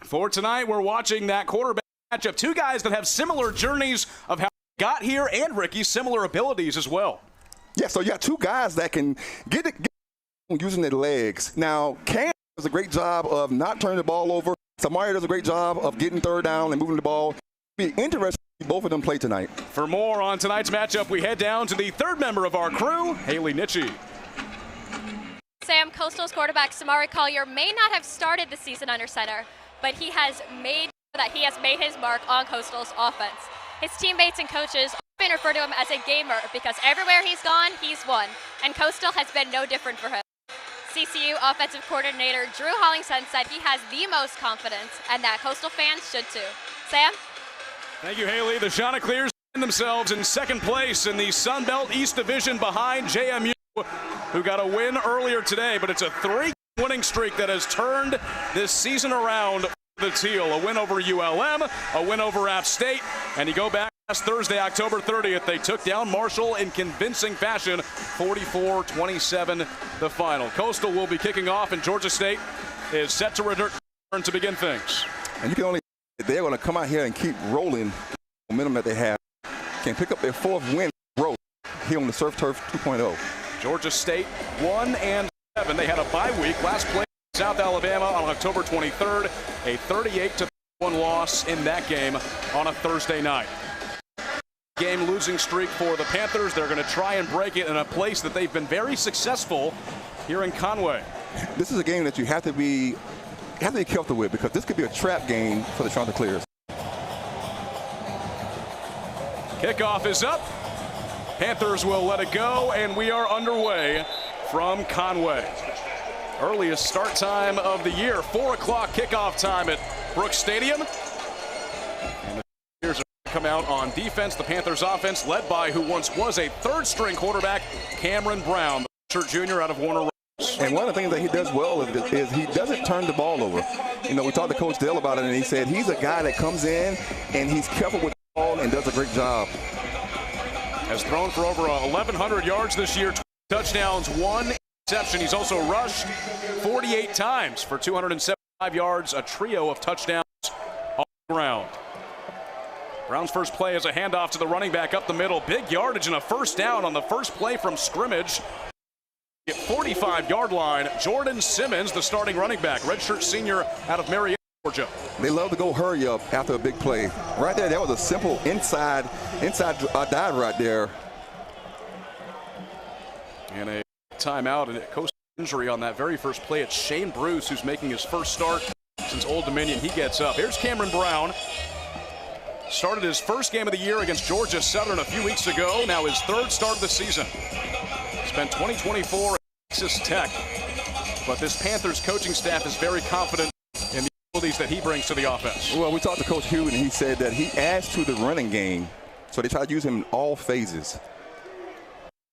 For tonight, we're watching that quarterback matchup. Two guys that have similar journeys of how they got here, and Ricky, similar abilities as well. Yeah, so you got two guys that can get using their legs. Now, Cam does a great job of not turning the ball over. Samari does a great job of getting third down and moving the ball. It'll be interesting to see both of them play tonight. For more on tonight's matchup, we head down to the third member of our crew, Haley Nitchie. Sam, Coastal's quarterback Samari Collier may not have started the season under center, but he has made his mark on Coastal's offense. His teammates and coaches often refer to him as a gamer because everywhere he's gone, he's won, and Coastal has been no different for him. CCU offensive coordinator Drew Hollingshead said he has the most confidence and that Coastal fans should too. Sam? Thank you, Haley. The Chanticleers find themselves in second place in the Sun Belt East Division behind JMU, who got a win earlier today, but it's a 3-winning streak that has turned this season around for the Teal. A win over ULM, a win over App State, and you go back last Thursday, October 30th, they took down Marshall in convincing fashion, 44-27 the final. Coastal will be kicking off, and Georgia State is set to return to begin things. And you can only, they're going to come out here and keep rolling the momentum that they have. Can pick up their fourth win road here on the Surf Turf 2.0. Georgia State 1-7. They had a bye week. Last play in South Alabama on October 23rd. A 38-1 loss in that game on a Thursday night. Game losing streak for the Panthers. They're going to try and break it in a place that they've been very successful here in Conway. This is a game that you have to be careful with because this could be a trap game for the Chanticleers. Kickoff is up. Panthers will let it go, and we are underway from Conway. Earliest start time of the year, 4 o'clock kickoff time at Brooks Stadium. And the Panthers are come out on defense. The Panthers offense led by who once was a third-string quarterback, Cameron Brown, the junior out of Warner. And one of the things that he does well is he doesn't turn the ball over. You know, we talked to Coach Dale about it, and he said he's a guy that comes in and he's careful with the ball and does a great job. Has thrown for over 1,100 yards this year, 20 touchdowns, 1 interception. He's also rushed 48 times for 275 yards, a trio of touchdowns on the ground. Brown's first play is a handoff to the running back up the middle. Big yardage and a first down on the first play from scrimmage. At 45-yard line, Jordan Simmons, the starting running back, redshirt senior out of Marietta, Georgia. They love to go hurry up after a big play. Right there, that was a simple inside dive right there. And a timeout and a coast injury on that very first play. It's Shane Bruce who's making his first start since Old Dominion. He gets up. Here's Cameron Brown. Started his first game of the year against Georgia Southern a few weeks ago. Now his third start of the season. Spent 2024 at Texas Tech. But this Panthers coaching staff is very confident in the abilities that he brings to the offense. Well, we talked to Coach Hugh, and he said that he adds to the running game, so they try to use him in all phases.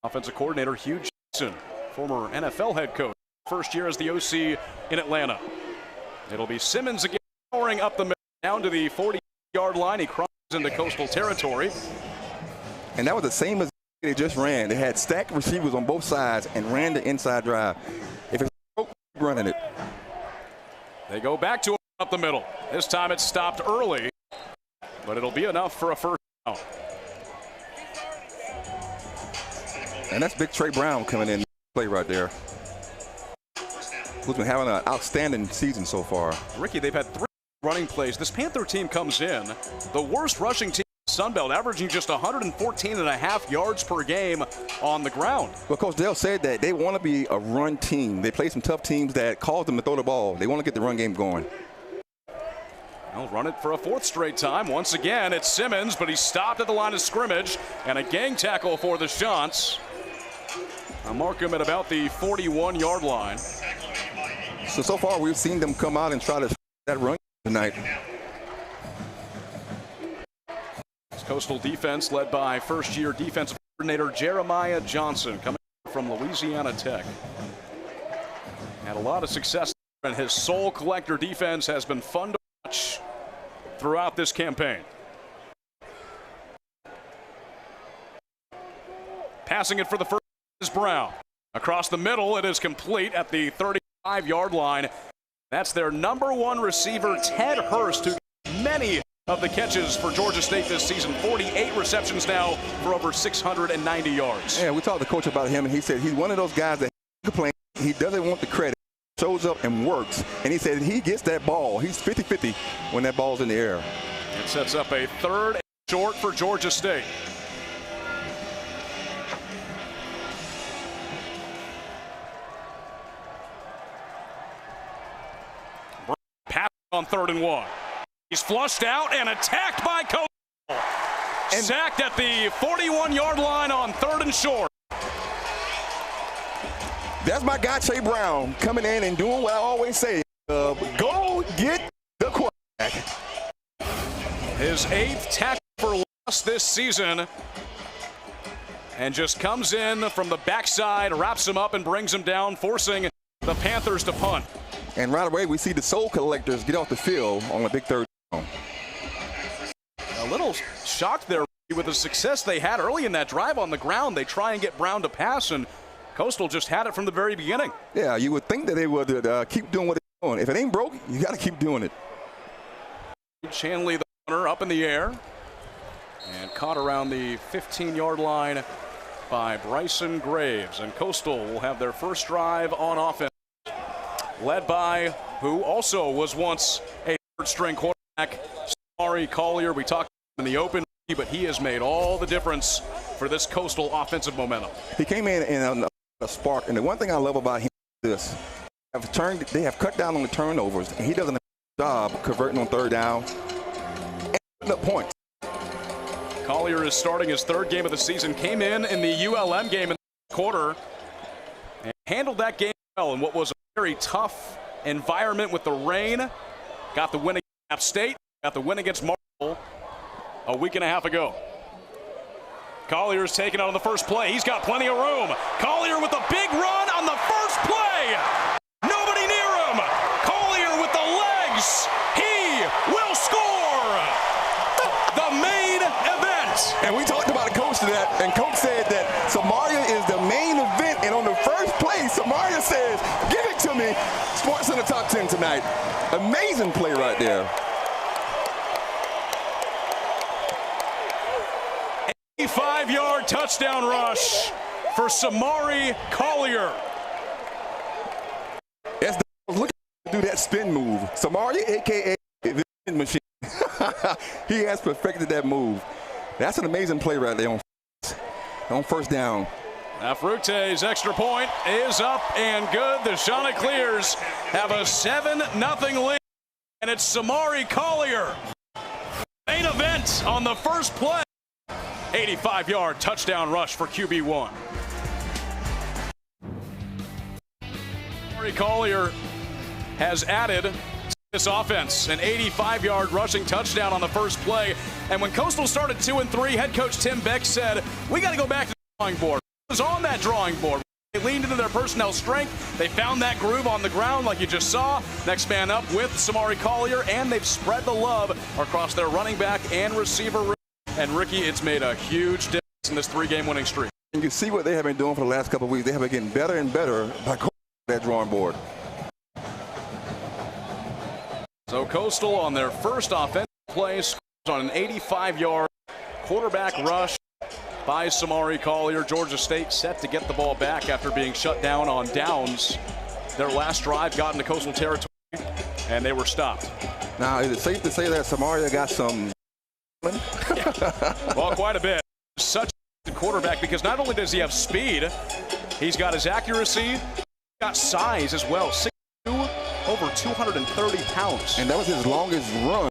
Offensive coordinator Hugh Jackson, former NFL head coach, first year as the OC in Atlanta. It'll be Simmons again, powering up the middle, down to the 40-yard line. He crosses into Coastal territory. And that was the same as they just ran. They had stacked receivers on both sides and ran the inside drive. If it's running it. They go back to him up the middle. This time it stopped early, but it'll be enough for a first down. And that's big Trey Brown coming in play right there, who's been having an outstanding season so far. Ricky, they've had 3 running plays. This Panther team comes in the worst rushing team in the Sun Belt, averaging just 114.5 yards per game on the ground. Well, Coach Dale said that they want to be a run team. They play some tough teams that cause them to throw the ball. They want to get the run game going. They'll run it for a 4th straight time. Once again, it's Simmons, but he's stopped at the line of scrimmage, and a gang tackle for the Chants. I'll mark him at about the 41-yard line. So far, we've seen them come out and try to that run tonight. Coastal defense led by first-year defensive coordinator Jeremiah Johnson, coming from Louisiana Tech. Had a lot of success, and his soul collector defense has been fun to watch throughout this campaign. Passing it for the first is Brown. Across the middle, it is complete at the 35-yard line. That's their #1 receiver, Ted Hurst, who got many of the catches for Georgia State this season. 48 receptions now for over 690 yards. Yeah, we talked to Coach about him, and he said he's one of those guys that complains. He doesn't want the credit. Shows up and works. And he said he gets that ball. He's 50-50 when that ball's in the air. It sets up a 3rd and short for Georgia State. Pass on 3rd and 1. He's flushed out and attacked by Coastal. Sacked at the 41-yard line on 3rd and short. That's my guy, Trey Brown, coming in and doing what I always say. Go get the quarterback. His 8th tackle for loss this season. And just comes in from the backside, wraps him up and brings him down, forcing the Panthers to punt. And right away, we see the Soul Collectors get off the field on a big 3rd down. A little shocked there with the success they had early in that drive on the ground. They try and get Brown to pass, and Coastal just had it from the very beginning. Yeah, you would think that they would keep doing what they're doing. If it ain't broke, you got to keep doing it. Chanley, the runner, up in the air. And caught around the 15-yard line by Bryson Graves. And Coastal will have their first drive on offense, led by who also was once a 3rd-string quarterback, Samari Collier. We talked in the open, but he has made all the difference for this Coastal offensive momentum. He came in and a spark, and the one thing I love about him is this: they have cut down on the turnovers, and he does a job converting on 3rd down and putting up points. Collier is starting his 3rd game of the season. Came in the ULM game in the quarter and handled that game well in what was a very tough environment with the rain. Got the win against App State, got the win against Marshall a week and a half ago. Collier's taken out on the first play. He's got plenty of room. Collier with a big run on the first play. Nobody near him. Collier with the legs. He will score. The main event. And we talked about a coach to that, and Coach said that Samaria is the main event. And on the first play, Samaria says, "Give it to me." Sports in the top 10 tonight. Amazing play right there. 85-yard touchdown rush for Samari Collier. As the look at do that spin move, Samaria, a.k.a. the spin machine, he has perfected that move. That's an amazing play right there on 1st down. Afrute's extra point is up and good. The Chanticleers have a 7-0 lead, and it's Samari Collier. Main event on the first play. 85-yard touchdown rush for QB1. Samari Collier has added to this offense an 85-yard rushing touchdown on the first play. And when Coastal started 2-3, head coach Tim Beck said, "We got to go back to the drawing board." It was on that drawing board. They leaned into their personnel strength. They found that groove on the ground like you just saw. Next man up with Samari Collier, and they've spread the love across their running back and receiver room. And Ricky, it's made a huge difference in this 3-game winning streak. And you see what they have been doing for the last couple of weeks. They have been getting better and better by going to that drawing board. So Coastal on their first offensive play scores on an 85-yard quarterback rush by Samari Collier. Georgia State set to get the ball back after being shut down on downs. Their last drive got into Coastal territory, and they were stopped. Now, is it safe to say that Samaria got some? Well, quite a bit. Such a quarterback because not only does he have speed, he's got his accuracy, he's got size as well. 6'2", over 230 pounds. And that was his longest run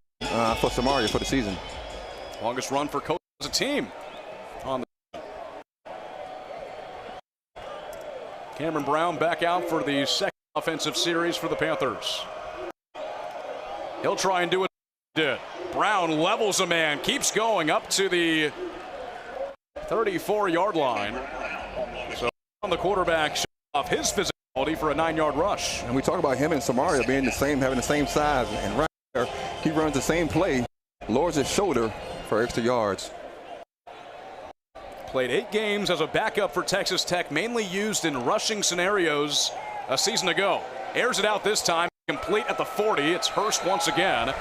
for Samaria for the season. Longest run for Coastal as a team. Cameron Brown back out for the second offensive series for the Panthers. He'll try and do what he did. Brown levels a man, keeps going up to the 34-yard line. So on the quarterback, shows off his physicality for a 9-yard rush. And we talk about him and Samaria being the same, having the same size. And right there, he runs the same play, lowers his shoulder for extra yards. Played 8 games as a backup for Texas Tech, mainly used in rushing scenarios a season ago. Airs it out this time, complete at the 40. It's Hurst once again.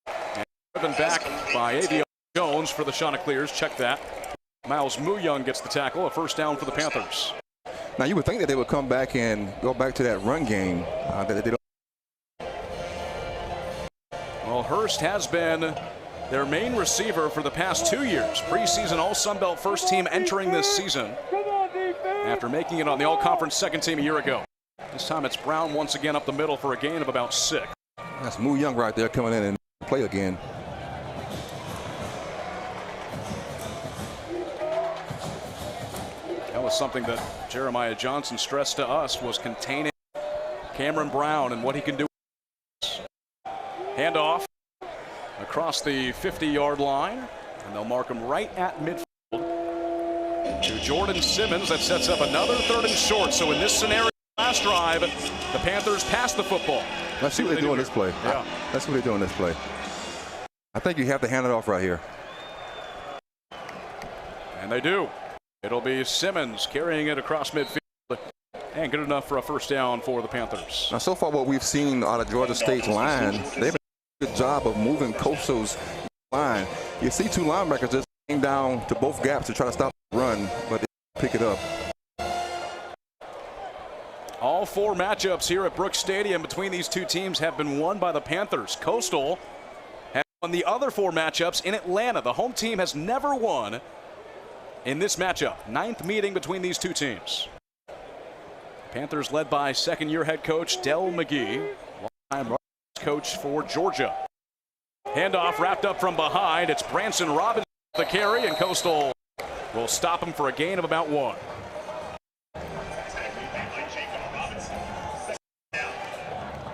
And driven back by Avion Jones for the Chanticleers. Check that. Miles Muyoung gets the tackle. A first down for the Panthers. Now, you would think that they would come back and go back to that run game. That they don't. Well, Hurst has been their main receiver for the past 2 years. Preseason All-Sun Belt first team entering this season after making it on the All-Conference second team a year ago. This time it's Brown once again up the middle for a gain of about 6. That's Muyoung right there coming in and play again. That was something that Jeremiah Johnson stressed to us, was containing Cameron Brown and what he can do. Handoff across the 50-yard line, and they'll mark him right at midfield to Jordan Simmons. That sets up another 3rd and short. So in this scenario, last drive, the Panthers pass the football. Let's see what they do in this play. Yeah. Let's see what they do in this play. I think you have to hand it off right here. And they do. It'll be Simmons carrying it across midfield. And good enough for a first down for the Panthers. Now, so far what we've seen out of Georgia State's line, they've done a good job of moving Coastal's line. You see 2 linebackers just came down to both gaps to try to stop the run, but they pick it up. All 4 matchups here at Brooks Stadium between these 2 teams have been won by the Panthers. Coastal has won the other 4 matchups in Atlanta. The home team has never won in this matchup. 9th meeting between these 2 teams. Panthers led by second-year head coach Del McGee, longtime coach for Georgia. Handoff wrapped up from behind. It's Branson Robinson the carry, and Coastal will stop him for a gain of about 1.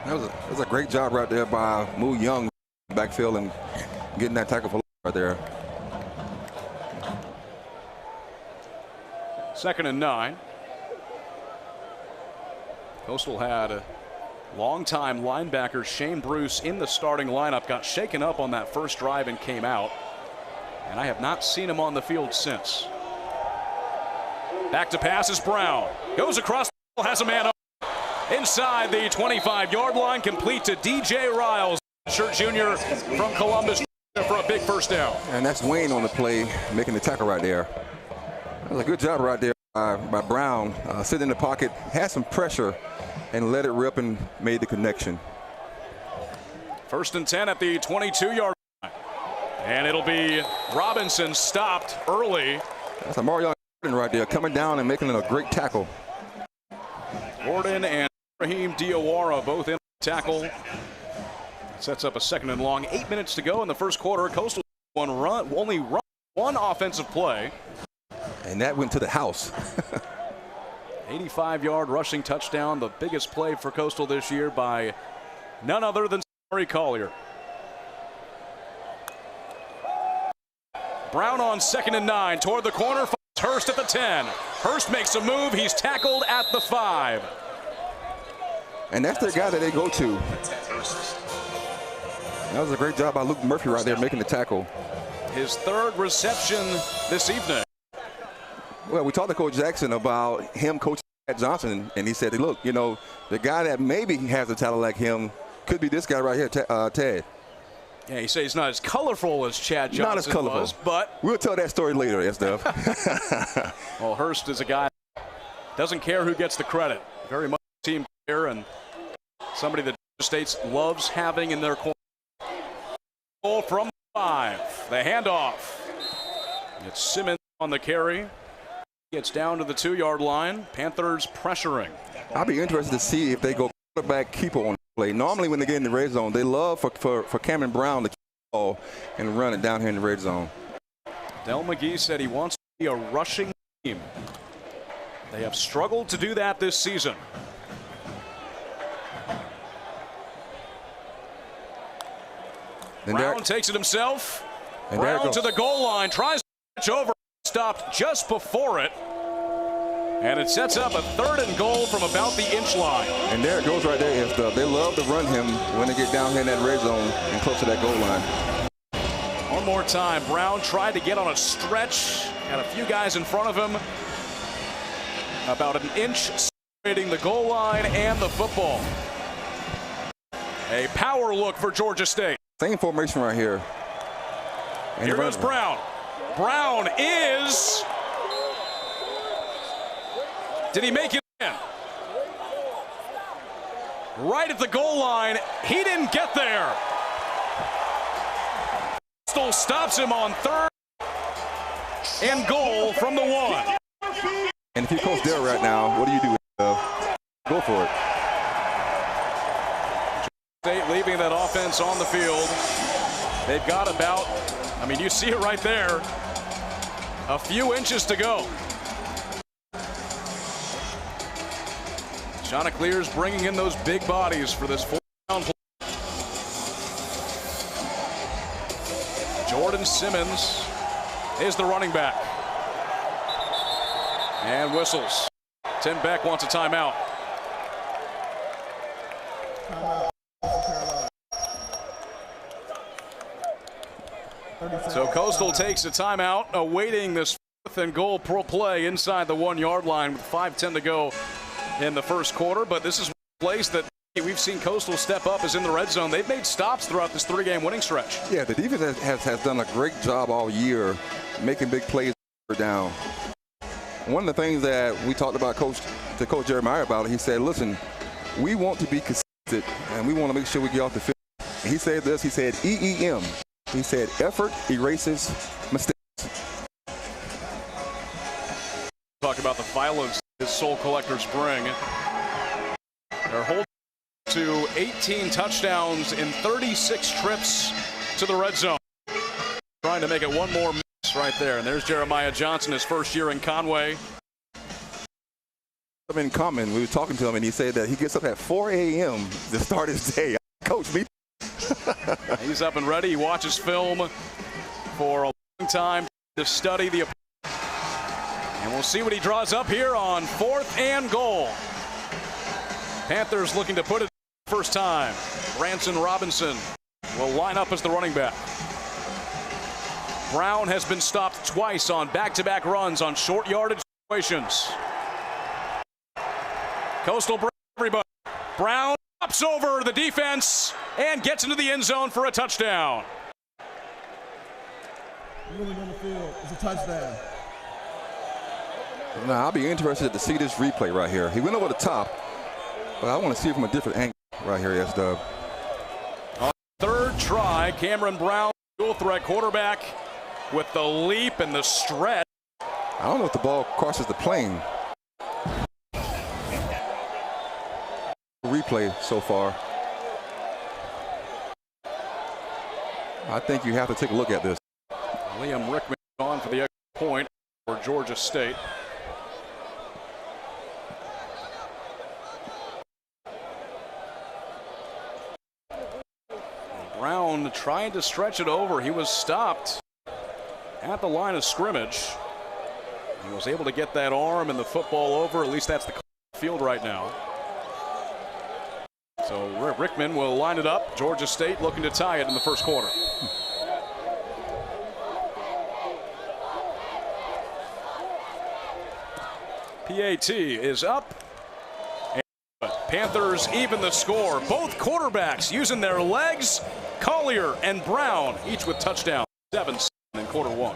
That was a great job right there by Muyoung backfield and getting that tackle for right there. 2nd and 9. Coastal had a longtime linebacker Shane Bruce in the starting lineup, got shaken up on that first drive and came out. And I have not seen him on the field since. Back to pass is Brown. Goes across, has a man up inside the 25-yard line, complete to DJ Riles, shirt junior from Columbus for a big first down. And that's Wayne on the play, making the tackle right there. That was a good job right there by Brown, sitting in the pocket, had some pressure, and let it rip and made the connection. 1st and 10 at the 22-yard line. And it'll be Robinson stopped early. That's a Mario right there, coming down and making a great tackle. Gordon and Raheem Diawara both in the tackle. Sets up a 2nd and long. 8 minutes to go in the first quarter. Coastal only run 1 offensive play. And that went to the house. 85-yard rushing touchdown, the biggest play for Coastal this year by none other than Samari Collier. Brown on 2nd and 9 toward the corner. Hurst at the 10. Hurst makes a move. He's tackled at the 5. And that's their guy that they go to. That was a great job by Luke Murphy right there making the tackle. His 3rd reception this evening. Well, we talked to Coach Jackson about him coaching Chad Johnson, and he said, look, you know, the guy that maybe has a talent like him could be this guy right here, Ted. Yeah, he says he's not as colorful as Chad Johnson not as colorful. was, but we'll tell that story later, Estef. Well, Hurst is a guy that doesn't care who gets the credit. Very much a team player and somebody that Georgia State loves having in their corner. Goal from 5. The handoff. It's Simmons on the carry. Gets down to the 2-yard line. Panthers pressuring. I'll be interested to see if they go quarterback keeper on the play. Normally when they get in the red zone, they love for Cameron Brown to keep the ball and run it down here in the red zone. Del McGee said he wants to be a rushing team. They have struggled to do that this season. Brown takes it himself. And Brown to the goal line, tries to pitch over, stopped just before it. And it sets up a 3rd and goal from about the inch line. And there it goes right there. They love to run him when they get down here in that red zone and close to that goal line. One more time, Brown tried to get on a stretch, had a few guys in front of him. About an inch separating the goal line and the football. A power look for Georgia State. Same formation right here. And Here goes Brown. Brown is. Did he make it in? Right at the goal line. He didn't get there. Coastal stops him on third and goal from the 1. And if you're Coach Dare right now, what do you do? Go for it. State leaving that offense on the field. They've got about, I mean, you see it right there, a few inches to go. Chanticleer's bringing in those big bodies for this 4th-down play. Jordan Simmons is the running back. And whistles. Tim Beck wants a timeout. So Coastal takes a timeout, awaiting this 4th and goal play inside the 1-yard line with 5:10 to go in the first quarter. But this is a place that we've seen Coastal step up is in the red zone. They've made stops throughout this 3-game winning stretch. Yeah, the defense has done a great job all year making big plays down. One of the things that we talked about Coach Jeremiah about, he said, listen, we want to be consistent and we want to make sure we get off the field. And he said this, he said EEM. He said effort erases mistakes. Talk about the violence his soul collectors bring. They're holding to 18 touchdowns in 36 trips to the red zone. Trying to make it one more miss right there. And there's Jeremiah Johnson, his first year in Conway. In common, we were talking to him and he said that he gets up at 4 a.m. to start his day. Coach, me. He's up and ready. He watches film for a long time to study the opponent. And we'll see what he draws up here on 4th and goal. Panthers looking to put it first time. Branson Robinson will line up as the running back. Brown has been stopped twice on back-to-back runs on short yardage situations. Coastal brings everybody. Brown hops over the defense and gets into the end zone for a touchdown. Moving on the field. It's a touchdown. Now, I'll be interested to see this replay right here. He went over the top, but I want to see it from a different angle right here, S-Dub. On third try, Cameron Brown, dual threat quarterback with the leap and the stretch. I don't know if the ball crosses the plane. Replay so far. I think you have to take a look at this. Liam Rickman on for the extra point for Georgia State. Brown trying to stretch it over. He was stopped at the line of scrimmage. He was able to get that arm and the football over. At least that's the field right now. So Rickman will line it up. Georgia State looking to tie it in the first quarter. PAT is up. And Panthers even the score. Both quarterbacks using their legs. Collier and Brown each with touchdowns. 7-7 in quarter 1.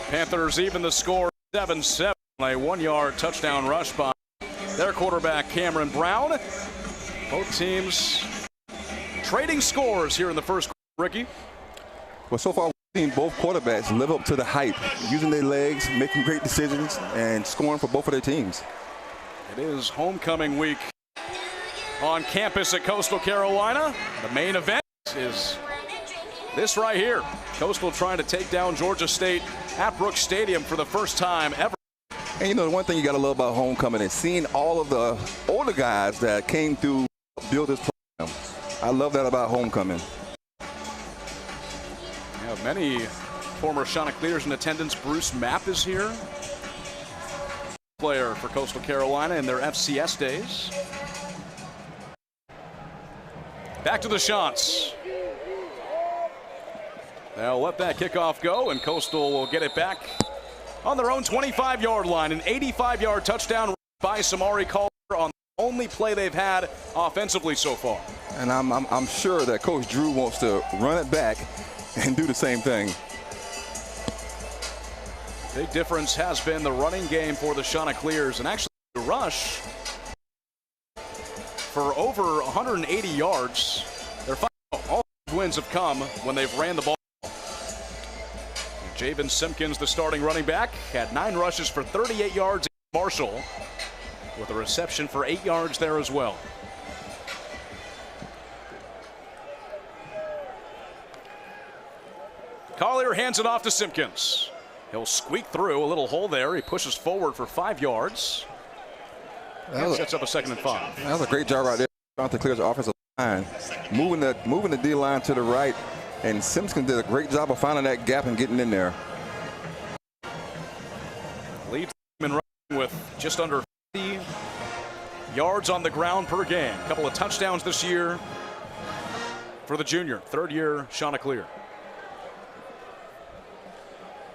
Panthers even the score 7-7. A 1-yard touchdown rush by their quarterback Cameron Brown. Both teams trading scores here in the first quarter, Ricky. Well, so far we've seen both quarterbacks live up to the hype, using their legs, making great decisions, and scoring for both of their teams. It is homecoming week on campus at Coastal Carolina. The main event is this right here. Coastal trying to take down Georgia State at Brooks Stadium for the first time ever. And you know, the one thing you got to love about homecoming is seeing all of the older guys that came through build this program. I love that about homecoming. We have many former Chanticleers in attendance. Bruce Mapp is here. Player for Coastal Carolina in their FCS days. Back to the Chants. They'll let that kickoff go, and Coastal will get it back on their own 25-yard line. An 85-yard touchdown by Samari Calder on the only play they've had offensively so far. And I'm sure that Coach Drew wants to run it back and do the same thing. Big difference has been the running game for the Chanticleers, and actually the rush for over 180 yards. Their all wins have come when they've ran the ball. Javen Simpkins, the starting running back, had 9 rushes for 38 yards. Marshall with a reception for 8 yards there as well. Collier hands it off to Simpkins. He'll squeak through a little hole there. He pushes forward for 5 yards. And sets up a 2nd and 5. That was a great job right there. Chanticleer's offensive line, moving the D line to the right, and Simpkins did a great job of finding that gap and getting in there. Leads in running with just under 50 yards on the ground per game. A couple of touchdowns this year for the junior, 3rd-year Chanticleer.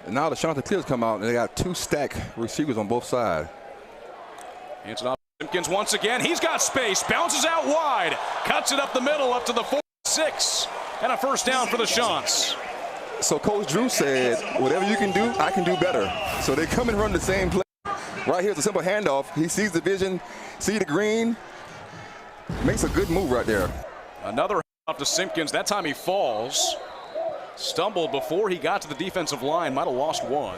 And now the Chanticleers come out and they got 2 stack receivers on both sides. Hands it off to Simpkins once again. He's got space, bounces out wide, cuts it up the middle up to the 46, and a 1st down for the Chants. So Coach Drew said, whatever you can do, I can do better. So they come and run the same play. Right here, it's a simple handoff. He sees the vision, see the green, makes a good move right there. Another handoff to Simpkins. That time he falls. Stumbled before he got to the defensive line, might have lost one.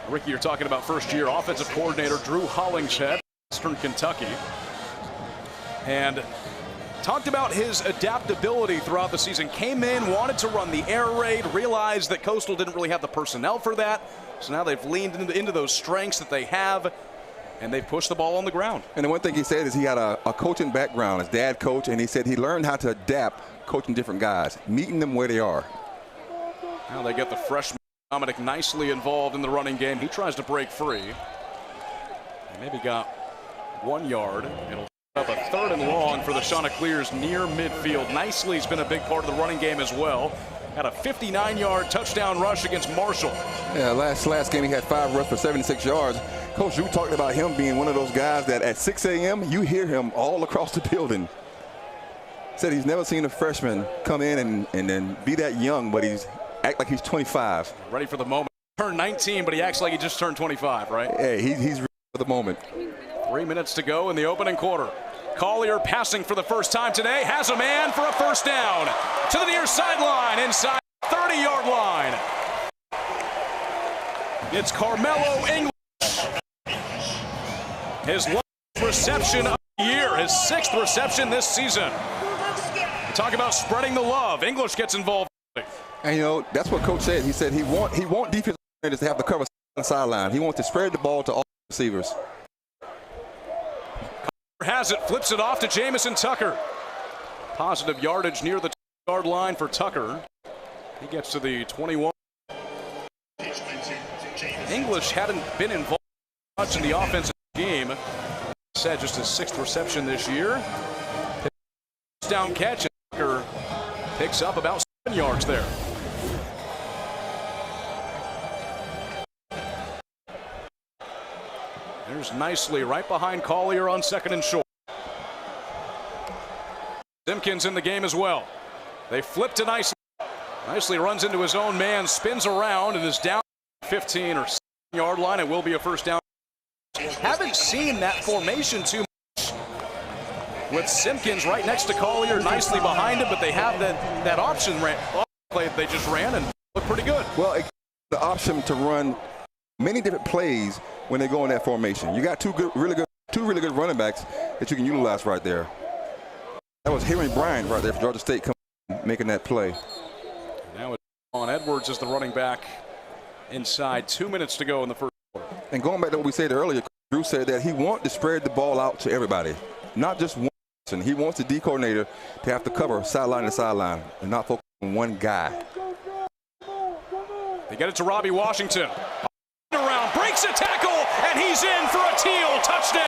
Ricky, you're talking about 1st-year offensive coordinator Drew Hollingshead, Western Kentucky. And talked about his adaptability throughout the season. Came in, wanted to run the air raid, realized that Coastal didn't really have the personnel for that. So now they've leaned into those strengths that they have, and they've pushed the ball on the ground. And the one thing he said is he had a coaching background, his dad coached, and he said he learned how to adapt coaching different guys, meeting them where they are. Now they get the freshman Dominic nicely involved in the running game. He tries to break free. Maybe got 1 yard. It'll up a 3rd and long for the Chanticleers near midfield. Nicely has been a big part of the running game as well. Had a 59-yard touchdown rush against Marshall. Yeah, last game he had 5 rushes for 76 yards. Coach Drew talked about him being one of those guys that at 6 a.m. you hear him all across the building. Said he's never seen a freshman come in and then be that young, but he's act like he's 25. Ready for the moment. Turned 19, but he acts like he just turned 25, right? Hey, he's ready for the moment. 3 minutes to go in the opening quarter. Collier passing for the first time today. Has a man for a 1st down. To the near sideline, inside the 30-yard line. It's Carmelo English. His last reception of the year. His 6th reception this season. Talk about spreading the love. English gets involved. And you know, that's what Coach said. He said he want defensive players to have to cover the sideline. He wants to spread the ball to all receivers. Has it, flips it off to Jamison Tucker. Positive yardage near the 2-yard line for Tucker. He gets to the 21. English hadn't been involved much in the offensive game. Said just his 6th reception this year. Down catch, and Tucker picks up about 7 yards there. There's nicely right behind Collier on 2nd and short. Simpkins in the game as well. They flip to nicely. Nicely runs into his own man, spins around, and is down 15 or 16-yard line. It will be a first down. Haven't seen that formation too much with Simpkins right next to Collier, nicely behind him, but they have that option play that they just ran and looked pretty good. Well, the option to run many different plays when they go in that formation. You got two really good running backs that you can utilize right there. That was Henry Bryant right there for Georgia State making that play. Now it's on Edwards as the running back inside. 2 minutes to go in the first quarter. And going back to what we said earlier, Drew said that he wants to spread the ball out to everybody, not just one person. He wants the D coordinator to have to cover sideline to sideline and not focus on one guy. They get it to Robbie Washington. Around, breaks a tackle, and he's in for a Teal touchdown.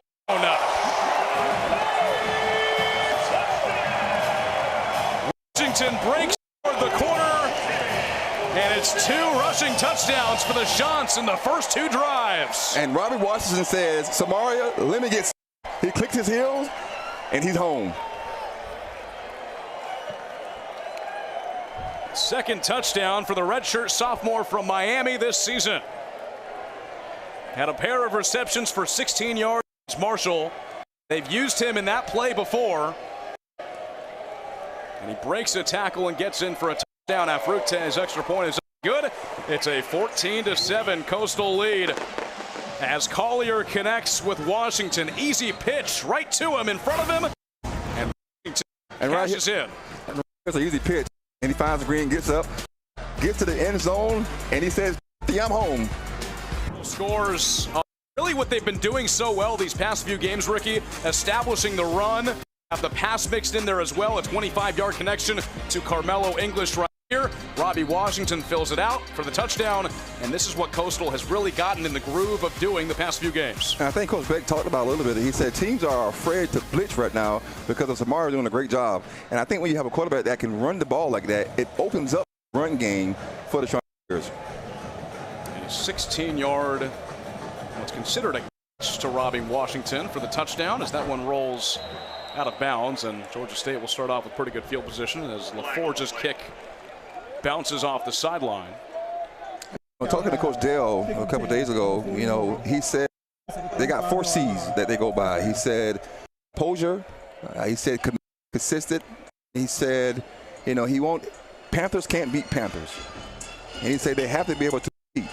Washington breaks toward the corner, and it's 2 rushing touchdowns for the Giants in the first 2 drives. And Robbie Washington says, Samaria, let me get. He clicks his heels, and he's home. Second touchdown for the redshirt sophomore from Miami this season. Had a pair of receptions for 16 yards. Marshall. They've used him in that play before. And he breaks a tackle and gets in for a touchdown. Afruta's extra point is good. It's a 14-7 Coastal lead as Collier connects with Washington. Easy pitch right to him, in front of him. And Washington cashes in. It's an easy pitch. And he finds the green, gets up, gets to the end zone, and he says, I'm home. Scores really what they've been doing so well these past few games, Ricky, establishing the run, have the pass mixed in there as well, a 25-yard connection to Carmelo English right here. Robbie Washington fills it out for the touchdown, and this is what Coastal has really gotten in the groove of doing the past few games. And I think Coach Beck talked about it a little bit. He said teams are afraid to blitz right now because of Samara doing a great job. And I think when you have a quarterback that can run the ball like that, it opens up the run game for the Chargers. A 16-yard, what's considered a catch to Robbie Washington for the touchdown as that one rolls out of bounds, and Georgia State will start off with pretty good field position as LaForge's kick bounces off the sideline. Talking to Coach Dale a couple days ago, you know, he said they got 4 C's that they go by. He said composure, he said consistent, he said, you know, Panthers can't beat Panthers. And he said they have to be able to beat.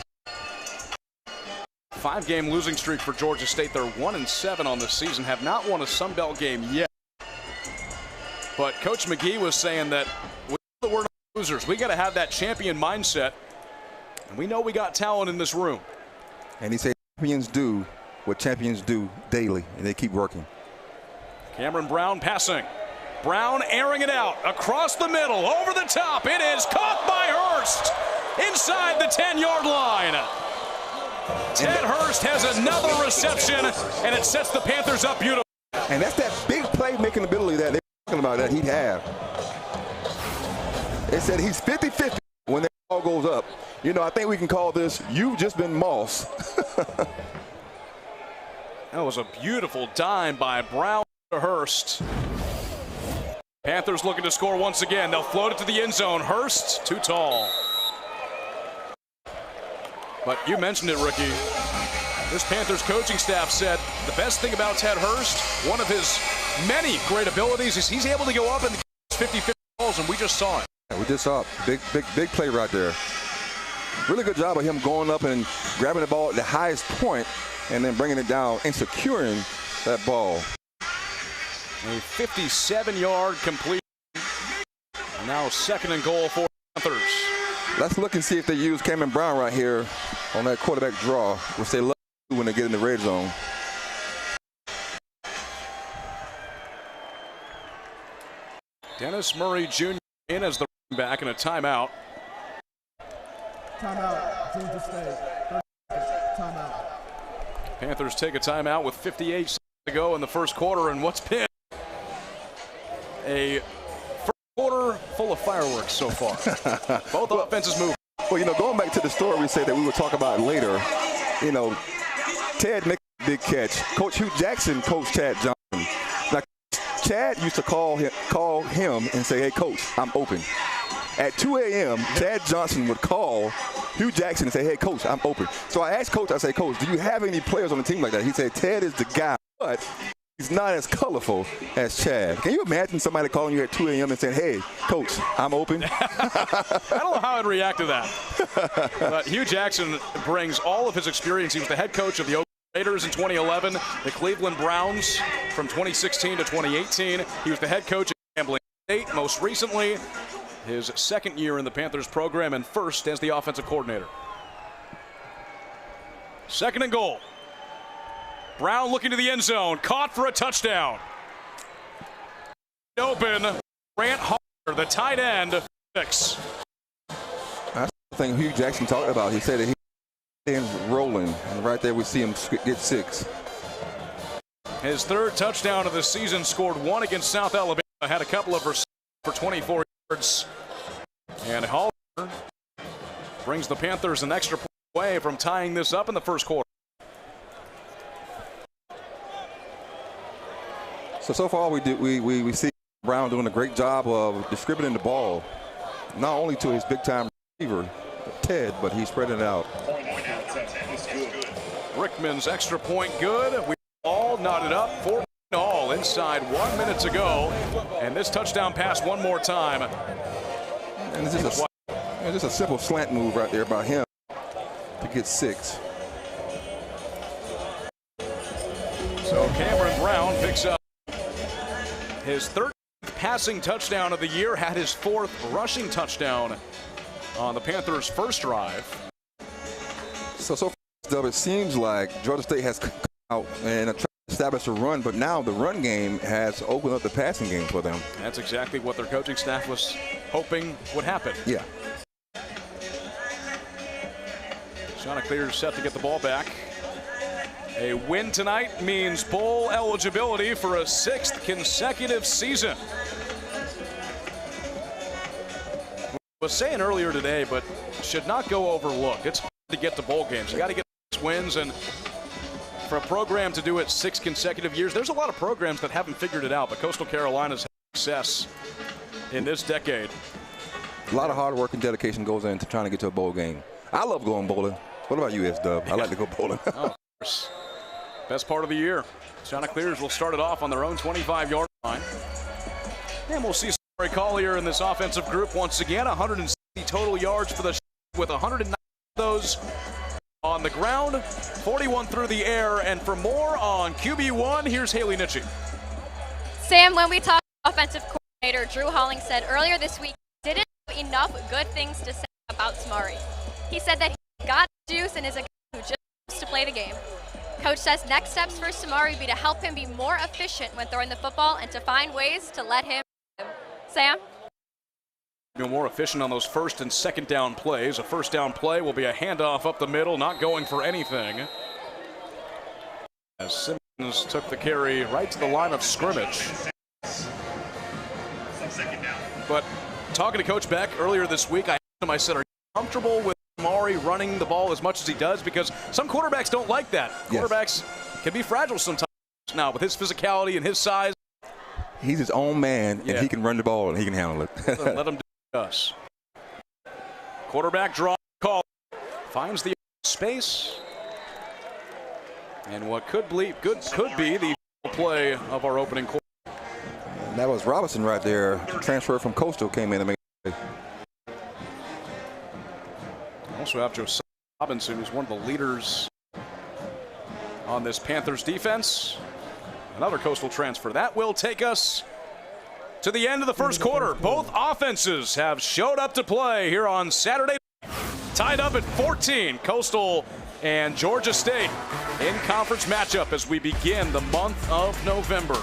5-game losing streak for Georgia State. They're 1-7 on this season, have not won a Sun Belt game yet. But Coach McGee was saying that we're not losers. We got to have that champion mindset, and we know we got talent in this room. And he said champions do what champions do daily, and they keep working. Cameron Brown passing. Brown airing it out across the middle, over the top. It is caught by Hurst inside the 10-yard line. Ted Hurst has another reception, and it sets the Panthers up beautifully. And that's that big play-making ability that they're talking about that he'd have. They said he's 50-50 when the ball goes up. You know, I think we can call this, you've just been Moss. That was a beautiful dime by Brown to Hurst. Panthers looking to score once again. They'll float it to the end zone. Hurst, too tall. But you mentioned it, Ricky. This Panthers coaching staff said the best thing about Ted Hurst, one of his many great abilities, is he's able to go up and 50-50 balls, and we just saw it. Yeah, we just saw it. Big play right there. Really good job of him going up and grabbing the ball at the highest point and then bringing it down and securing that ball. A 57-yard completion. Now 2nd and goal for Panthers. Let's look and see if they use Cameron Brown right here on that quarterback draw, which they love to do when they get in the red zone. Dennis Murray Jr. in as the running back, and a timeout. Timeout, Georgia State. Timeout. Panthers take a timeout with 58 seconds to go in the first quarter, and what's been a first quarter full of fireworks so far. Both offenses move. Well, you know, going back to the story we said that we would talk about later, you know, Ted makes a big catch. Coach Hugh Jackson coached Chad Johnson. Now, Chad used to call him and say, hey, Coach, I'm open. At 2 a.m., Tad Johnson would call Hugh Jackson and say, hey, Coach, I'm open. So I asked Coach, I said, Coach, do you have any players on the team like that? He said, Ted is the guy, but he's not as colorful as Chad. Can you imagine somebody calling you at 2 a.m. and saying, hey, Coach, I'm open? I don't know how I'd react to that. But Hugh Jackson brings all of his experience. He was the head coach of the Oakland Raiders in 2011, the Cleveland Browns from 2016 to 2018. He was the head coach at Grambling State most recently. His second year in the Panthers program and first as the offensive coordinator. Second and goal. Brown looking to the end zone, caught for a touchdown. Open, Grant Harder, the tight end, 6. That's the thing Hugh Jackson talked about. He said that he's rolling, and right there we see him get 6. His third touchdown of the season, scored 1 against South Alabama, had a couple of receivers for 24 yards. And Hall brings the Panthers an extra point away from tying this up in the first quarter. So far we see Brown doing a great job of distributing the ball, not only to his big-time receiver, Ted, but he's spreading it out. Rickman's extra point good. We all knotted up. 4-all inside 1 minute to go. And this touchdown pass one more time. And it's just a simple slant move right there by him to get 6. So Cameron Brown picks up his 13th passing touchdown of the year, had his 4th rushing touchdown on the Panthers' first drive. So far, it seems like Georgia State has come out and tried to establish a run, but now the run game has opened up the passing game for them. That's exactly what their coaching staff was hoping would happen. Yeah. Chanticleer's set to get the ball back. A win tonight means bowl eligibility for a 6th consecutive season. I was saying earlier today, but should not go overlooked. It's hard to get to bowl games. You got to get 6 wins, and for a program to do it 6 consecutive years, there's a lot of programs that haven't figured it out, but Coastal Carolina's had success in this decade. A lot of hard work and dedication goes into trying to get to a bowl game. I love going bowling. What about you, S-Dub? I like to go bowling. Oh, of course. Best part of the year. Chanticleers will start it off on their own 25-yard line. And we'll see Samari Collier in this offensive group once again. 160 total yards for the with 109 of those on the ground, 41 through the air. And for more on QB1, here's Haley Nitchie. Sam, when we talked to offensive coordinator Drew Holling said earlier this week he didn't have enough good things to say about Samari. He said that he got juice and is a guy who just wants to play the game. Coach says next steps for Samari be to help him be more efficient when throwing the football and to find ways to let him. Sam? Be more efficient on those first and second down plays. A first down play will be a handoff up the middle, not going for anything. As Simmons took the carry right to the line of scrimmage. But talking to Coach Beck earlier this week, I asked him, I said, are you comfortable with Samari running the ball as much as he does? Because some quarterbacks don't like that. Quarterbacks can be fragile sometimes. Now, with his physicality and his size, he's his own man, and he can run the ball and he can handle it. let him do us. Quarterback draw call. Finds the space. And what could be the play of our opening quarter. And that was Robinson right there. Transfer from Coastal came in and made it. Also have Josiah Robinson, who's one of the leaders on this Panthers defense. Another Coastal transfer. That will take us to the end of the first quarter. Both offenses have showed up to play here on Saturday. Tied up at 14. Coastal and Georgia State in conference matchup as we begin the month of November.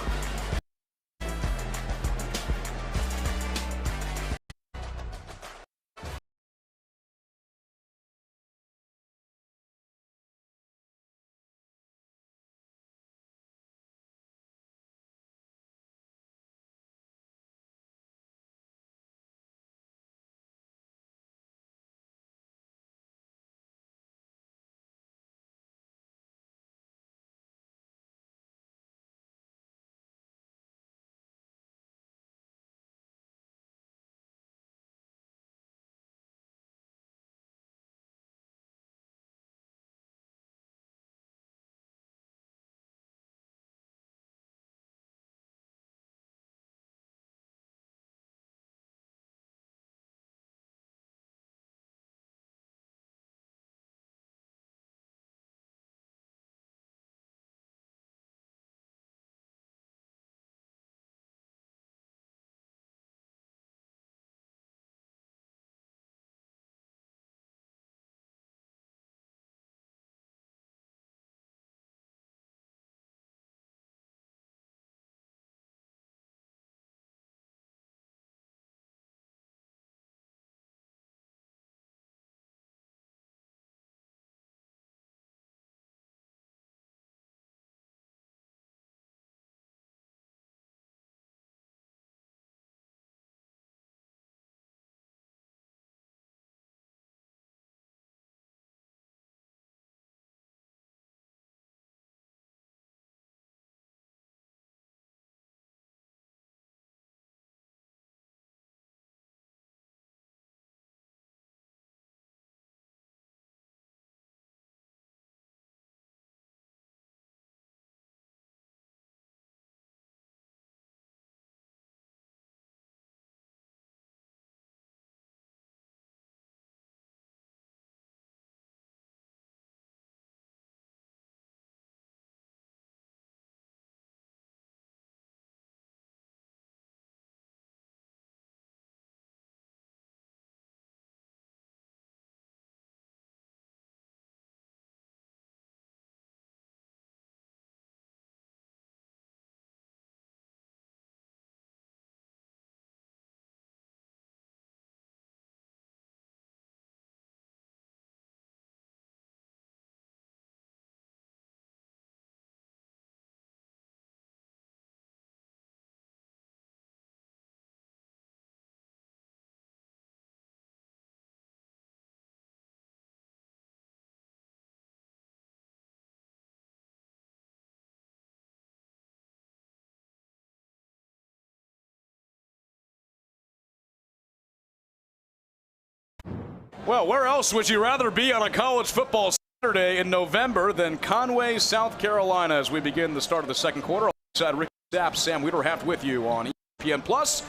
Well, where else would you rather be on a college football Saturday in November than Conway, South Carolina, as we begin the start of the second quarter? Alongside Ricky Sapp, Sam Wiederhaft with you on ESPN Plus.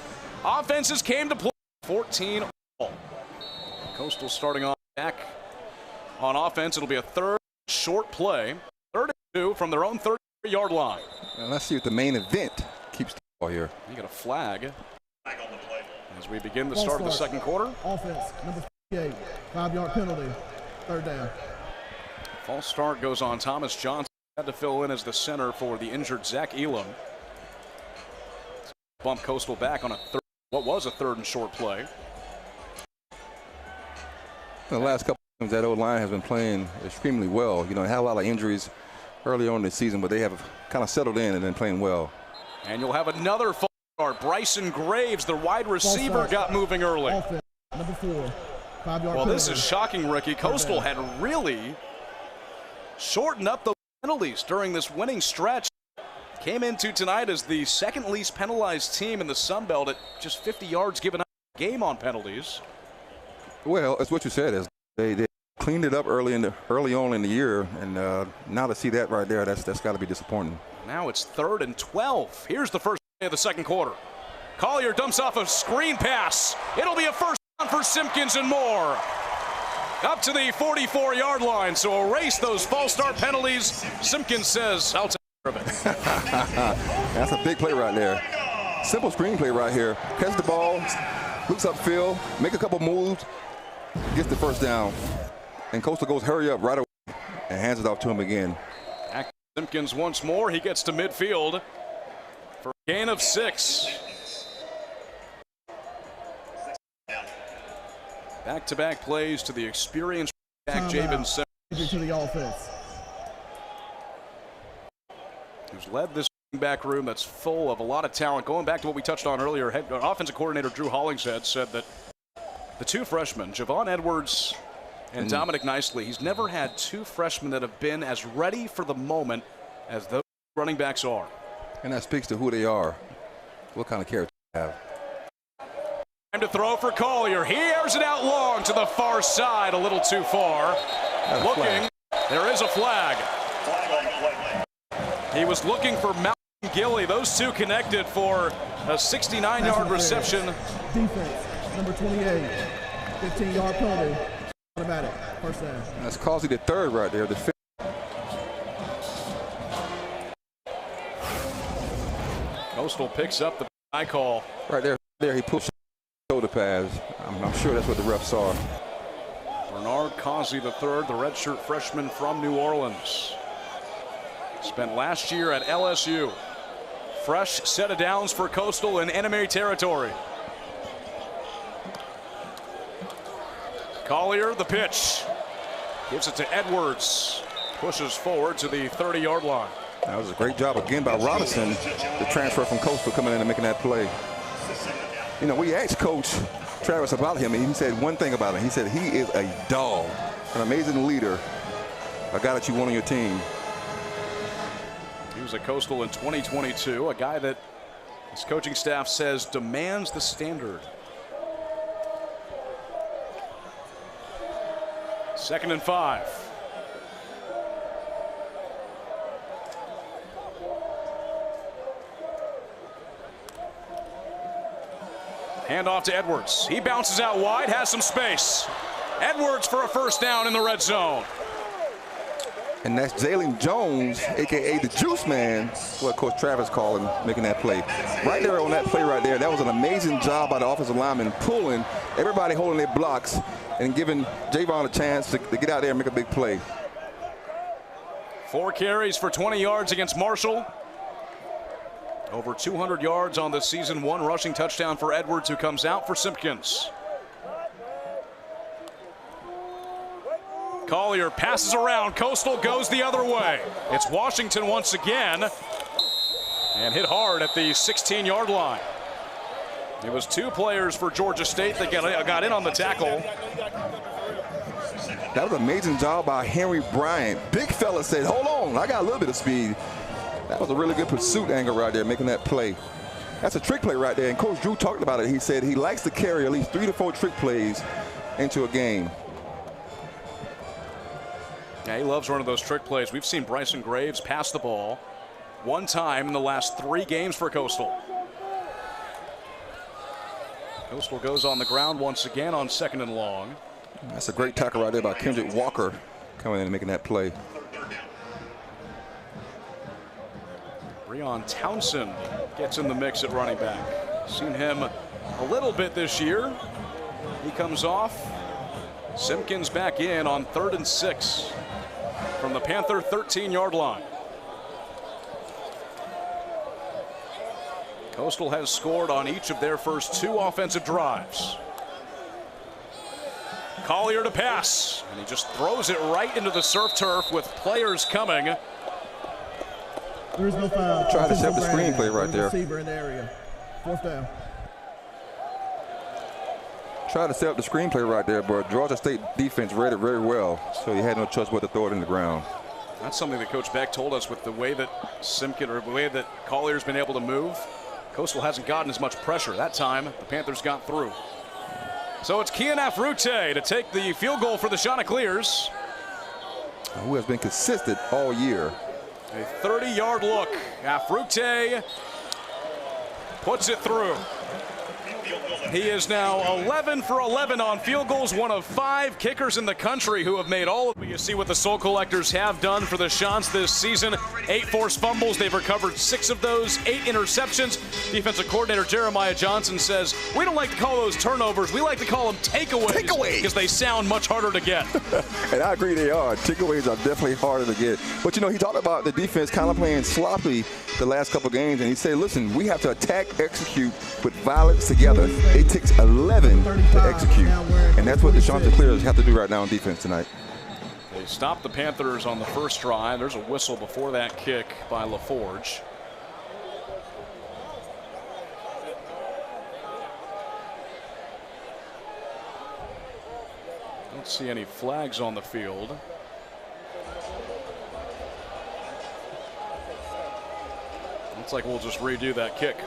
Offenses came to play 14 all. Coastal starting off back on offense. It'll be a third short play. 32 from their own 30-yard line. And let's see if the main event keeps the ball here. You got a flag as we begin the start of the second quarter. Offense, number 58, 5-yard penalty, third down. False start goes on Thomas Johnson. Had to fill in as the center for the injured Zach Elam. Bump Coastal back on what was a third and short play. The last couple of games, that old line has been playing extremely well. You know, they had a lot of injuries early on in the season, but they have kind of settled in and been playing well. And you'll have another false start. Bryson Graves, the wide receiver, got moving early. Offense, number 4, 5-yard penalty. Well, this is shocking, Ricky. Coastal had really shortened up the penalties during this winning stretch. Came into tonight as the second least penalized team in the Sun Belt at just 50 yards given up a game on penalties. Well, it's what you said. Is they cleaned it up early on in the year, and now to see that right there, that's got to be disappointing. Now it's 3rd and 12. Here's the first play of the second quarter. Collier dumps off a screen pass. It'll be a first down for Simpkins and more. Up to the 44-yard line, so erase those false start penalties. Simpkins says, I'll take care of it. That's a big play right there. Simple screen play right here. Catch the ball, looks upfield, make a couple moves, gets the first down. And Coastal goes hurry up right away and hands it off to him again. Back to Simpkins once more. He gets to midfield for a gain of 6. Back-to-back plays to the experienced back Javen Simmons. To the offense. Who's led this back room that's full of a lot of talent. Going back to what we touched on earlier, offensive coordinator Drew Hollingshead said that the two freshmen, Javon Edwards and Dominic Nicely, he's never had two freshmen that have been as ready for the moment as those running backs are. And that speaks to who they are, what kind of character they have. Time to throw for Collier. He airs it out long to the far side, a little too far. Looking, there is a flag. He was looking for Malcolm Gilly. Those two connected for a 69-yard reception. Defense, number 28, 15-yard penalty. Automatic, first down. That's Causey the third right there. The fifth. Coastal picks up the high call. Right there. There he pushed shoulder pass. I'm sure that's what the refs saw. Bernard Causey the third, the redshirt freshman from New Orleans. Spent last year at LSU. Fresh set of downs for Coastal in enemy territory. Collier, the pitch. Gives it to Edwards. Pushes forward to the 30-yard line. That was a great job again by Robinson, the transfer from Coastal, coming in and making that play. You know, we asked Coach Travis about him, and he said one thing about him. He said he is a dog, an amazing leader, a guy that you want on your team. He was at Coastal in 2022, a guy that his coaching staff says demands the standard. 2nd and 5. Handoff to Edwards. He bounces out wide, has some space. Edwards for a first down in the red zone. And that's Jalen Jones, a.k.a. the Juice Man, what Coach Travis called him, making that play. Right there on that play right there, that was an amazing job by the offensive lineman, pulling everybody holding their blocks and giving Javon a chance to get out there and make a big play. 4 carries for 20 yards against Marshall. Over 200 yards on the season, 1 rushing touchdown for Edwards, who comes out for Simpkins. Collier passes around. Coastal goes the other way. It's Washington once again. And hit hard at the 16-yard line. It was 2 players for Georgia State that got in on the tackle. That was an amazing job by Henry Bryant. Big fella said, hold on, I got a little bit of speed. That was a really good pursuit angle right there, making that play. That's a trick play right there, and Coach Drew talked about it. He said he likes to carry at least 3 to 4 trick plays into a game. Yeah, he loves running those trick plays. We've seen Bryson Graves pass the ball one time in the last 3 games for Coastal. Coastal goes on the ground once again on 2nd and long. That's a great tackle right there by Kendrick Walker coming in and making that play. Breon Townsend gets in the mix at running back. Seen him a little bit this year. He comes off. Simpkins back in on 3rd and 6 from the Panther 13-yard line. Coastal has scored on each of their first 2 offensive drives. Collier to pass, and he just throws it right into the surf turf with players coming. There's no foul. Try to set the screenplay right there. Receiver in the area. 4th down. Try to set up the screenplay right there, but Georgia State defense read it very well, so he had no choice but to throw it in the ground. That's something that Coach Beck told us with the way that the way that Collier's been able to move. Coastal hasn't gotten as much pressure. That time, the Panthers got through. So it's Kian Afrute to take the field goal for the Chanticleers. Who has been consistent all year. A 30-yard look. Afrute puts it through. He is now 11 for 11 on field goals, one of 5 kickers in the country who have made all of them. You see what the Soul Collectors have done for the Chants this season. 8 forced fumbles. They've recovered 6 of those, 8 interceptions. Defensive coordinator Jeremiah Johnson says, we don't like to call those turnovers. We like to call them takeaways because they sound much harder to get. And I agree they are. Takeaways are definitely harder to get. But, you know, he talked about the defense kind of playing sloppy the last couple games, and he said, listen, we have to attack, execute with violence together. It takes 11 to execute, and that's what the Chanticleers have to do right now on defense tonight. They stopped the Panthers on the first drive. There's a whistle before that kick by LaForge. Don't see any flags on the field. Looks like we'll just redo that kick.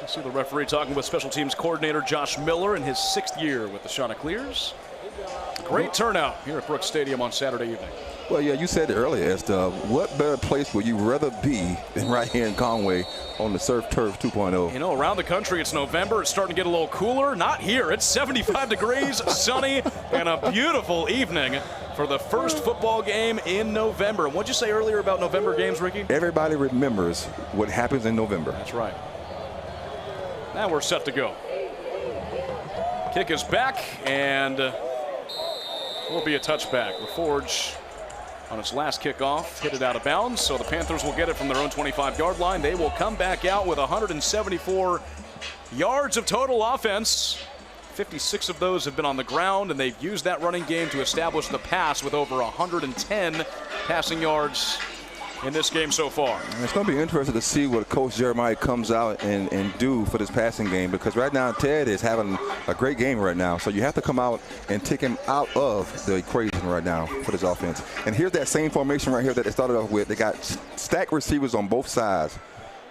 I see the referee talking with special teams coordinator Josh Miller in his 6th year with the Chanticleers. Great turnout here at Brooks Stadium on Saturday evening. Well, yeah, you said it earlier, Esther. What better place would you rather be than right here in Conway on the Surf Turf 2.0? You know, around the country it's November. It's starting to get a little cooler. Not here. It's 75 degrees, sunny, and a beautiful evening for the first football game in November. What'd you say earlier about November games, Ricky? Everybody remembers what happens in November. That's right. Now we're set to go. Kick is back, and will be a touchback. LaForge on its last kickoff hit it out of bounds, so the Panthers will get it from their own 25-yard line. They will come back out with 174 yards of total offense. 56 of those have been on the ground, and they've used that running game to establish the pass with over 110 passing yards in this game so far. It's going to be interesting to see what Coach Jeremiah comes out and do for this passing game, because right now Ted is having a great game right now. So you have to come out and take him out of the equation right now for this offense. And here's that same formation right here that they started off with. They got stacked receivers on both sides.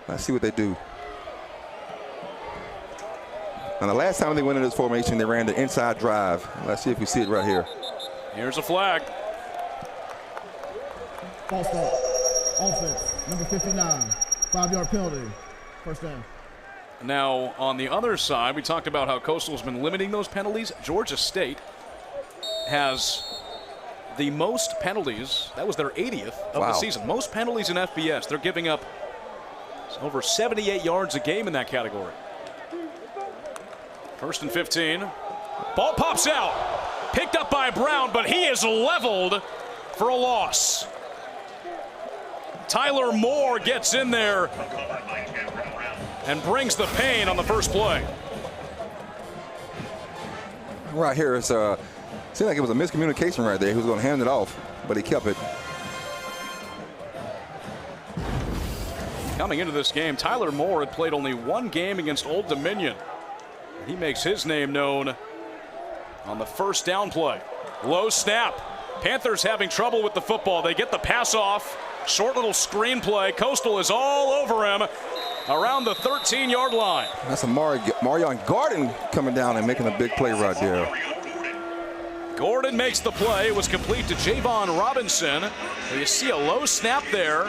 Let's see what they do. Now, the last time they went in this formation, they ran the inside drive. Let's see if we see it right here. Here's a flag. False start. Offense, number 59. 5-yard penalty. First down. Now, on the other side, we talked about how Coastal's been limiting those penalties. Georgia State has the most penalties. That was their 80th of the season. Most penalties in FBS. They're giving up over 78 yards a game in that category. 1st and 15. Ball pops out. Picked up by Brown, but he is leveled for a loss. Tyler Moore gets in there and brings the pain on the first play. Right here, it seemed like it was a miscommunication right there. He was going to hand it off, but he kept it. Coming into this game, Tyler Moore had played only 1 game against Old Dominion. He makes his name known on the first down play. Low snap. Panthers having trouble with the football. They get the pass off. Short little screen play. Coastal is all over him around the 13-yard line. That's a Marion Garden coming down and making a big play right there. Gordon makes the play. It was complete to Javon Robinson. You see a low snap there.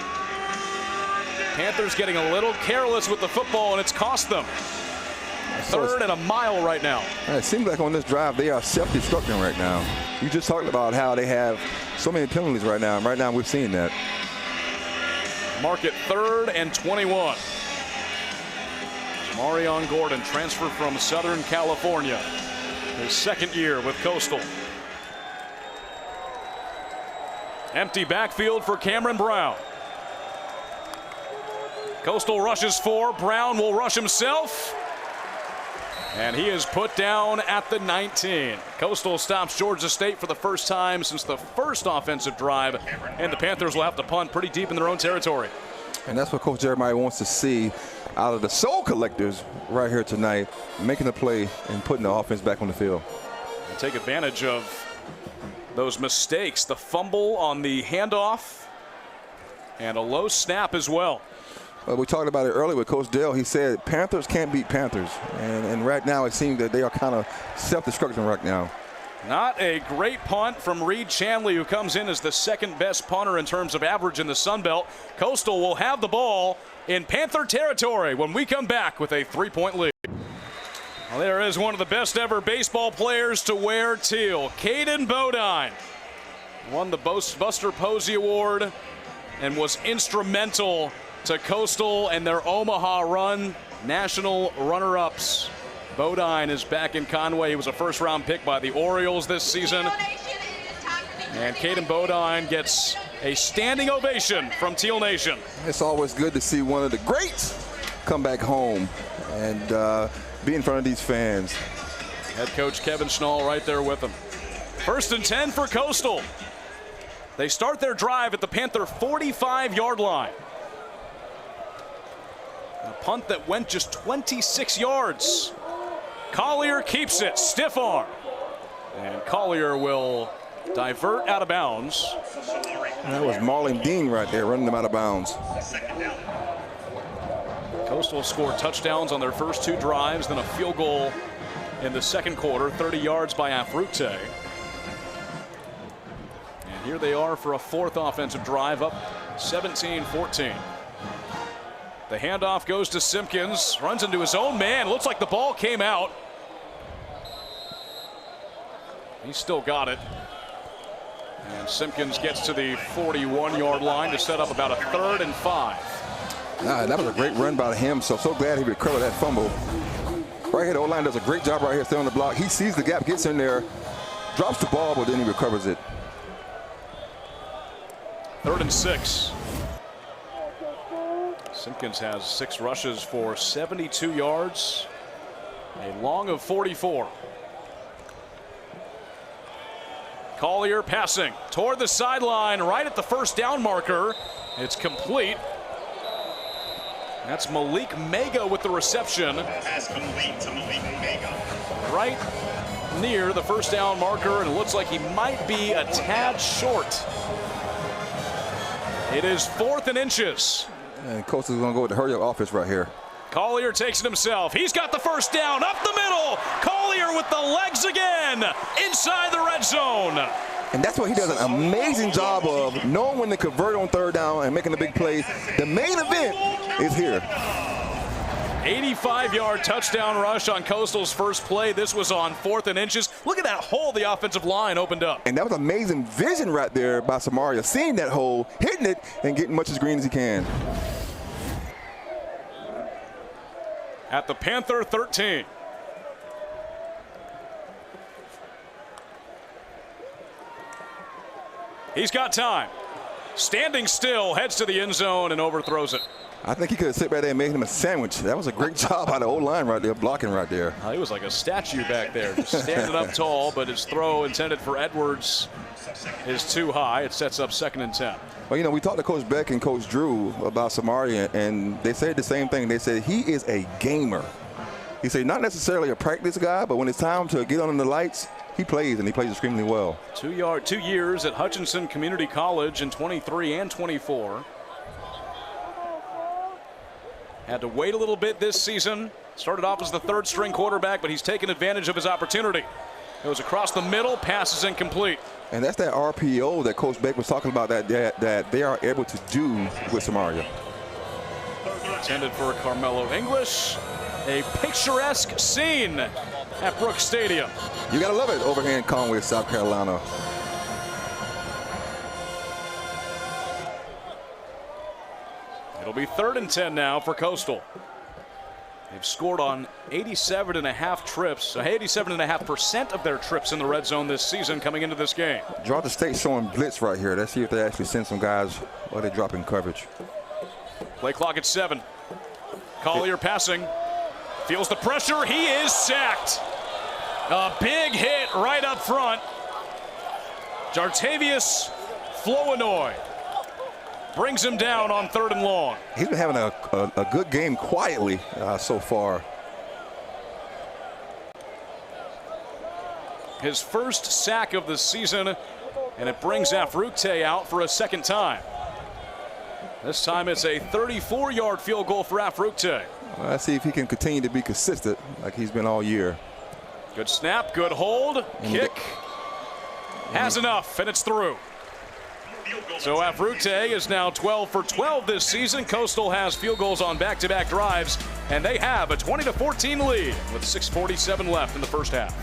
Panthers getting a little careless with the football, and it's cost them. Third and a mile right now. It seems like on this drive they are self-destructing right now. You just talked about how they have so many penalties right now, and right now we're seeing that. Mark it 3rd and 21. Marion Gordon, transfer from Southern California. His second year with Coastal. Empty backfield for Cameron Brown. Coastal rushes 4. Brown will rush himself. And he is put down at the 19. Coastal stops Georgia State for the first time since the first offensive drive. And the Panthers will have to punt pretty deep in their own territory. And that's what Coach Jeremiah wants to see out of the Soul Collectors right here tonight, making the play and putting the offense back on the field. And take advantage of those mistakes. The fumble on the handoff and a low snap as well. We talked about it earlier with Coach Dale. He said Panthers can't beat Panthers. And right now it seems that they are kind of self-destructing right now. Not a great punt from Reed Chanley, who comes in as the second best punter in terms of average in the Sun Belt. Coastal will have the ball in Panther territory when we come back with a 3-point lead. Well, there is one of the best ever baseball players to wear teal. Caden Bodine won the Buster Posey Award and was instrumental to Coastal and their Omaha run. National runner-ups. Bodine is back in Conway. He was a first-round pick by the Orioles this season. And Caden Bodine gets a standing ovation from Teal Nation. It's always good to see one of the greats come back home and be in front of these fans. Head coach Kevin Schnall right there with him. 1st and 10 for Coastal. They start their drive at the Panther 45-yard line. A punt that went just 26 yards. Collier keeps it, stiff arm. And Collier will divert out of bounds. And that was Marlon Dean right there running them out of bounds. Coastal scored touchdowns on their first 2 drives, then a field goal in the second quarter, 30 yards by Afrute. And here they are for a 4th offensive drive, up 17-14. The handoff goes to Simpkins, runs into his own man. Looks like the ball came out. He still got it. And Simpkins gets to the 41-yard line to set up about a 3rd and 5. That was a great run by him, so glad he recovered that fumble. Right here, the O-line does a great job right here, staying on the block. He sees the gap, gets in there, drops the ball, but then he recovers it. 3rd and 6. Simpkins has 6 rushes for 72 yards, a long of 44. Collier passing toward the sideline, right at the first down marker. It's complete. That's Malik Mega with the reception. Pass complete to Malik Mega. Right near the first down marker, and it looks like he might be a tad short. It is 4th and inches. And Coastal's going to go with the hurry-up offense right here. Collier takes it himself. He's got the first down up the middle. Collier with the legs again inside the red zone. And that's what he does an amazing job of, knowing when to convert on 3rd down and making a big play. The main event is here. 85-yard touchdown rush on Coastal's first play. This was on 4th and inches. Look at that hole the offensive line opened up. And that was amazing vision right there by Samaria, seeing that hole, hitting it, and getting much as green as he can. At the Panther 13. He's got time. Standing still, heads to the end zone and overthrows it. I think he could have sit back there and made him a sandwich. That was a great job by the O-line right there, blocking right there. He was like a statue back there, just standing up tall, but his throw intended for Edwards is too high. It sets up 2nd and 10. Well, you know, we talked to Coach Beck and Coach Drew about Samaria, and they said the same thing. They said he is a gamer. He said not necessarily a practice guy, but when it's time to get on the lights, he plays, and he plays extremely well. 2 years at Hutchinson Community College in 23 and 24. Had to wait a little bit this season. Started off as the 3rd string quarterback, but he's taken advantage of his opportunity. Goes across the middle, pass is incomplete. And that's that RPO that Coach Beck was talking about that they are able to do with Samaria. Intended for Carmelo English. A picturesque scene at Brooks Stadium. You gotta love it over here in Conway, South Carolina. It'll be 3rd and 10 now for Coastal. They've scored on 87.5 trips, 87.5% of their trips in the red zone this season coming into this game. Georgia State showing blitz right here. Let's see if they actually send some guys or they drop in coverage. Play clock at 7. Collier passing. Feels the pressure. He is sacked. A big hit right up front. Jartavius Flournoy brings him down on 3rd and long. He's been having a good game quietly so far. His first sack of the season, and it brings Afrute out for a 2nd time. This time it's a 34-yard field goal for Afrute. Well, let's see if he can continue to be consistent like he's been all year. Good snap, good hold, kick. Has enough, and it's through. So Afrute is now 12 for 12 this season. Coastal has field goals on back-to-back drives, and they have a 20-14 lead with 6:47 left in the first half.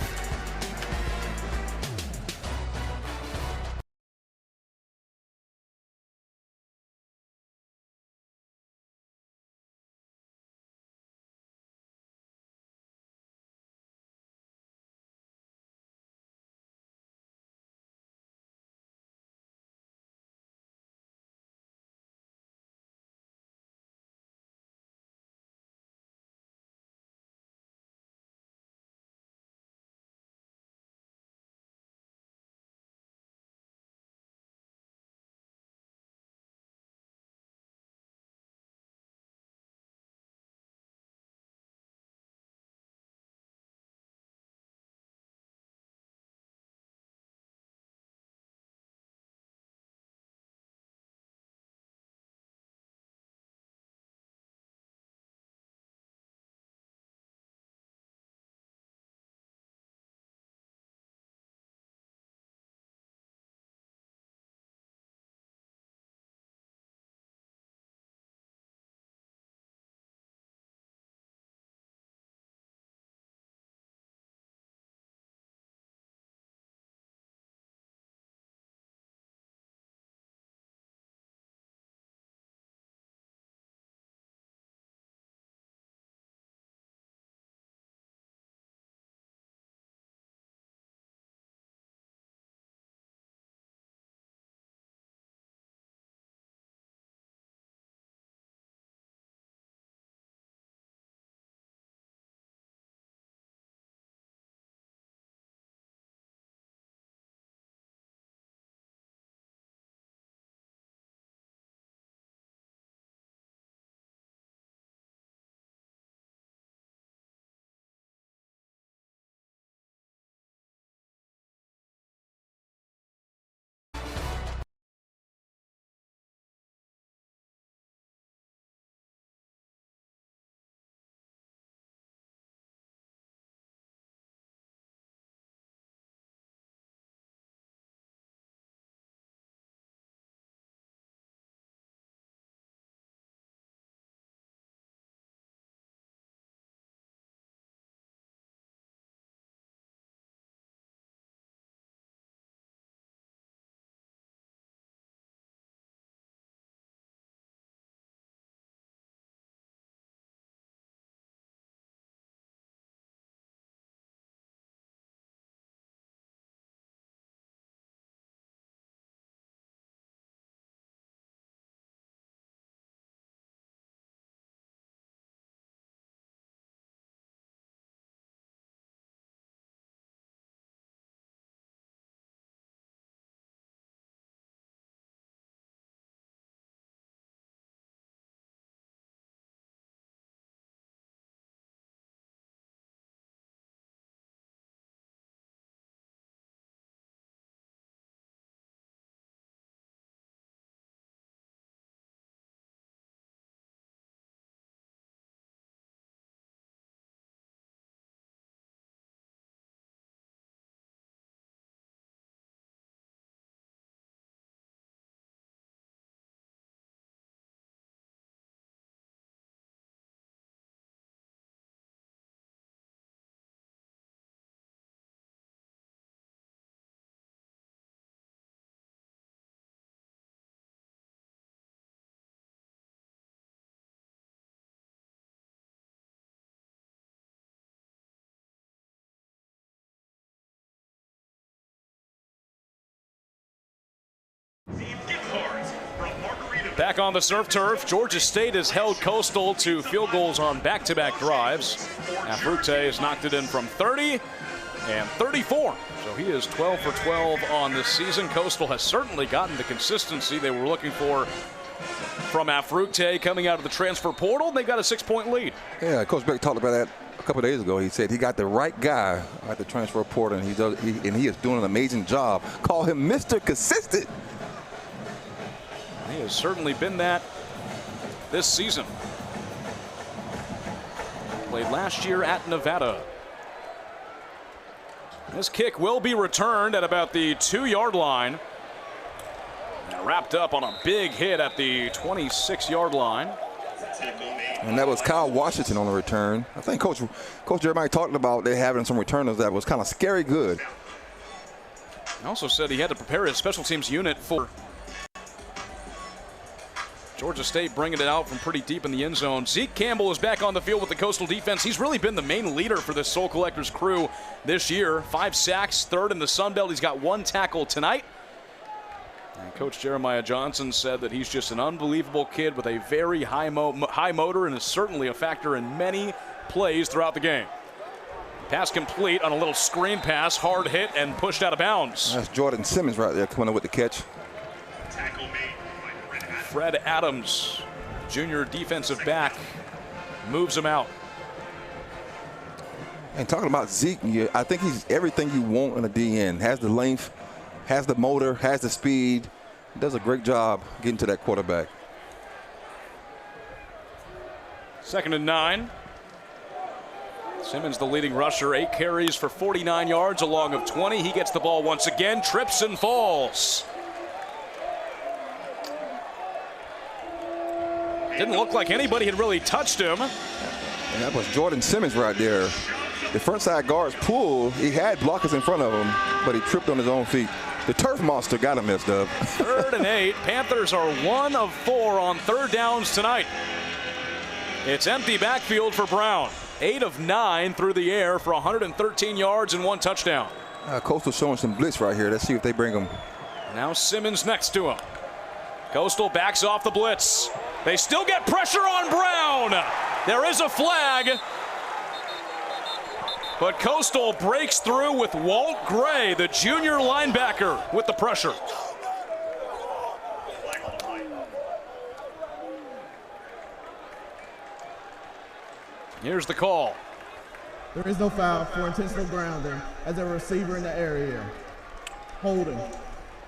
Back on the surf turf, Georgia State has held Coastal to field goals on back-to-back drives. Afrute has knocked it in from 30 and 34. So he is 12 for 12 on this season. Coastal has certainly gotten the consistency they were looking for from Afrute coming out of the transfer portal. They got a 6-point lead. Yeah, Coach Beck talked about that a couple of days ago. He said he got the right guy at the transfer portal, and he is doing an amazing job. Call him Mr. Consistent. He has certainly been that this season. Played last year at Nevada. This kick will be returned at about the 2-yard line. And wrapped up on a big hit at the 26-yard line. And that was Kyle Washington on the return. I think Coach Jeremiah talked about they having some returners that was kind of scary good. He also said he had to prepare his special teams unit for Georgia State, bringing it out from pretty deep in the end zone. Zeke Campbell is back on the field with the Coastal defense. He's really been the main leader for this Soul Collectors crew this year. 5 sacks, third in the Sun Belt. He's got 1 tackle tonight. And Coach Jeremiah Johnson said that he's just an unbelievable kid with a very high motor and is certainly a factor in many plays throughout the game. Pass complete on a little screen pass, hard hit and pushed out of bounds. That's Jordan Simmons right there coming up with the catch. Tackle made by Fred Adams, junior defensive back, moves him out. And talking about Zeke, I think he's everything you want in a DN. Has the length, has the motor, has the speed. Does a great job getting to that quarterback. 2nd and 9. Simmons, the leading rusher, 8 carries for 49 yards, a long of 20. He gets the ball once again, trips and falls. Didn't look like anybody had really touched him. And that was Jordan Simmons right there. The front side guards pulled. He had blockers in front of him, but he tripped on his own feet. The turf monster got him messed up. 3rd and 8. Panthers are 1 of 4 on 3rd downs tonight. It's empty backfield for Brown. 8 of 9 through the air for 113 yards and 1 touchdown. Coastal showing some blitz right here. Let's see if they bring him. Now Simmons next to him. Coastal backs off the blitz. They still get pressure on Brown. There is a flag. But Coastal breaks through with Walt Gray, the junior linebacker, with the pressure. Here's the call. There is no foul for intentional grounding as a receiver in the area. Holding.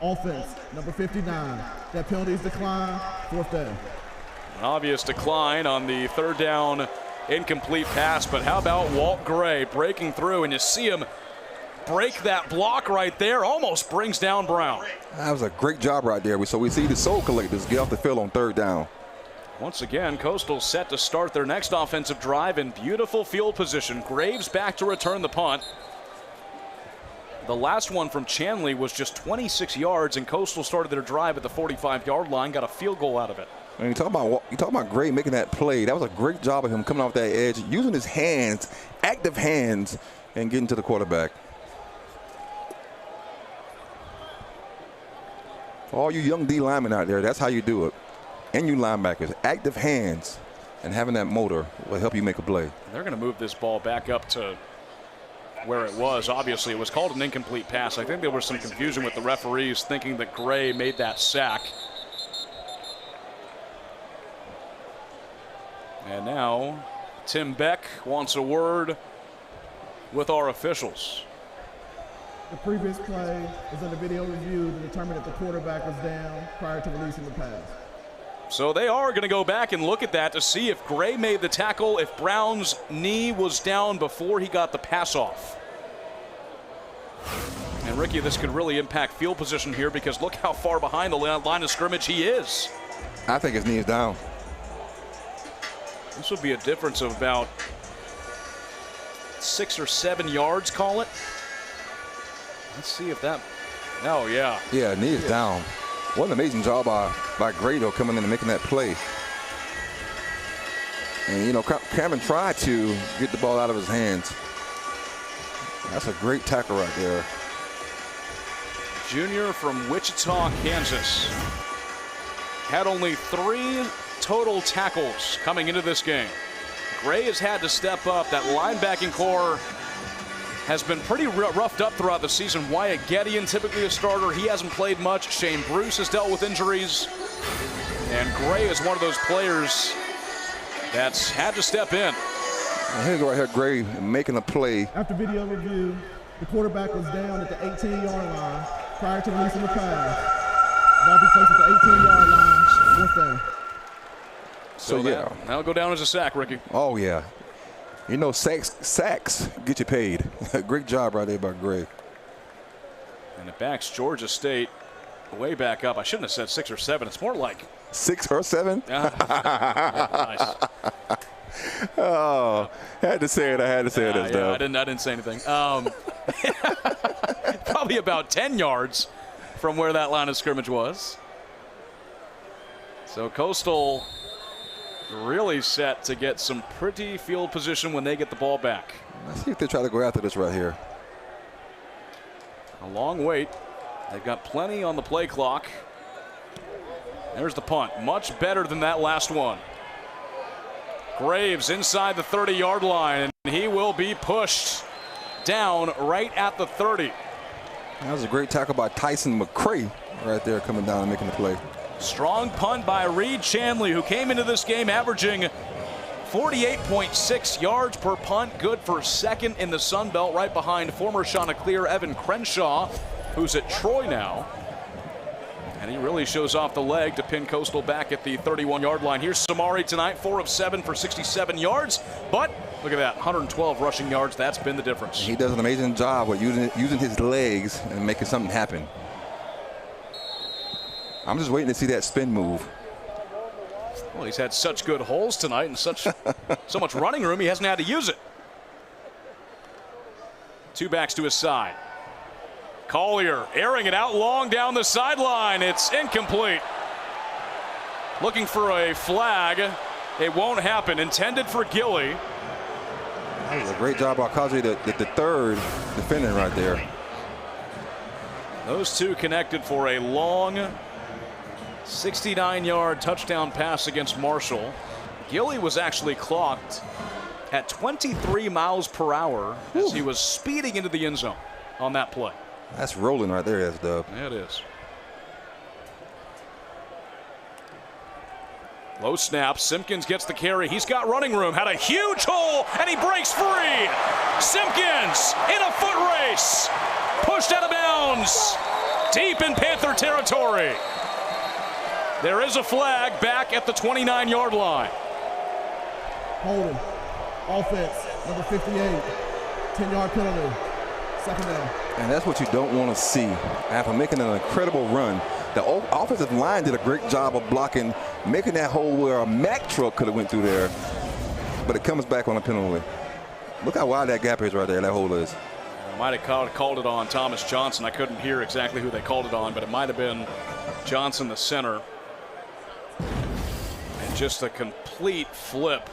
Offense, number 59. That penalty is declined. 4th down. An obvious decline on the 3rd down incomplete pass, but how about Walt Gray breaking through, and you see him break that block right there, almost brings down Brown. That was a great job right there. So we see the Soul Collectors get off the field on 3rd down. Once again, Coastal set to start their next offensive drive in beautiful field position. Graves back to return the punt. The last one from Chanley was just 26 yards, and Coastal started their drive at the 45-yard line, got a field goal out of it. And you talk about Gray making that play. That was a great job of him coming off that edge, using his hands, active hands, and getting to the quarterback. For all you young D linemen out there, that's how you do it. And you linebackers, active hands and having that motor will help you make a play. They're going to move this ball back up to where it was. Obviously, it was called an incomplete pass. I think there was some confusion with the referees thinking that Gray made that sack. And now Tim Beck wants a word with our officials. The previous play is under video review to determine if the quarterback was down prior to releasing the pass. So they are going to go back and look at that to see if Gray made the tackle, if Brown's knee was down before he got the pass off. And Ricky, this could really impact field position here because look how far behind the line of scrimmage he is. I think his knee is down. This would be a difference of about 6 or 7 yards, call it. Let's see if that, oh yeah. Yeah, knee is down. What an amazing job by Grado coming in and making that play. And, you know, Cameron tried to get the ball out of his hands. That's a great tackle right there. Junior from Wichita, Kansas. had only 3 total tackles coming into this game. Gray has had to step up. That linebacking core has been pretty roughed up throughout the season. Wyatt Gideon, typically a starter, he hasn't played much. Shane Bruce has dealt with injuries. And Gray is one of those players that's had to step in. And here's right here, Gray making a play. After video review, the quarterback was down at the 18-yard line prior to releasing the pass. Ball be placed at the 18-yard line, 4th down. So yeah. That'll go down as a sack, Ricky. Oh, yeah. You know, sacks get you paid. Great job right there by Gray. And it backs Georgia State way back up. I shouldn't have said 6 or 7. It's more like 6 or 7? Nice. Oh, had to say it. I had to say it. I didn't say anything. Probably about 10 yards from where that line of scrimmage was. So Coastal really set to get some pretty field position when they get the ball back. Let's see if they try to go after this right here. A long wait. They've got plenty on the play clock. There's the punt. Much better than that last one. Graves inside the 30-yard line, and he will be pushed down right at the 30. That was a great tackle by Tyson McCray right there, coming down and making the play. Strong punt by Reed Chanley, who came into this game averaging 48.6 yards per punt. Good for second in the Sun Belt, right behind former Chanticleer Evan Crenshaw, who's at Troy now. And he really shows off the leg to pin Coastal back at the 31-yard line. Here's Samari tonight, 4 of 7 for 67 yards. But look at that, 112 rushing yards. That's been the difference. He does an amazing job with using his legs and making something happen. I'm just waiting to see that spin move. Well, he's had such good holes tonight and so much running room, he hasn't had to use it. 2 backs to his side. Collier airing it out long down the sideline. It's incomplete. Looking for a flag. It won't happen. Intended for Gilly. That was a great job by Kaji, the third defending right there. Those two connected for a long 69-yard touchdown pass against Marshall. Gilly was actually clocked at 23 miles per hour as he was speeding into the end zone on that play. That's rolling right there, S-Dub. Yeah, it is. Low snap. Simpkins gets the carry. He's got running room. Had a huge hole, and he breaks free. Simpkins in a foot race. Pushed out of bounds. Deep in Panther territory. There is a flag back at the 29-yard line. Holding. Offense, number 58. 10-yard penalty. 2nd down. And that's what you don't want to see. After making an incredible run, the offensive line did a great job of blocking, making that hole where a Mack truck could have went through there. But it comes back on a penalty. Look how wide that gap is right there, that hole is. I might have called it on Thomas Johnson. I couldn't hear exactly who they called it on, but it might have been Johnson, the center. And just a complete flip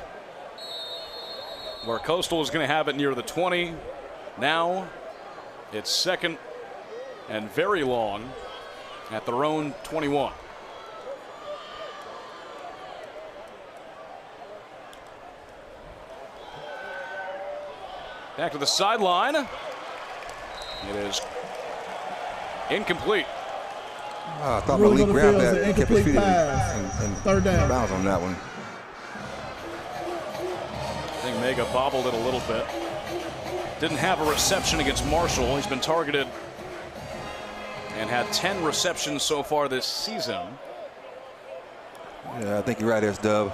where Coastal is going to have it near the 20. Now it's 2nd and very long at their own 21. Back to the sideline. It is incomplete. I thought Malik grabbed that and kept his feet and 3rd down. bounds on that one. I think Mega bobbled it a little bit. Didn't have a reception against Marshall. He's been targeted and had 10 receptions so far this season. Yeah, I think you're right, S-Dub.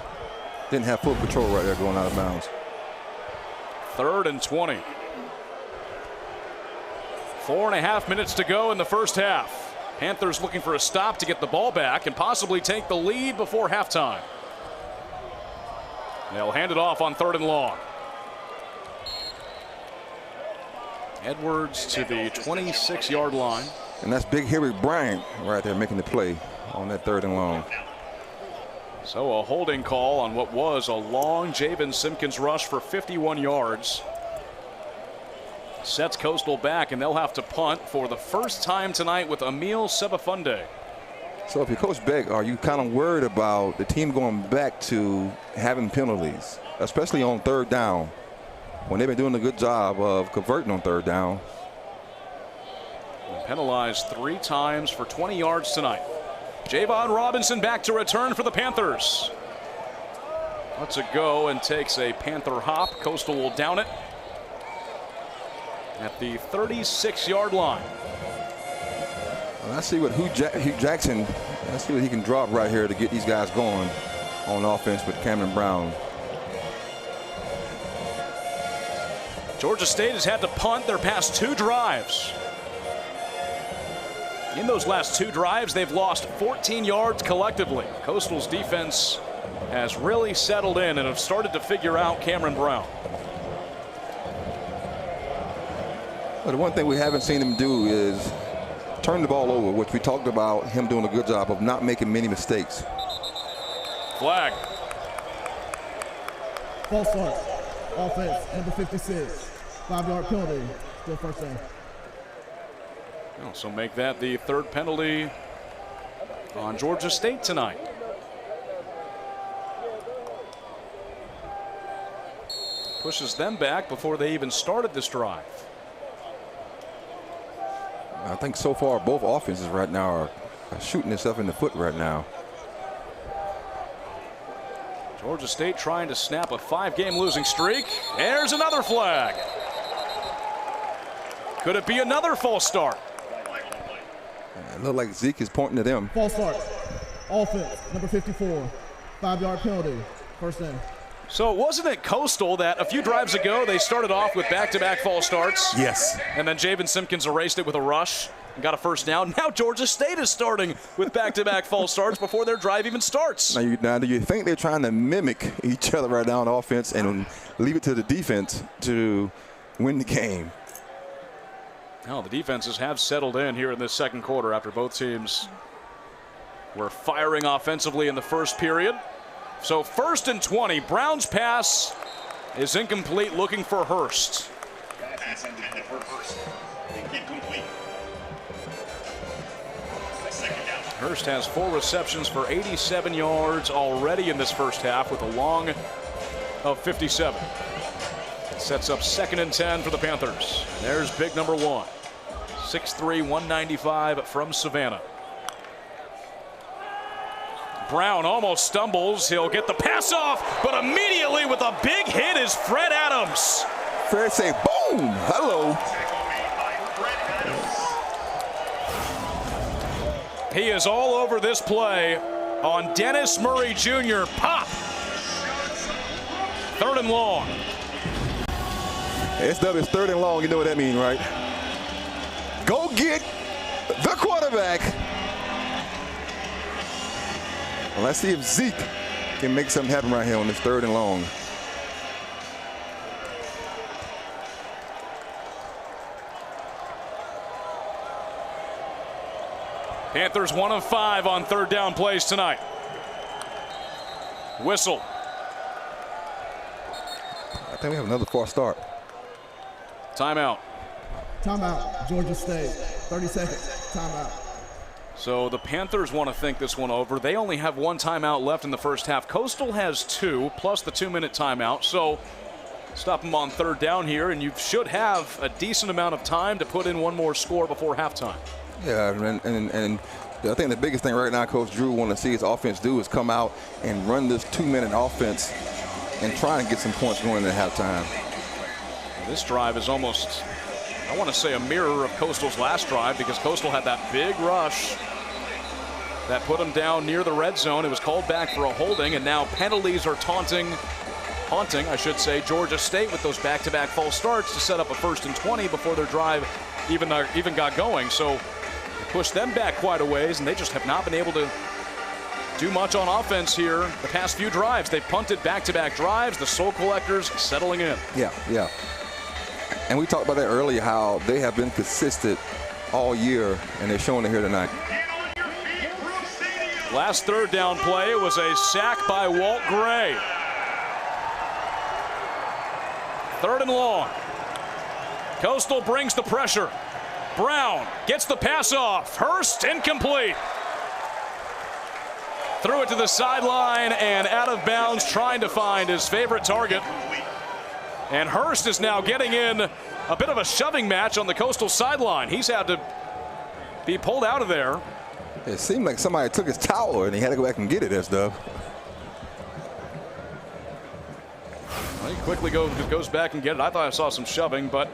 Didn't have full control right there going out of bounds. 3rd and 20. 4.5 minutes to go in the first half. Panthers looking for a stop to get the ball back and possibly take the lead before halftime. They'll hand it off on 3rd and long. Edwards to the 26-yard line. And that's big Harry Bryant right there making the play on that 3rd and long. So a holding call on what was a long Javen Simpkins rush for 51 yards. Sets Coastal back, and they'll have to punt for the first time tonight with Emil Sebafunde. So if you're Coach Beck, are you kind of worried about the team going back to having penalties, especially on third down, when they've been doing a good job of converting on third down? Penalized 3 times for 20 yards tonight. Javon Robinson back to return for the Panthers. Lets it go and takes a Panther hop. Coastal will down it at the 36-yard line. Well, I see what Hugh Jackson, I see what he can drop right here to get these guys going on offense with Cameron Brown. Georgia State has had to punt their past 2 drives. In those last 2 drives, they've lost 14 yards collectively. Coastal's defense has really settled in and have started to figure out Cameron Brown. But the one thing we haven't seen him do is turn the ball over, which we talked about him doing a good job of not making many mistakes. Flag. False start. Offense, number 56. 5-yard penalty. Still first down. So make that the 3rd penalty on Georgia State tonight. Pushes them back before they even started this drive. I think so far both offenses right now are shooting themselves in the foot right now. Georgia State trying to snap a 5-game losing streak. There's another flag. Could it be another false start? It looked like Zeke is pointing to them. False start. Offense, number 54. 5-yard penalty. First down. So wasn't it Coastal that a few drives ago they started off with back-to-back false starts? Yes. And then Javen Simpkins erased it with a rush and got a first down. Now Georgia State is starting with back-to-back false starts before their drive even starts. Now, do you think they're trying to mimic each other right now on offense and leave it to the defense to win the game? No, the defenses have settled in here in this second quarter after both teams were firing offensively in the first period. So 1st and 20. Brown's pass is incomplete, looking for Hurst. Pass intended for Hurst. Incomplete. Second down. Hurst has 4 receptions for 87 yards already in this first half with a long of 57. Sets up 2nd and 10 for the Panthers. There's big number 1. 6'3", 195 from Savannah. Brown almost stumbles. He'll get the pass off, but immediately with a big hit is Fred Adams. Fred say, boom, hello. Tackle made by Fred Adams. He is all over this play on Dennis Murray Jr. Pop. 3rd and long. SW is 3rd and long. You know what that means, right? Go get the quarterback. Well, let's see if Zeke can make something happen right here on this 3rd and long. Panthers 1 of 5 on 3rd down plays tonight. Whistle. I think we have another false start. Timeout. Timeout. Georgia State. 30 seconds. Timeout. So the Panthers want to think this one over. They only have 1 timeout left in the first half. Coastal has 2 plus the 2-minute timeout. So stop them on 3rd down here, and you should have a decent amount of time to put in 1 more score before halftime. Yeah, and I think the biggest thing right now Coach Drew want to see his offense do is come out and run this 2-minute offense and try and get some points going at halftime. This drive is almost, I want to say, a mirror of Coastal's last drive, because Coastal had that big rush that put them down near the red zone. It was called back for a holding, and now penalties are haunting, I should say, Georgia State with those back-to-back false starts to set up a 1st and 20 before their drive even got going. So it pushed them back quite a ways, and they just have not been able to do much on offense here the past few drives. They've punted back-to-back drives. The Soul Collectors settling in. Yeah. And we talked about that earlier, how they have been consistent all year, and they're showing it here tonight. Last 3rd down play was a sack by Walt Gray. 3rd and long. Coastal brings the pressure. Brown gets the pass off. Hurst incomplete. Threw it to the sideline and out of bounds, trying to find his favorite target. And Hurst is now getting in a bit of a shoving match on the Coastal sideline. He's had to be pulled out of there. It seemed like somebody took his towel and he had to go back and get it, Dub. Well, he quickly goes back and get it. I thought I saw some shoving, but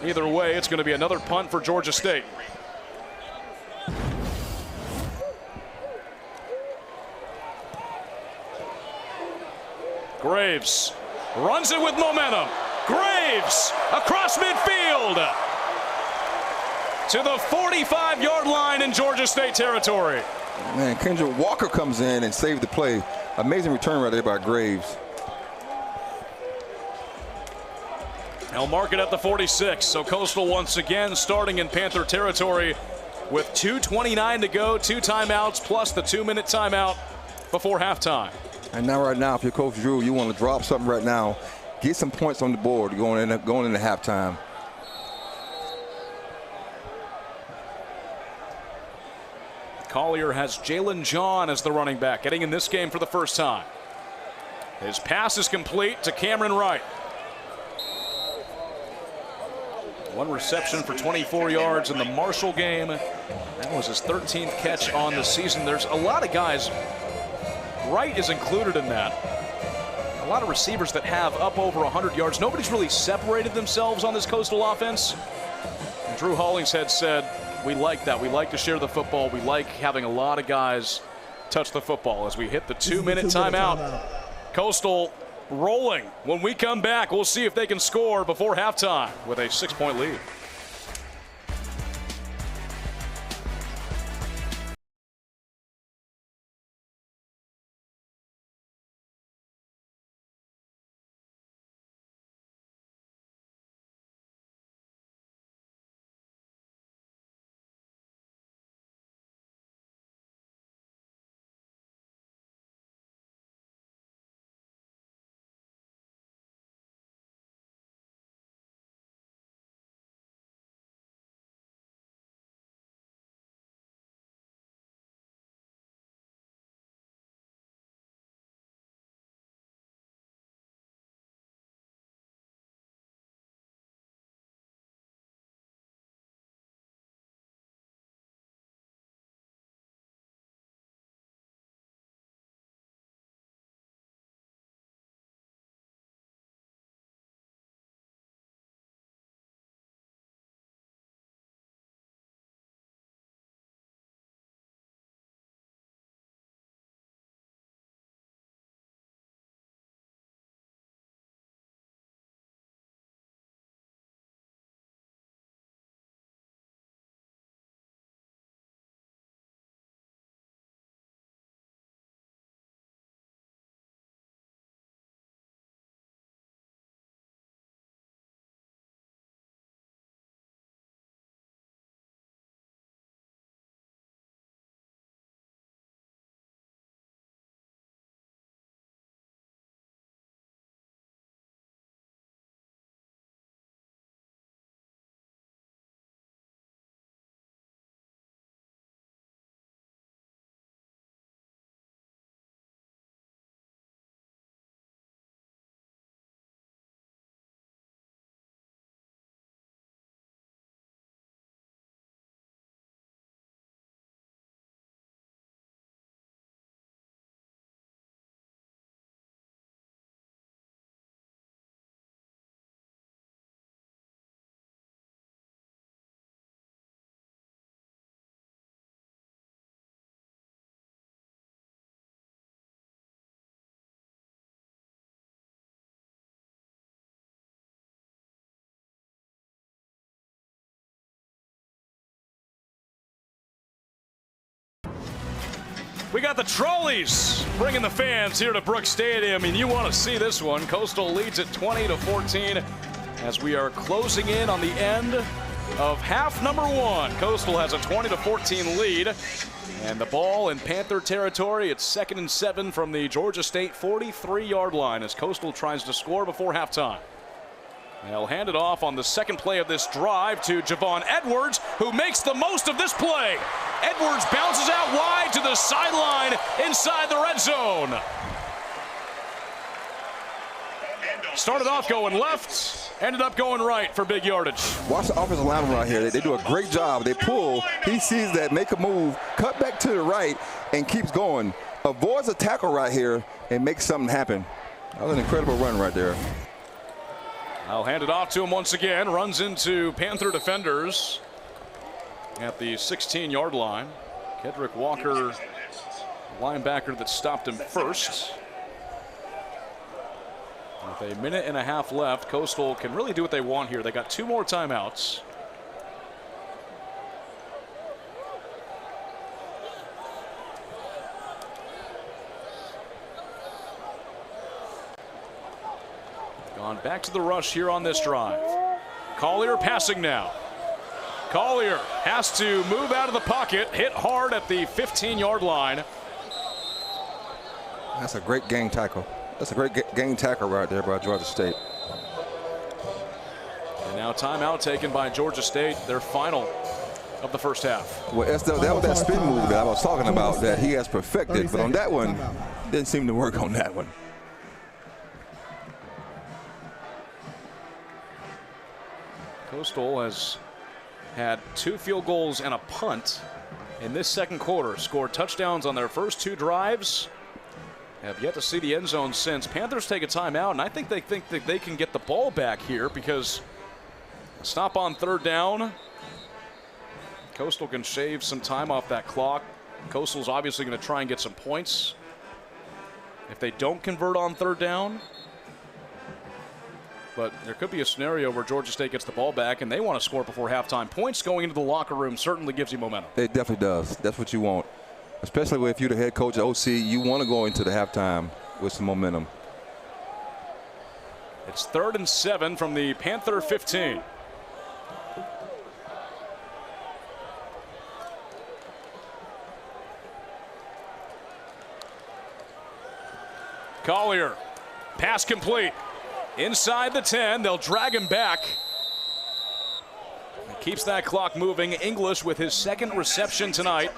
either way, it's going to be another punt for Georgia State. Graves runs it with momentum. Graves across midfield to the 45-yard line in Georgia State territory. Man, Kendrick Walker comes in and saved the play. Amazing return right there by Graves. They'll mark it at the 46. So Coastal once again starting in Panther territory with 2:29 to go, 2 timeouts plus the 2-minute timeout before halftime. And now, right now, if you're Coach Drew, you want to drop something right now, get some points on the board going into halftime. Collier has Jalen John as the running back, getting in this game for the first time. His pass is complete to Cameron Wright. 1 reception for 24 yards in the Marshall game. That was his 13th catch on the season. There's a lot of guys. Wright is included in that. A lot of receivers that have up over 100 yards. Nobody's really separated themselves on this Coastal offense. And Drew Hollingshead said, we like that. We like to share the football. We like having a lot of guys touch the football as we hit the 2-minute timeout. Coastal rolling. When we come back, we'll see if they can score before halftime with a 6-point lead. We got the trolleys bringing the fans here to Brooks Stadium, and you want to see this one. Coastal leads at 20-14 as we are closing in on the end of half number 1. Coastal has a 20-14 lead, and the ball in Panther territory. It's 2nd and 7 from the Georgia State 43-yard line as Coastal tries to score before halftime. They'll hand it off on the second play of this drive to Javon Edwards, who makes the most of this play. Edwards bounces out wide to the sideline inside the red zone. Started off going left, ended up going right for big yardage. Watch the offensive lineman right here. They do a great job. They pull. He sees that, make a move, cut back to the right, and keeps going. Avoids a tackle right here and makes something happen. That was an incredible run right there. I'll hand it off to him once again. Runs into Panther defenders at the 16-yard line. Kedrick Walker, linebacker that stopped him first. With a minute and a half left, Coastal can really do what they want here. They got 2 more timeouts. Gone back to the rush here on this drive. Collier passing now. Collier has to move out of the pocket, hit hard at the 15-yard line. That's a great gang tackle. That's a great gang tackle right there by Georgia State. And now timeout taken by Georgia State, their final of the first half. Well, that was that spin move that I was talking about that he has perfected, but on that one, didn't seem to work on that one. Coastal has had 2 field goals and a punt in this second quarter. Scored touchdowns on their first 2 drives. Have yet to see the end zone since. Panthers take a timeout, and I think that they can get the ball back here because stop on 3rd down. Coastal can shave some time off that clock. Coastal's obviously going to try and get some points if they don't convert on 3rd down. But there could be a scenario where Georgia State gets the ball back and they want to score before halftime. Points going into the locker room certainly gives you momentum. It definitely does. That's what you want. Especially if you're the head coach at OC, you want to go into the halftime with some momentum. It's 3rd and 7 from the Panther 15. Collier, pass complete. Inside the 10, they'll drag him back. He keeps that clock moving. English with his 2nd reception tonight.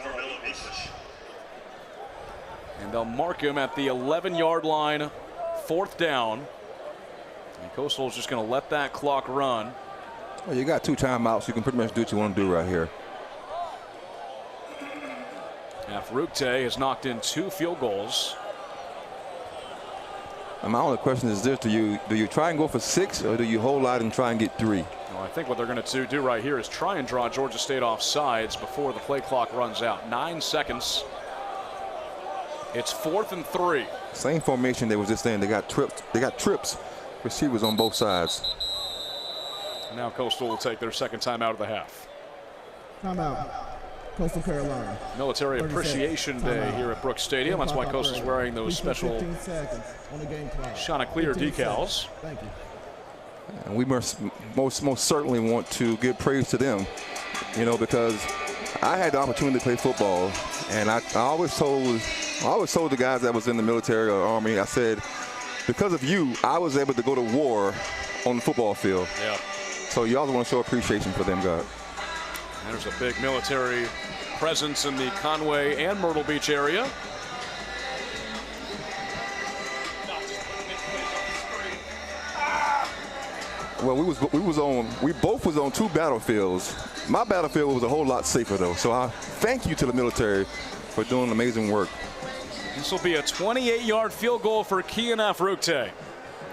And they'll mark him at the 11-yard line, 4th down. And Coastal is just going to let that clock run. Well, you got 2 timeouts. You can pretty much do what you want to do right here. Afrukte has knocked in 2 field goals. And my only question is this: do you try and go for 6, or do you hold out and try and get 3? Well, I think what they're going to do right here is try and draw Georgia State off sides before the play clock runs out. 9 seconds. It's 4th and 3. Same formation they was just in. They got trips. Receivers on both sides. And now Coastal will take their 2nd timeout of the half. Timeout. Coastal Carolina. Military Appreciation Day here at Brooks Stadium. That's why Coastal's wearing those special Chanticleer decals. Thank you. And we most certainly want to give praise to them, because I had the opportunity to play football, and I always told the guys that was in the military or army, I said, because of you, I was able to go to war on the football field. Yeah. So you also want to show appreciation for them, guys. There's a big military presence in the Conway and Myrtle Beach area. Well, we both was on 2 battlefields. My battlefield was a whole lot safer though. So I thank you to the military for doing amazing work. This will be a 28-yard field goal for Kian Afrukte.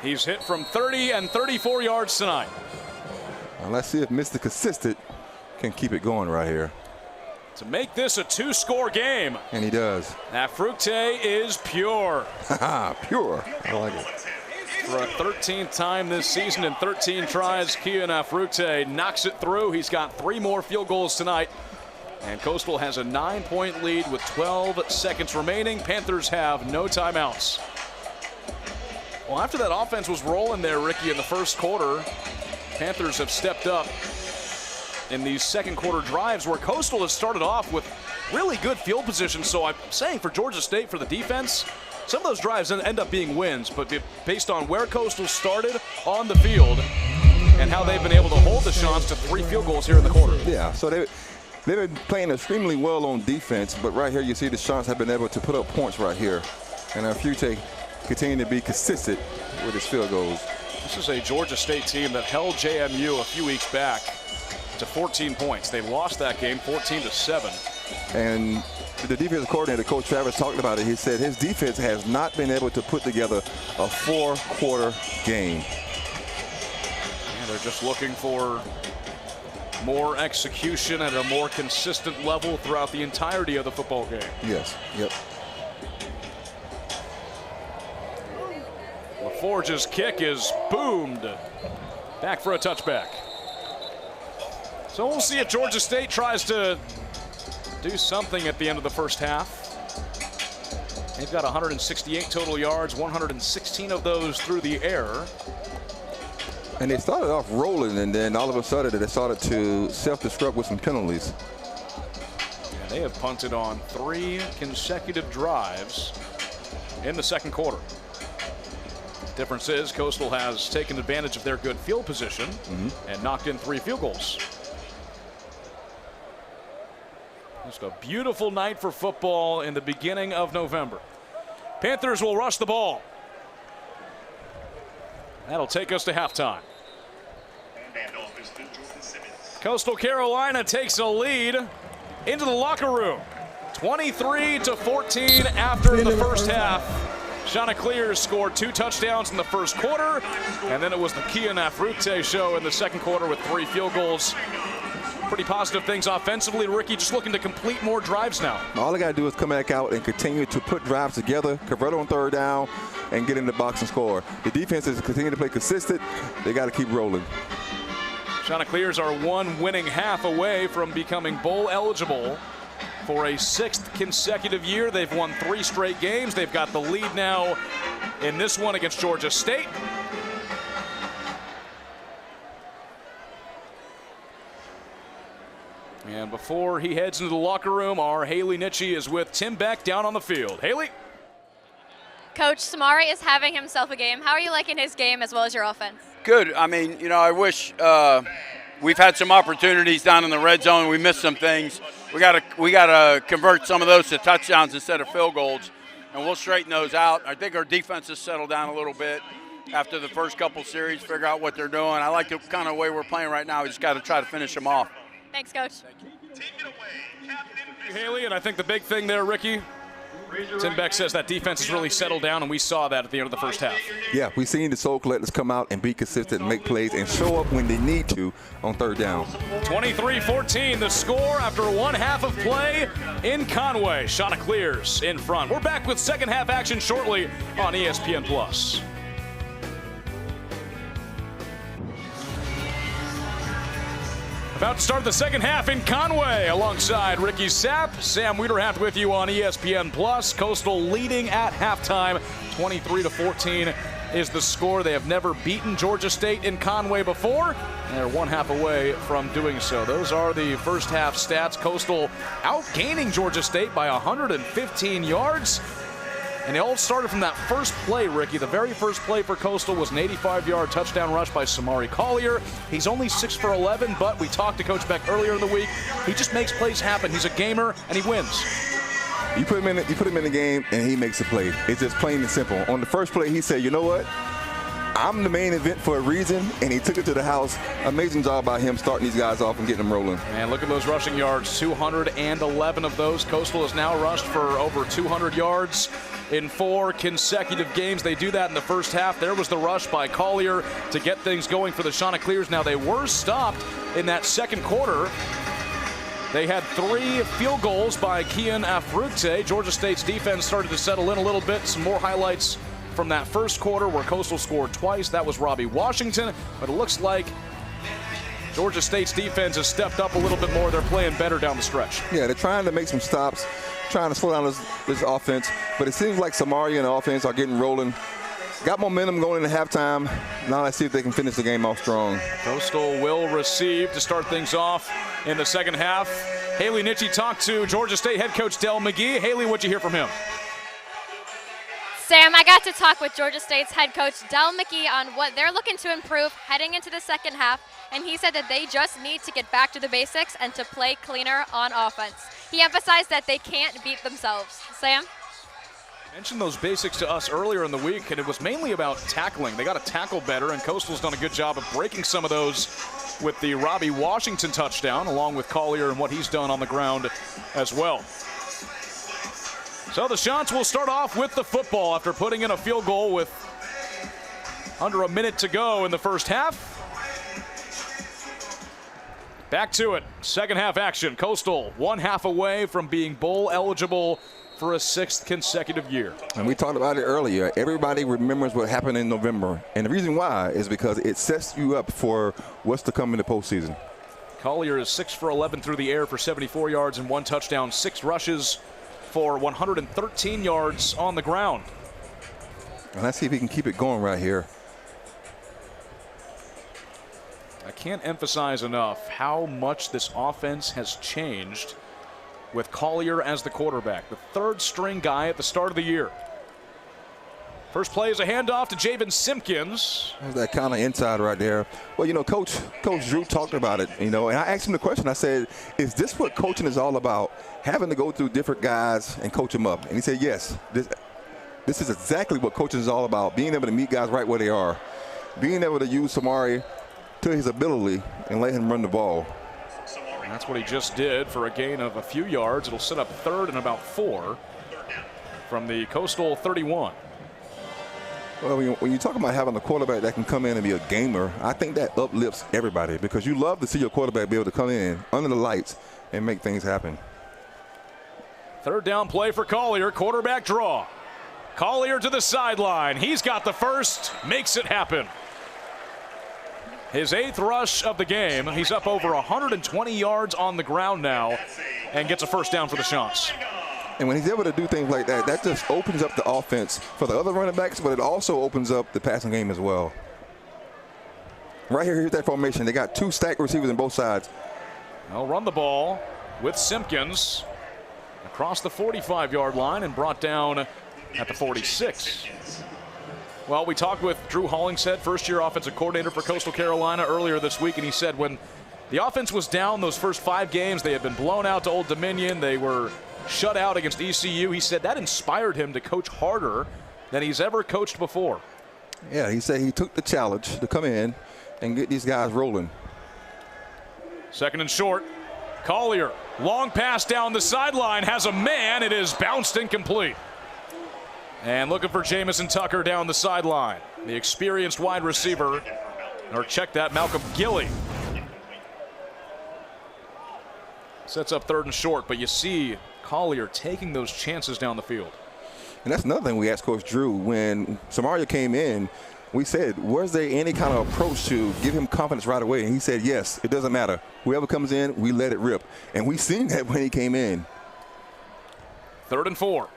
He's hit from 30 and 34 yards tonight. Now let's see if Mr. Consistent can keep it going right here. To make this a 2-score game. And he does. Afrukte is pure. Pure. I like it. For a 13th time this season in 13 tries, Kian Afrukte knocks it through. He's got 3 more field goals tonight. And Coastal has a 9-point lead with 12 seconds remaining. Panthers have no timeouts. Well, after that offense was rolling there, Ricky, in the first quarter, Panthers have stepped up in these second quarter drives where Coastal has started off with really good field position. So I'm saying for Georgia State, for the defense, some of those drives end up being wins, but based on where Coastal started on the field and how they've been able to hold the Chants to 3 field goals here in the quarter. Yeah, so They've been playing extremely well on defense, but right here you see the Sharks have been able to put up points right here. And Afrute continue to be consistent with his field goals. This is a Georgia State team that held JMU a few weeks back to 14 points. They lost that game 14-7. And the defensive coordinator, Coach Travis, talked about it. He said his defense has not been able to put together a 4-quarter game. And they're just looking for more execution at a more consistent level throughout the entirety of the football game. Yes, yep. LaForge's kick is boomed. Back for a touchback. So we'll see if Georgia State tries to do something at the end of the first half. They've got 168 total yards, 116 of those through the air. And they started off rolling, and then all of a sudden they started to self-destruct with some penalties. And they have punted on 3 consecutive drives in the second quarter. Difference is Coastal has taken advantage of their good field position and knocked in 3 field goals. Just a beautiful night for football in the beginning of November. Panthers will rush the ball. That'll take us to halftime. Coastal Carolina takes a lead into the locker room. 23-14 after the first half. Chanticleers scored 2 touchdowns in the first quarter, and then it was the Kian Afrute show in the second quarter with 3 field goals. Pretty positive things offensively. Ricky just looking to complete more drives now. All they got to do is come back out and continue to put drives together, convert on third down, and get in the box and score. The defense is continuing to play consistent. They got to keep rolling. Chanticleers are 1 winning half away from becoming bowl eligible for a 6th consecutive year. They've won 3 straight games. They've got the lead now in this one against Georgia State. And before he heads into the locker room, our Haley Nitchie is with Tim Beck down on the field. Haley? Coach, Samari is having himself a game. How are you liking his game as well as your offense? Good. I mean, you know, I wish we've had some opportunities down in the red zone. We missed some things. We gotta convert some of those to touchdowns instead of field goals, and we'll straighten those out. I think our defense has settled down a little bit after the first couple series, figure out what they're doing. I like the kind of way we're playing right now. We just got to try to finish them off. Thanks, Coach. Haley, and I think the big thing there, Ricky, Tim Beck says that defense has really settled down, and we saw that at the end of the first half. Yeah, we've seen the Soul Collectors come out and be consistent and make plays and show up when they need to on third down. 23-14, the score after 1 half of play in Conway. Chanticleers in front. We're back with second half action shortly on ESPN+. About to start the second half in Conway alongside Ricky Sapp. Sam Wiederhaft with you on ESPN+. Coastal leading at halftime. 23-14 is the score. They have never beaten Georgia State in Conway before, and they're 1 half away from doing so. Those are the first half stats. Coastal outgaining Georgia State by 115 yards. And they all started from that first play, Ricky. The very first play for Coastal was an 85-yard touchdown rush by Samari Collier. He's only 6 for 11, but we talked to Coach Beck earlier in the week. He just makes plays happen. He's a gamer, and he wins. You put him in the game, and he makes a play. It's just plain and simple. On the first play, he said, you know what? I'm the main event for a reason, and he took it to the house. Amazing job by him starting these guys off and getting them rolling. And look at those rushing yards, 211 of those. Coastal has now rushed for over 200 yards in 4 consecutive games. They do that in the first half. There was the rush by Collier to get things going for the Chanticleers. Now, they were stopped in that second quarter. They had 3 field goals by Kian Afrute. Georgia State's defense started to settle in a little bit. Some more highlights from that first quarter where Coastal scored twice. That was Robbie Washington, but it looks like Georgia State's defense has stepped up a little bit more. They're playing better down the stretch. Yeah, they're trying to make some stops, trying to slow down this offense, but it seems like Samari and the offense are getting rolling. Got momentum going into halftime. Now let's see if they can finish the game off strong. Coastal will receive to start things off in the second half. Haley Nitchie talked to Georgia State head coach Del McGee. Haley, what'd you hear from him? Sam, I got to talk with Georgia State's head coach Del McKee on what they're looking to improve heading into the second half, and he said that they just need to get back to the basics and to play cleaner on offense. He emphasized that they can't beat themselves. Sam? Mentioned those basics to us earlier in the week, and it was mainly about tackling. They got to tackle better, and Coastal's done a good job of breaking some of those with the Robbie Washington touchdown, along with Collier and what he's done on the ground as well. So the Chants will start off with the football after putting in a field goal with under a minute to go in the first half. Back to it. Second half action. Coastal 1 half away from being bowl eligible for a 6th consecutive year. And we talked about it earlier. Everybody remembers what happened in November. And the reason why is because it sets you up for what's to come in the postseason. Collier is 6 for 11 through the air for 74 yards and 1 touchdown, 6 rushes for 113 yards on the ground. And let's see if he can keep it going right here. I can't emphasize enough how much this offense has changed with Collier as the quarterback, the 3rd string guy at the start of the year. First play is a handoff to Javen Simpkins. There's that kind of inside right there. Well, you know, Coach Drew talked about it, you know, and I asked him the question. I said, is this what coaching is all about? Having to go through different guys and coach them up? And he said, yes. This is exactly what coaching is all about, being able to meet guys right where they are, being able to use Samari to his ability and let him run the ball. And that's what he just did for a gain of a few yards. It'll set up 3rd and about 4 from the Coastal 31. Well, when you talk about having a quarterback that can come in and be a gamer, I think that uplifts everybody because you love to see your quarterback be able to come in under the lights and make things happen. 3rd down play for Collier, quarterback draw. Collier to the sideline. He's got the first, makes it happen. His 8th rush of the game. He's up over 120 yards on the ground now and gets a first down for the Chants. And when he's able to do things like that, that just opens up the offense for the other running backs, but it also opens up the passing game as well. Right here, here's that formation. They got 2 stacked receivers on both sides. They'll run the ball with Simpkins across the 45-yard line and brought down at the 46. Well, we talked with Drew Hollingshead, first-year offensive coordinator for Coastal Carolina, earlier this week, and he said when the offense was down those first 5 games, they had been blown out to Old Dominion. They were shut out against ECU. He said that inspired him to coach harder than he's ever coached before. Yeah, he said he took the challenge to come in and get these guys rolling. 2nd and short. Collier, long pass down the sideline, has a man. It is bounced incomplete. And looking for Jamison Tucker down the sideline. The experienced wide receiver, or check that, Malcolm Gilley. Sets up 3rd and short, but you see Collier taking those chances down the field. And that's another thing we asked Coach Drew. When Samaria came in, we said, was there any kind of approach to give him confidence right away? And he said, yes, it doesn't matter. Whoever comes in, we let it rip. And we seen that when he came in. 3rd and 4.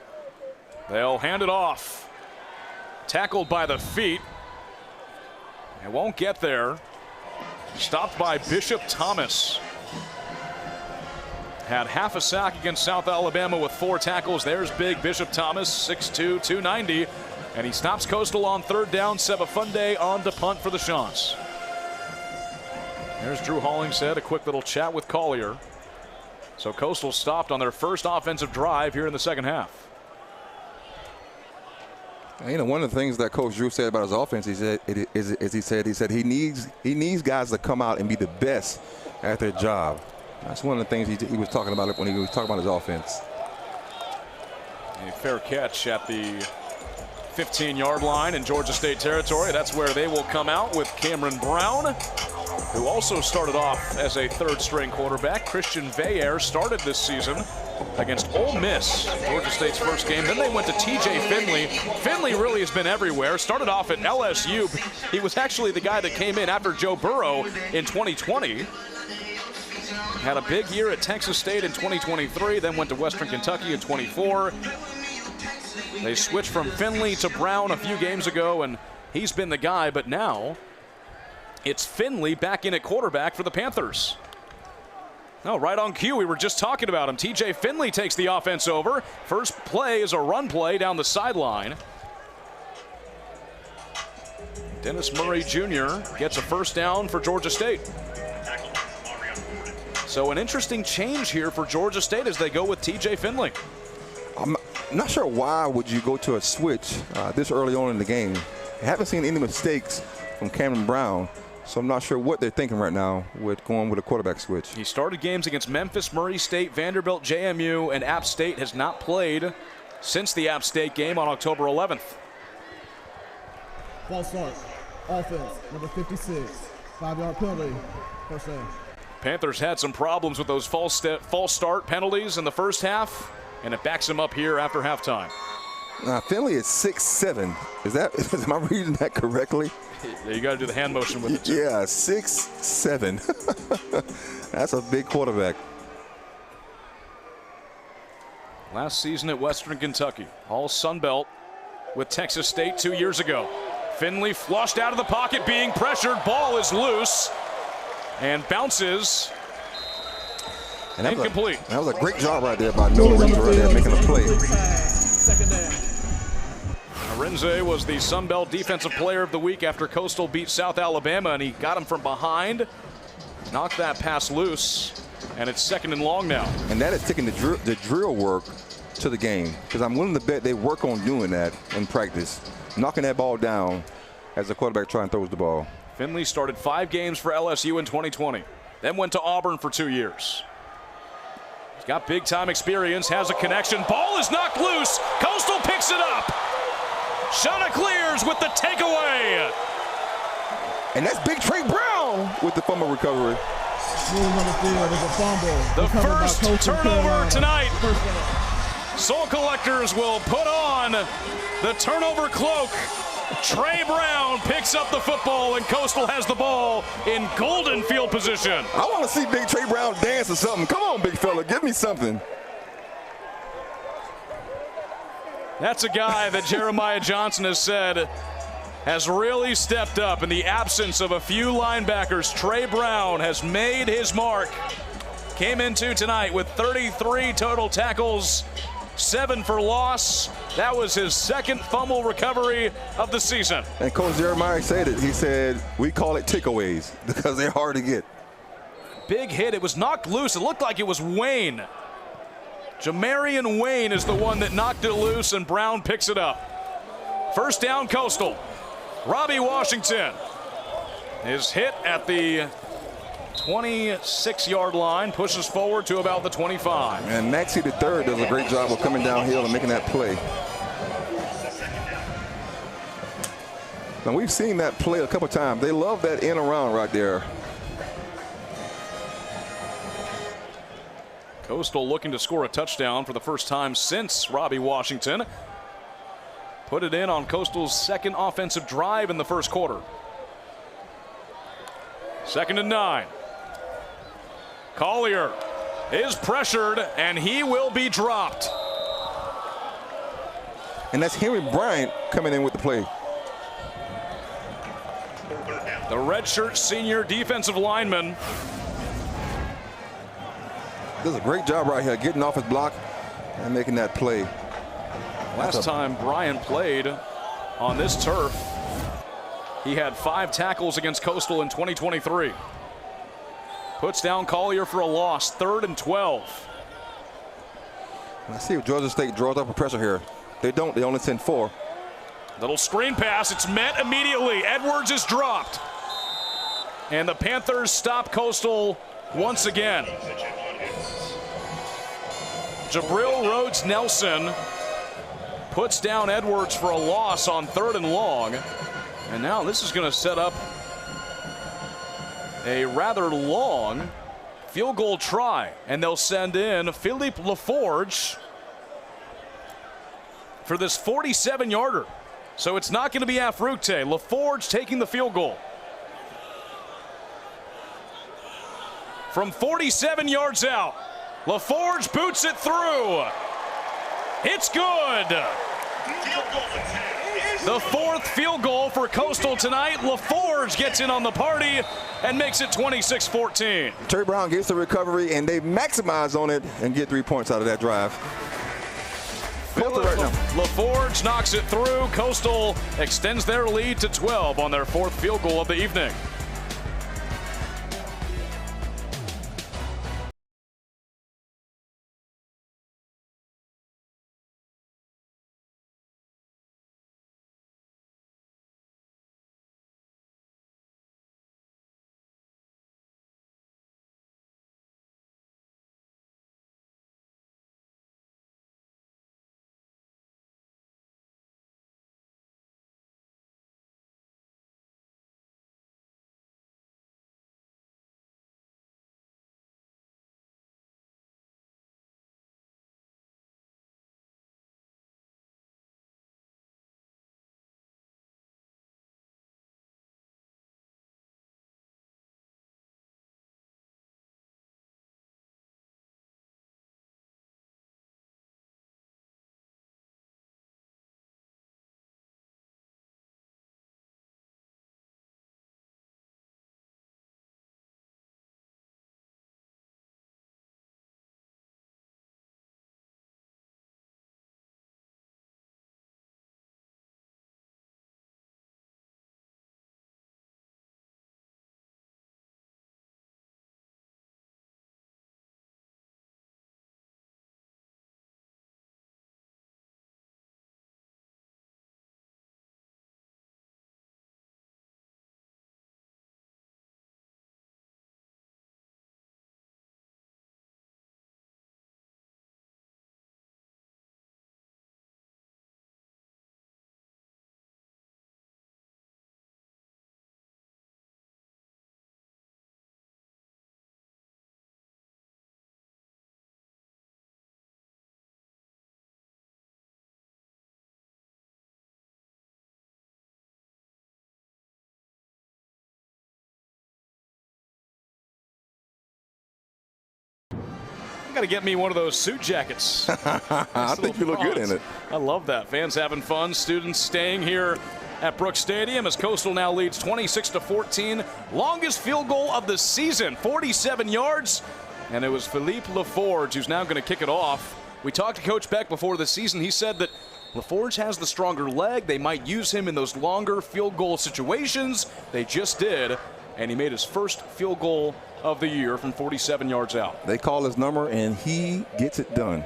They'll hand it off. Tackled by the feet. It won't get there. Stopped by Bishop Thomas. Had half a sack against South Alabama with 4 tackles. There's big Bishop Thomas, 6'2", 290. And he stops Coastal on 3rd down. Sebafunde on to punt for the Chants. There's Drew Hollingshead, a quick little chat with Collier. So Coastal stopped on their first offensive drive here in the second half. You know, one of the things that Coach Drew said about his offense, he said he needs guys to come out and be the best at their job. That's one of the things he was talking about when he was talking about his offense. A fair catch at the 15-yard line in Georgia State territory. That's where they will come out with Cameron Brown, who also started off as a 3rd-string quarterback. Christian Veyer started this season against Ole Miss, Georgia State's first game. Then they went to TJ Finley. Finley really has been everywhere. Started off at LSU. He was actually the guy that came in after Joe Burrow in 2020. Had a big year at Texas State in 2023, then went to Western Kentucky in 24. They switched from Finley to Brown a few games ago, and he's been the guy, but now it's Finley back in at quarterback for the Panthers. No, right on cue. We were just talking about him. TJ Finley takes the offense over. First play is a run play down the sideline. Dennis Murray Jr. gets a first down for Georgia State. So an interesting change here for Georgia State as they go with TJ Finley. I'm not sure why would you go to a switch this early on in the game. I haven't seen any mistakes from Cameron Brown, so I'm not sure what they're thinking right now with going with a quarterback switch. He started games against Memphis, Murray State, Vanderbilt, JMU, and App State has not played since the App State game on October 11th. False start. Offense, number 56. 5-yard penalty. First down. Panthers had some problems with those false start penalties in the first half, and it backs them up here after halftime. Finley is 6'7". Am I reading that correctly? You got to do the hand motion with it too. Yeah, 6'7". That's a big quarterback. Last season at Western Kentucky, all Sun Belt with Texas State 2 years ago. Finley flushed out of the pocket, being pressured. Ball is loose and bounces. And incomplete. That was a great job right there by Noah Renz right there making a play. Second down. Renze was the Sun Belt Defensive Player of the Week after Coastal beat South Alabama, and he got him from behind, knocked that pass loose, and it's 2nd and long now. And that is taking the drill work to the game, because I'm willing to bet they work on doing that in practice, knocking that ball down as the quarterback tries and throws the ball. Finley started 5 games for LSU in 2020, then went to Auburn for 2 years. He's got big-time experience, has a connection. Ball is knocked loose. Coastal picks it up. Chanticleers with the takeaway. And that's Big Trey Brown with the fumble recovery. The first turnover tonight. Soul Collectors will put on the turnover cloak. Trey Brown picks up the football, and Coastal has the ball in golden field position. I want to see Big Trey Brown dance or something. Come on, big fella, give me something. That's a guy that Jeremiah Johnson has said has really stepped up in the absence of a few linebackers. Trey Brown has made his mark. Came into tonight with 33 total tackles, 7 for loss. That was his 2nd fumble recovery of the season. And Coach Jeremiah said it. He said, we call it takeaways because they're hard to get. Big hit. It was knocked loose. It looked like it was Wayne. Jamarian Wayne is the one that knocked it loose, and Brown picks it up. First down, Coastal. Robbie Washington is hit at the 26-yard line, pushes forward to about the 25. And Maxie the third does a great job of coming downhill and making that play. Now we've seen that play a couple times. They love that in around right there. Coastal looking to score a touchdown for the first time since Robbie Washington put it in on Coastal's 2nd offensive drive in the first quarter. 2nd and 9. Collier is pressured, and he will be dropped. And that's Henry Bryant coming in with the play. The redshirt senior defensive lineman. Does a great job right here getting off his block and making that play. Last time Bryant played on this turf, he had 5 tackles against Coastal in 2023. Puts down Collier for a loss, 3rd and 12. Let's see if Georgia State draws up a pressure here. They don't. They only send 4. Little screen pass. It's met immediately. Edwards is dropped. And the Panthers stop Coastal once again. Jabril Rhodes Nelson puts down Edwards for a loss on 3rd and long. And now this is going to set up a rather long field goal try. And they'll send in Philippe LaForge for this 47-yarder. So it's not going to be Afrute. LaForge taking the field goal. From 47 yards out, LaForge boots it through. It's good. The 4th field goal for Coastal tonight. LaForge gets in on the party and makes it 26-14. Trey Brown gets the recovery, and they maximize on it and get 3 points out of that drive. Coastal right now. LaForge knocks it through. Coastal extends their lead to 12 on their 4th field goal of the evening. Got to get me one of those suit jackets. I think you look good in it. I love that. Fans having fun. Students staying here at Brooks Stadium as Coastal now leads 26-14. Longest field goal of the season, 47 yards. And it was Philippe LaForge who's now going to kick it off. We talked to Coach Beck before the season. He said that LaForge has the stronger leg. They might use him in those longer field goal situations. They just did. And he made his first field goal of the year from 47 yards out. They call his number, and he gets it done.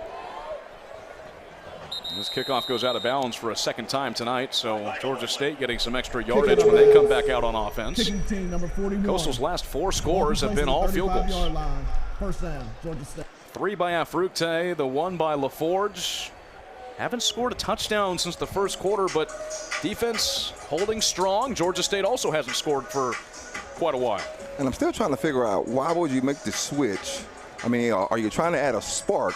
This kickoff goes out of bounds for a second time tonight, so Georgia State getting some extra yardage when they come back out on offense. Kicking team number 41. Coastal's last 4 scores have been all field goals. Line. First down, Georgia State. 3 by Afrute, the 1 by LaForge. Haven't scored a touchdown since the first quarter, but defense holding strong. Georgia State also hasn't scored for quite a while. And I'm still trying to figure out, why would you make the switch? I mean, are you trying to add a spark?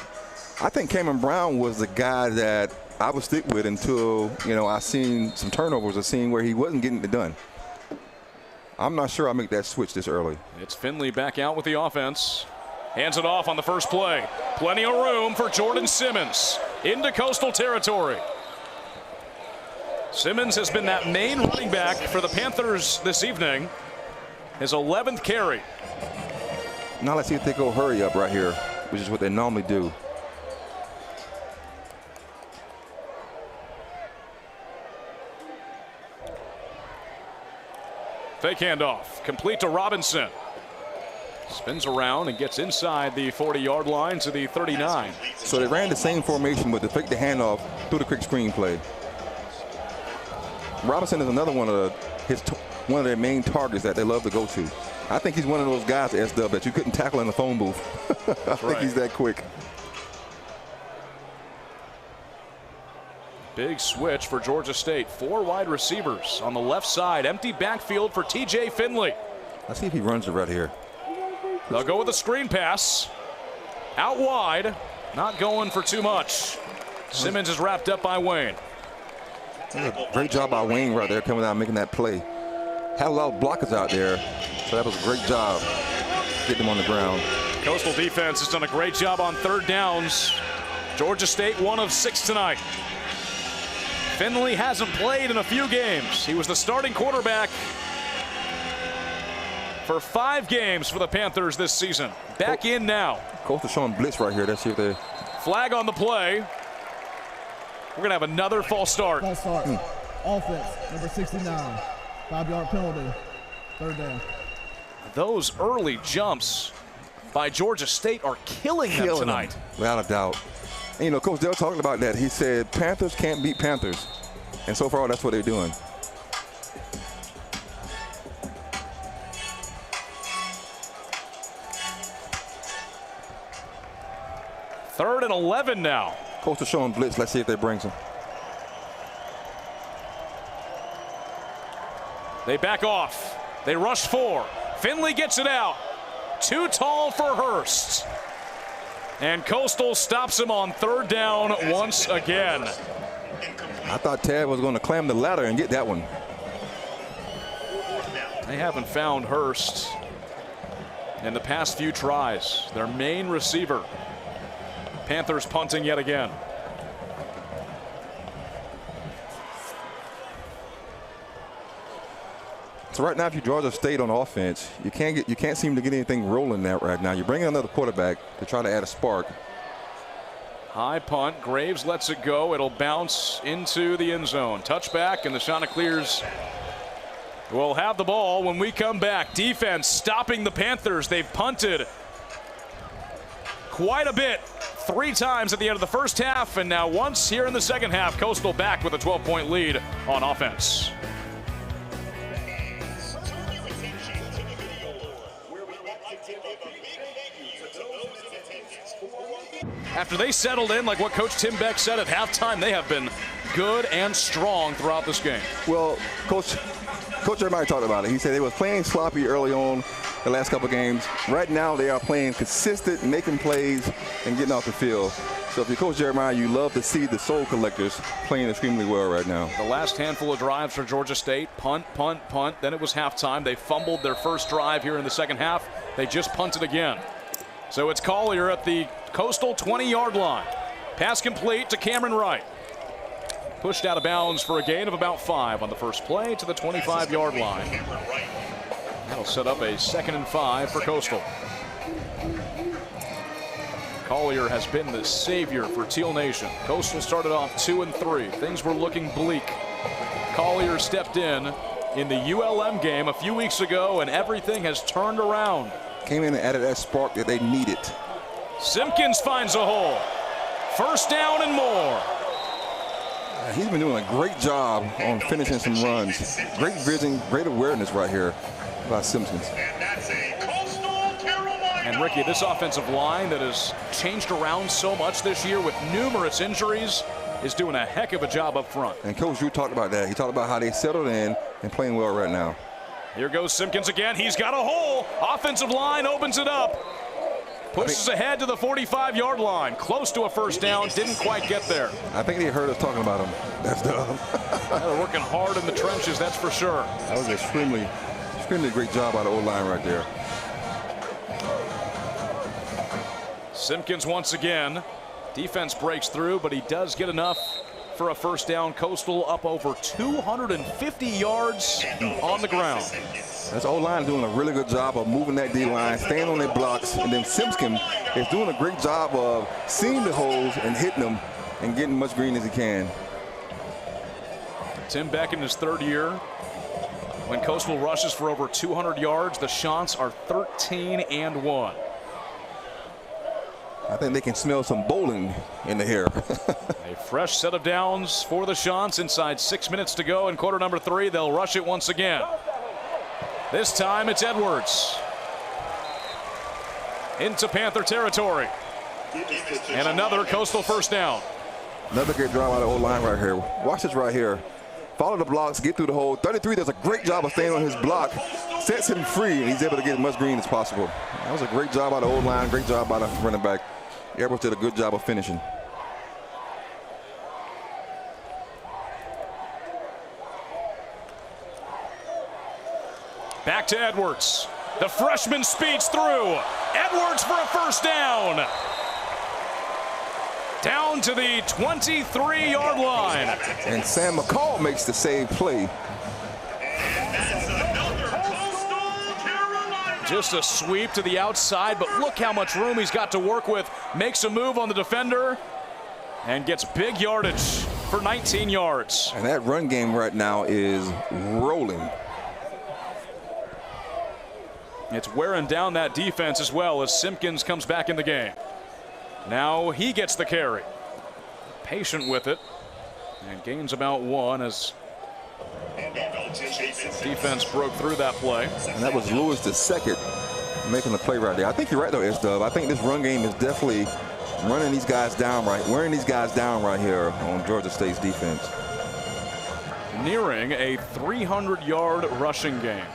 I think Cameron Brown was the guy that I would stick with until, I seen some turnovers or seen where he wasn't getting it done. I'm not sure I make that switch this early. It's Finley back out with the offense. Hands it off on the first play. Plenty of room for Jordan Simmons into Coastal territory. Simmons has been that main running back for the Panthers this evening. His 11th carry. Now let's see if they go hurry up right here, which is what they normally do. Fake handoff, complete to Robinson. Spins around and gets inside the 40-yard line to the 39. So they ran the same formation with the fake the handoff through the quick screen play. Robinson is another one of one of their main targets that they love to go to. I think he's one of those guys, SW, that you couldn't tackle in the phone booth. I think he's that quick. Big switch for Georgia State. 4 wide receivers on the left side. Empty backfield for TJ Finley. Let's see if he runs it right here. They'll go with a screen pass. Out wide. Not going for too much. Simmons is wrapped up by Wayne. Great job by Wayne right there coming out and making that play. Had a lot of blockers out there, so that was a great job getting them on the ground. Coastal defense has done a great job on third downs. Georgia State 1 of 6 tonight. Finley hasn't played in a few games. He was the starting quarterback for 5 games for the Panthers this season. Back in now. Coastal showing blitz right here. Let's see if they... Flag on the play. We're going to have another false start. False start. Offense, number 69. 5-yard penalty. 3rd down. Those early jumps by Georgia State are killing them tonight. Without a doubt. And, you know, Coach Dell talking about that. He said Panthers can't beat Panthers. And so far, that's what they're doing. Third and 11 now. Coach is showing blitz. Let's see if they bring some. They back off. They rush 4. Finley gets it out. Too tall for Hurst. And Coastal stops him on 3rd down once again. I thought Tad was going to climb the ladder and get that one. They haven't found Hurst in the past few tries. Their main receiver. Panthers punting yet again. So right now, if you Georgia State on offense, you can't seem to get anything rolling there right now. You bring in another quarterback to try to add a spark. High punt. Graves lets it go. It'll bounce into the end zone. Touchback, and the Chanticleers will have the ball when we come back. Defense stopping the Panthers. They've punted quite a bit. 3 times at the end of the first half, and now once here in the second half. Coastal back with a 12-point lead on offense. After they settled in, like what Coach Tim Beck said at halftime, they have been good and strong throughout this game. Well, Coach Jeremiah talked about it. He said they was playing sloppy early on the last couple games. Right now, they are playing consistent, making plays, and getting off the field. So if you're Coach Jeremiah, you love to see the Soul Collectors playing extremely well right now. The last handful of drives for Georgia State, punt, punt, punt. Then it was halftime. They fumbled their first drive here in the second half. They just punted again. So it's Collier at the Coastal 20-yard line. Pass complete to Cameron Wright. Pushed out of bounds for a gain of about 5 on the first play to the 25-yard line. That'll set up a 2nd and 5 for Coastal. Collier has been the savior for Teal Nation. Coastal started off 2-3. Things were looking bleak. Collier stepped in the ULM game a few weeks ago, and everything has turned around. Came in and added that spark that they needed. Simpkins finds a hole. First down and more. He's been doing a great job on finishing some runs. Great vision, great awareness right here by Simpkins. And Ricky, this offensive line that has changed around so much this year with numerous injuries is doing a heck of a job up front. And Coach Drew talked about that. He talked about how they settled in and playing well right now. Here goes Simpkins again. He's got a hole. Offensive line opens it up. Pushes ahead to the 45-yard line. Close to a first down. Didn't quite get there. I think they heard us talking about him. That's dumb. They're working hard in the trenches, that's for sure. That was extremely great job by the O-line right there. Simpkins once again. Defense breaks through, but he does get enough for a first down. Coastal up over 250 yards on the ground. That's O-line doing a really good job of moving that D-line, staying on their blocks, and then Simpkins is doing a great job of seeing the holes and hitting them and getting much green as he can. Tim Beck in his 3rd year. When Coastal rushes for over 200 yards, the Chants are 13-1. I think they can smell some bowling in the air. A fresh set of downs for the Chants. Inside 6 minutes to go in quarter number 3. They'll rush it once again. This time it's Edwards. Into Panther territory. And another Coastal first down. Another great drive out of O-line right here. Watch this right here. Follow the blocks, get through the hole. 33 does a great job of staying on his block. Sets him free, and he's able to get as much green as possible. That was a great job by the O-line, great job by the running back. Edwards did a good job of finishing. Back to Edwards. The freshman speeds through. Edwards for a first down. Down to the 23-yard line. And Sam McCall makes the save play. Just a sweep to the outside, but look how much room he's got to work with. Makes a move on the defender and gets big yardage. for 19 yards. And that run game right now is rolling. It's wearing down that defense as well as Simpkins comes back in the game. Now he gets the carry. Patient with it. And gains about 1 as defense broke through that play. And that was Lewis the second making the play right there. I think you're right though, S-Dub. I think this run game is definitely running these guys down wearing these guys down right here on Georgia State's defense. Nearing a 300-yard rushing game.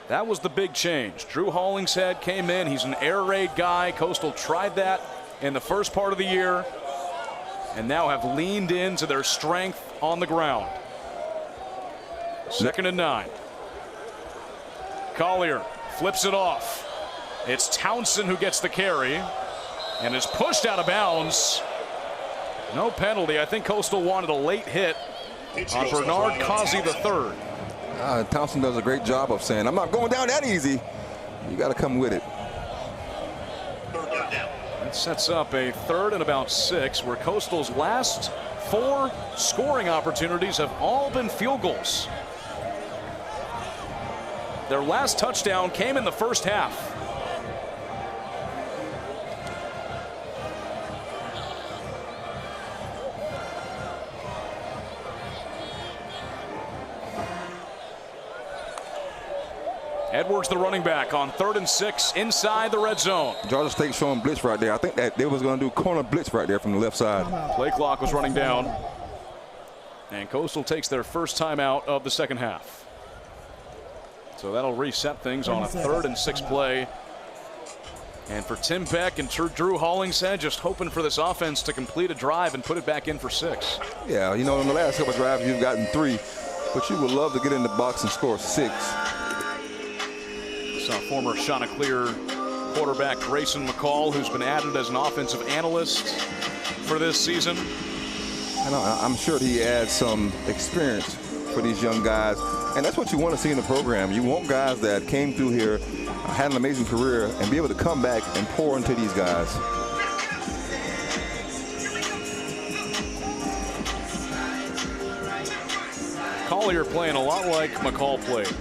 That was the big change. Drew Hollingshead came in. He's an air raid guy. Coastal tried that in the first part of the year and now have leaned into their strength on the ground. 2nd and 9. Collier flips it off. It's Townsend who gets the carry and is pushed out of bounds. No penalty. I think Coastal wanted a late hit on Bernard Causey III. Townsend does a great job of saying, I'm not going down that easy. You got to come with it. That sets up a 3rd and about 6, where Coastal's last 4 scoring opportunities have all been field goals. Their last touchdown came in the first half. Edwards, the running back, on 3rd and 6 inside the red zone. Georgia State showing blitz right there. I think that they was going to do corner blitz right there from the left side. Play clock was running down. And Coastal takes their first time out of the second half. So that'll reset things on a 3rd and 6 play. And for Tim Beck and Drew Hollingshead, just hoping for this offense to complete a drive and put it back in for 6. Yeah, you know, in the last couple of drives, you've gotten 3, but you would love to get in the box and score 6. Former Chanticleer quarterback Grayson McCall, who's been added as an offensive analyst for this season. I'm sure he adds some experience for these young guys, and that's what you want to see in the program. You want guys that came through here, had an amazing career, and be able to come back and pour into these guys. Collier playing a lot like McCall played.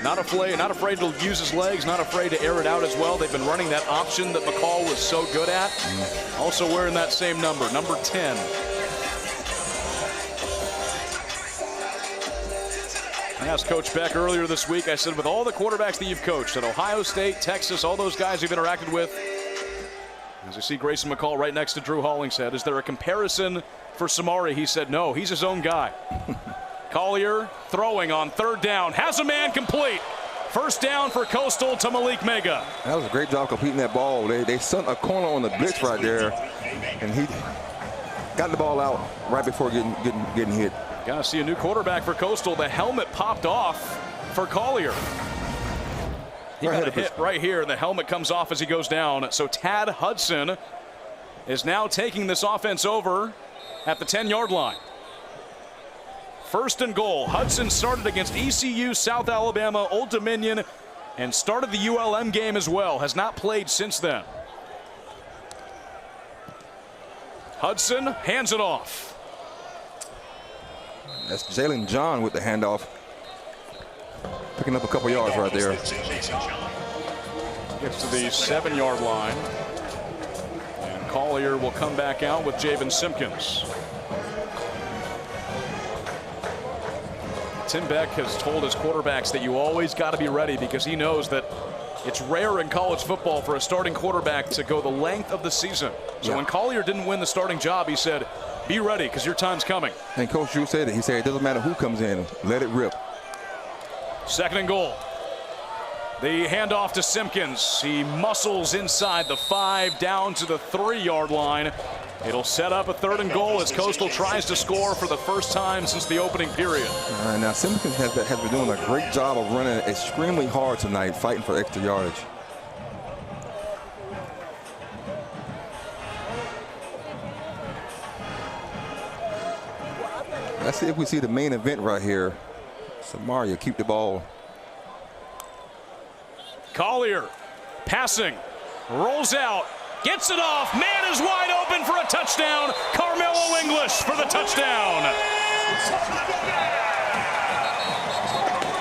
Not afraid to use his legs, not afraid to air it out as well. They've been running that option that McCall was so good at. Also wearing that same number 10. I asked Coach Beck earlier this week, I said, with all the quarterbacks that you've coached at Ohio State, Texas, all those guys you've interacted with, as you see Grayson McCall right next to Drew Hollingshead, is there a comparison for Samari? He said no, he's his own guy. Collier throwing on 3rd down, has a man complete. First down for Coastal to Malik Mega. That was a great job completing that ball. They sent a corner on the blitz right there, and he got the ball out right before getting hit. Gotta see a new quarterback for Coastal. The helmet popped off for Collier. He got a hit right here, and the helmet comes off as he goes down. So Tad Hudson is now taking this offense over at the 10-yard line. 1st and goal. Hudson started against ECU, South Alabama, Old Dominion, and started the ULM game as well. Has not played since then. Hudson hands it off. That's Jalen John with the handoff. Picking up a couple yards right there. Gets to the 7-yard line. And Collier will come back out with Javen Simpkins. Tim Beck has told his quarterbacks that you always got to be ready, because he knows that it's rare in college football for a starting quarterback to go the length of the season. So when Collier didn't win the starting job, he said, be ready because your time's coming. And Coach Drew said it. He said it doesn't matter who comes in, let it rip. 2nd and goal. The handoff to Simpkins. He muscles inside the 5 down to the 3-yard line. It'll set up a 3rd and goal as Coastal tries to score for the first time since the opening period. Now Simpkins has been doing a great job of running extremely hard tonight, fighting for extra yardage. Let's see if we see the main event right here. Samaria keep the ball. Collier passing, rolls out, Gets it off. Man is wide open for a touchdown. Carmelo English for the touchdown.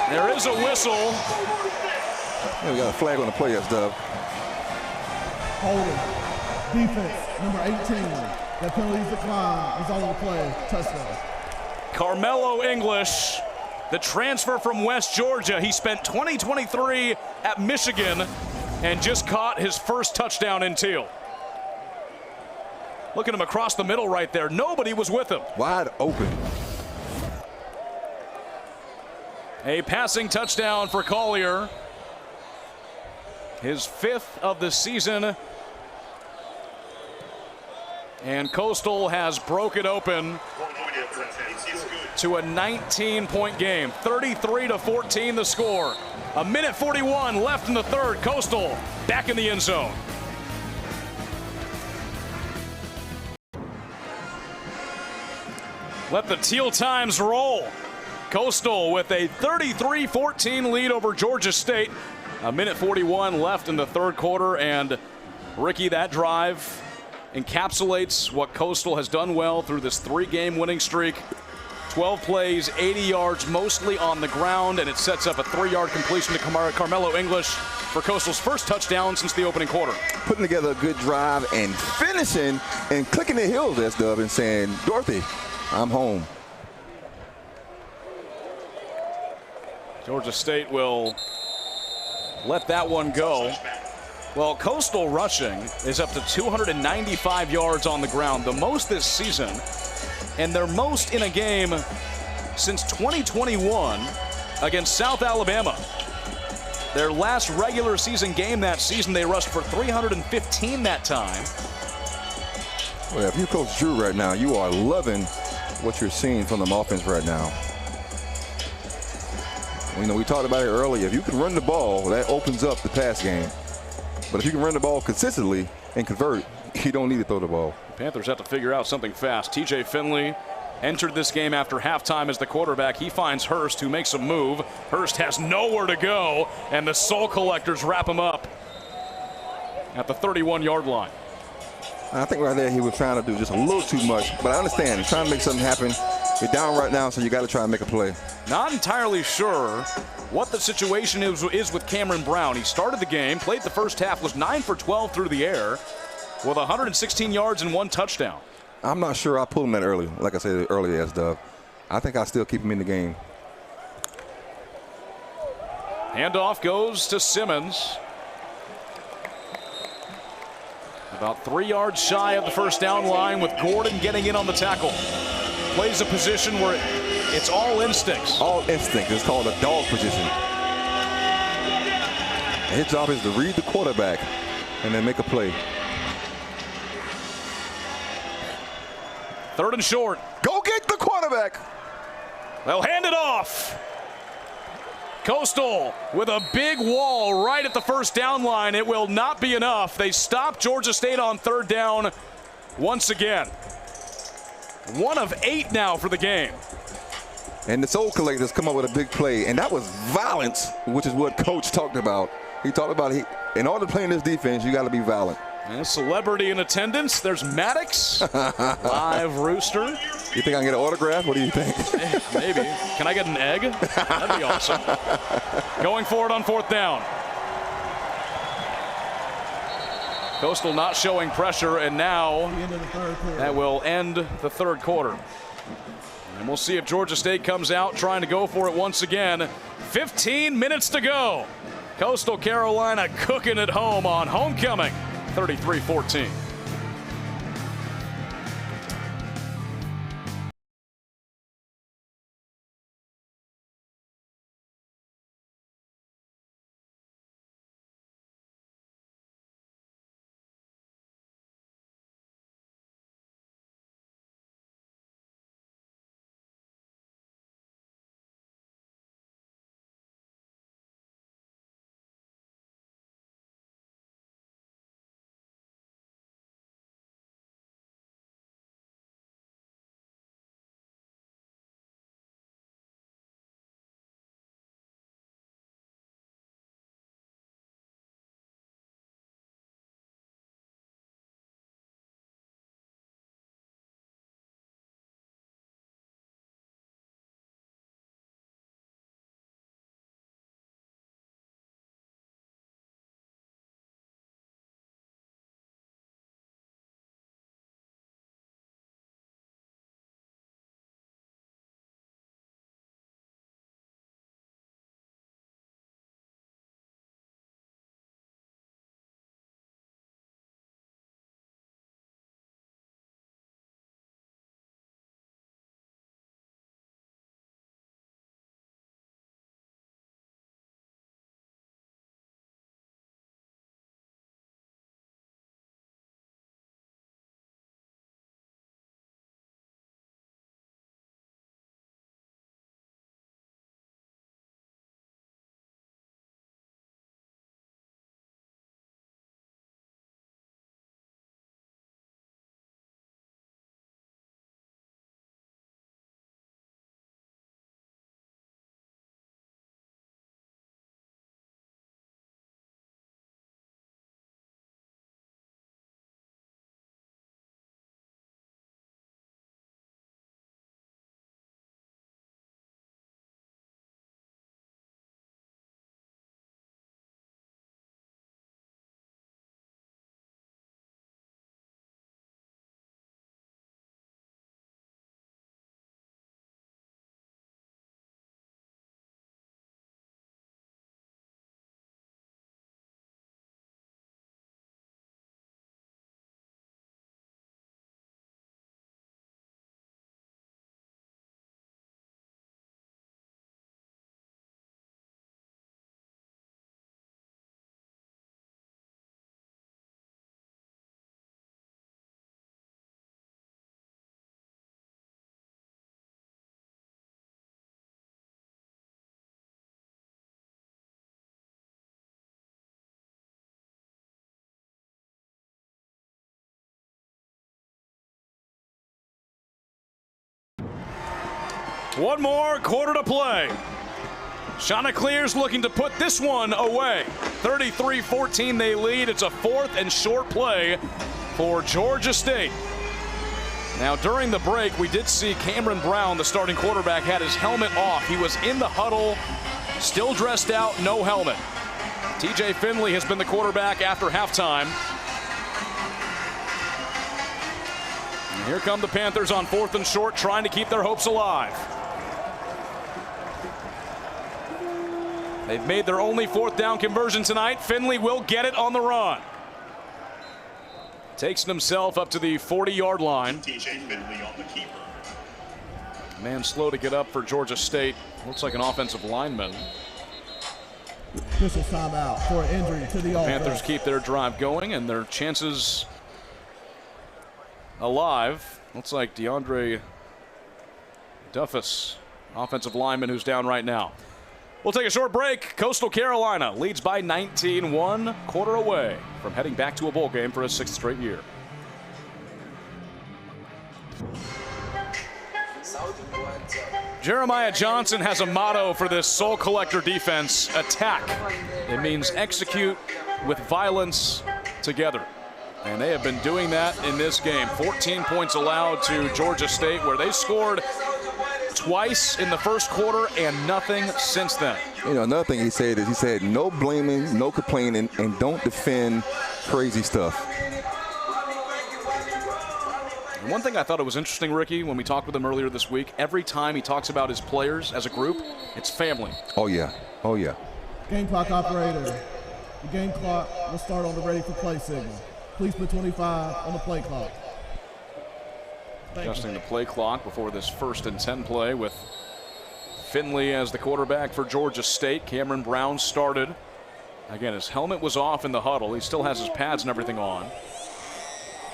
There is a whistle. Yeah, we got a flag on the play, that's Dub. Holding. Defense, number 18. That penalties decline. Is all on the play. Touchdown. Carmelo English, the transfer from West Georgia. He spent 2023 at Michigan and just caught his first touchdown in Teal. Look at him across the middle right there. Nobody was with him. Wide open. A passing touchdown for Collier. His 5th of the season. And Coastal has broke it open to a 19-point game. 33-14 the score. A minute 41 left in the third. Coastal back in the end zone. Let the Teal Times roll. Coastal with a 33-14 lead over Georgia State. A minute 41 left in the third quarter, and Ricky, that drive encapsulates what Coastal has done well through this 3-game winning streak. 12 plays, 80 yards, mostly on the ground, and it sets up a 3-yard completion to Carmelo English for Coastal's first touchdown since the opening quarter. Putting together a good drive and finishing and clicking the heels, that's Dub, and saying, Dorothy, I'm home. Georgia State will let that one go. Well, Coastal rushing is up to 295 yards on the ground, the most this season, and their most in a game since 2021 against South Alabama. Their last regular season game that season, they rushed for 315 that time. Well, if you coach Drew right now, you are loving what you're seeing from the offense right now. You know, we talked about it earlier. If you can run the ball, that opens up the pass game. But if you can run the ball consistently and convert, you don't need to throw the ball. Panthers have to figure out something fast. TJ Finley entered this game after halftime as the quarterback. He finds Hurst, who makes a move. Hurst has nowhere to go, and the Soul Collectors wrap him up at the 31-yard line. I think right there he was trying to do just a little too much, but I understand. He's trying to make something happen. You're down right now, so you got to try and make a play. Not entirely sure what the situation is with Cameron Brown. He started the game, played the first half, was 9 for 12 through the air with 116 yards and 1 touchdown. I'm not sure I pulled him that early, like I said earlier, as Dub. I think I still keep him in the game. Handoff goes to Simmons. About 3 yards shy of the first down line with Gordon getting in on the tackle. Plays a position where it's all instincts. All instinct. It's called a dog position. And his job is to read the quarterback and then make a play. 3rd and short. Go get the quarterback. They'll hand it off. Coastal with a big wall right at the first down line. It will not be enough. They stop Georgia State on 3rd down once again. 1 of 8 now for the game. And the Soul Collectors come up with a big play, and that was violence, which is what Coach talked about. He talked about in order to play in this defense, you got to be violent. And a celebrity in attendance. There's Maddox, live rooster. You think I can get an autograph? What do you think? Maybe. Can I get an egg? That'd be awesome. Going forward on 4th down. Coastal not showing pressure, and now that will end the 3rd quarter. And we'll see if Georgia State comes out trying to go for it once again. 15 minutes to go. Coastal Carolina cooking at home on homecoming, 33-14. One more quarter to play. Chanticleer's looking to put this one away. 33-14 they lead. It's a 4th and short play for Georgia State. Now during the break, we did see Cameron Brown, the starting quarterback, had his helmet off. He was in the huddle, still dressed out, no helmet. TJ Finley has been the quarterback after halftime. And here come the Panthers on 4th and short, trying to keep their hopes alive. They've made their only 4th down conversion tonight. Finley will get it on the run. Takes himself up to the 40-yard line. TJ Finley on the keeper. Man slow to get up for Georgia State. Looks like an offensive lineman. Official timeout for an injury to the offense. Panthers keep their drive going and their chances alive. Looks like DeAndre Duffus, offensive lineman, who's down right now. We'll take a short break. Coastal Carolina leads by 19, 1 quarter away from heading back to a bowl game for a 6th straight year. Jeremiah Johnson has a motto for this Soul Collector defense: attack. It means execute with violence together. And they have been doing that in this game. 14 points allowed to Georgia State, where they scored twice in the first quarter and nothing since then. You know, another thing he said is, he said, no blaming, no complaining, and don't defend crazy stuff. And one thing I thought it was interesting, Ricky, when we talked with him earlier this week, every time he talks about his players as a group, it's family. Oh, yeah. Oh, yeah. Game clock operator. The game clock will start on the ready for play signal. Please put 25 on the play clock. Adjusting the play clock before this 1st and 10 play with Finley as the quarterback for Georgia State. Cameron Brown started. Again, his helmet was off in the huddle. He still has his pads and everything on.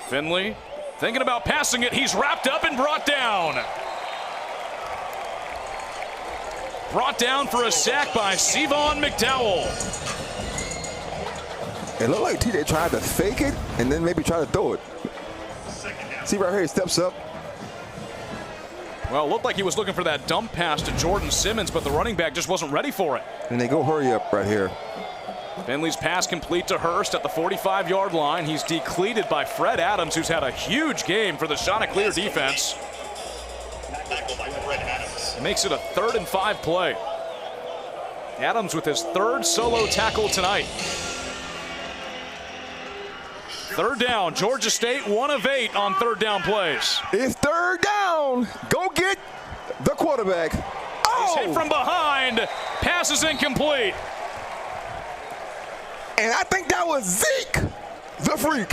Finley thinking about passing it. He's wrapped up and brought down. Brought down for a sack by Sevon McDowell. It looked like TJ tried to fake it and then maybe try to throw it. See right here, he steps up. Well, it looked like he was looking for that dump pass to Jordan Simmons, but the running back just wasn't ready for it. And they go hurry up right here. Finley's pass complete to Hurst at the 45-yard line. He's decleated by Fred Adams, who's had a huge game for the Chanticleer defense. Tackle by Fred Adams. Makes it a 3rd and 5 play. Adams with his 3rd solo tackle tonight. 3rd down. Georgia State 1 of 8 on 3rd down plays. It's 3rd down. Go get the quarterback. Oh! He's hit from behind. Pass is incomplete. And I think that was Zeke, the freak,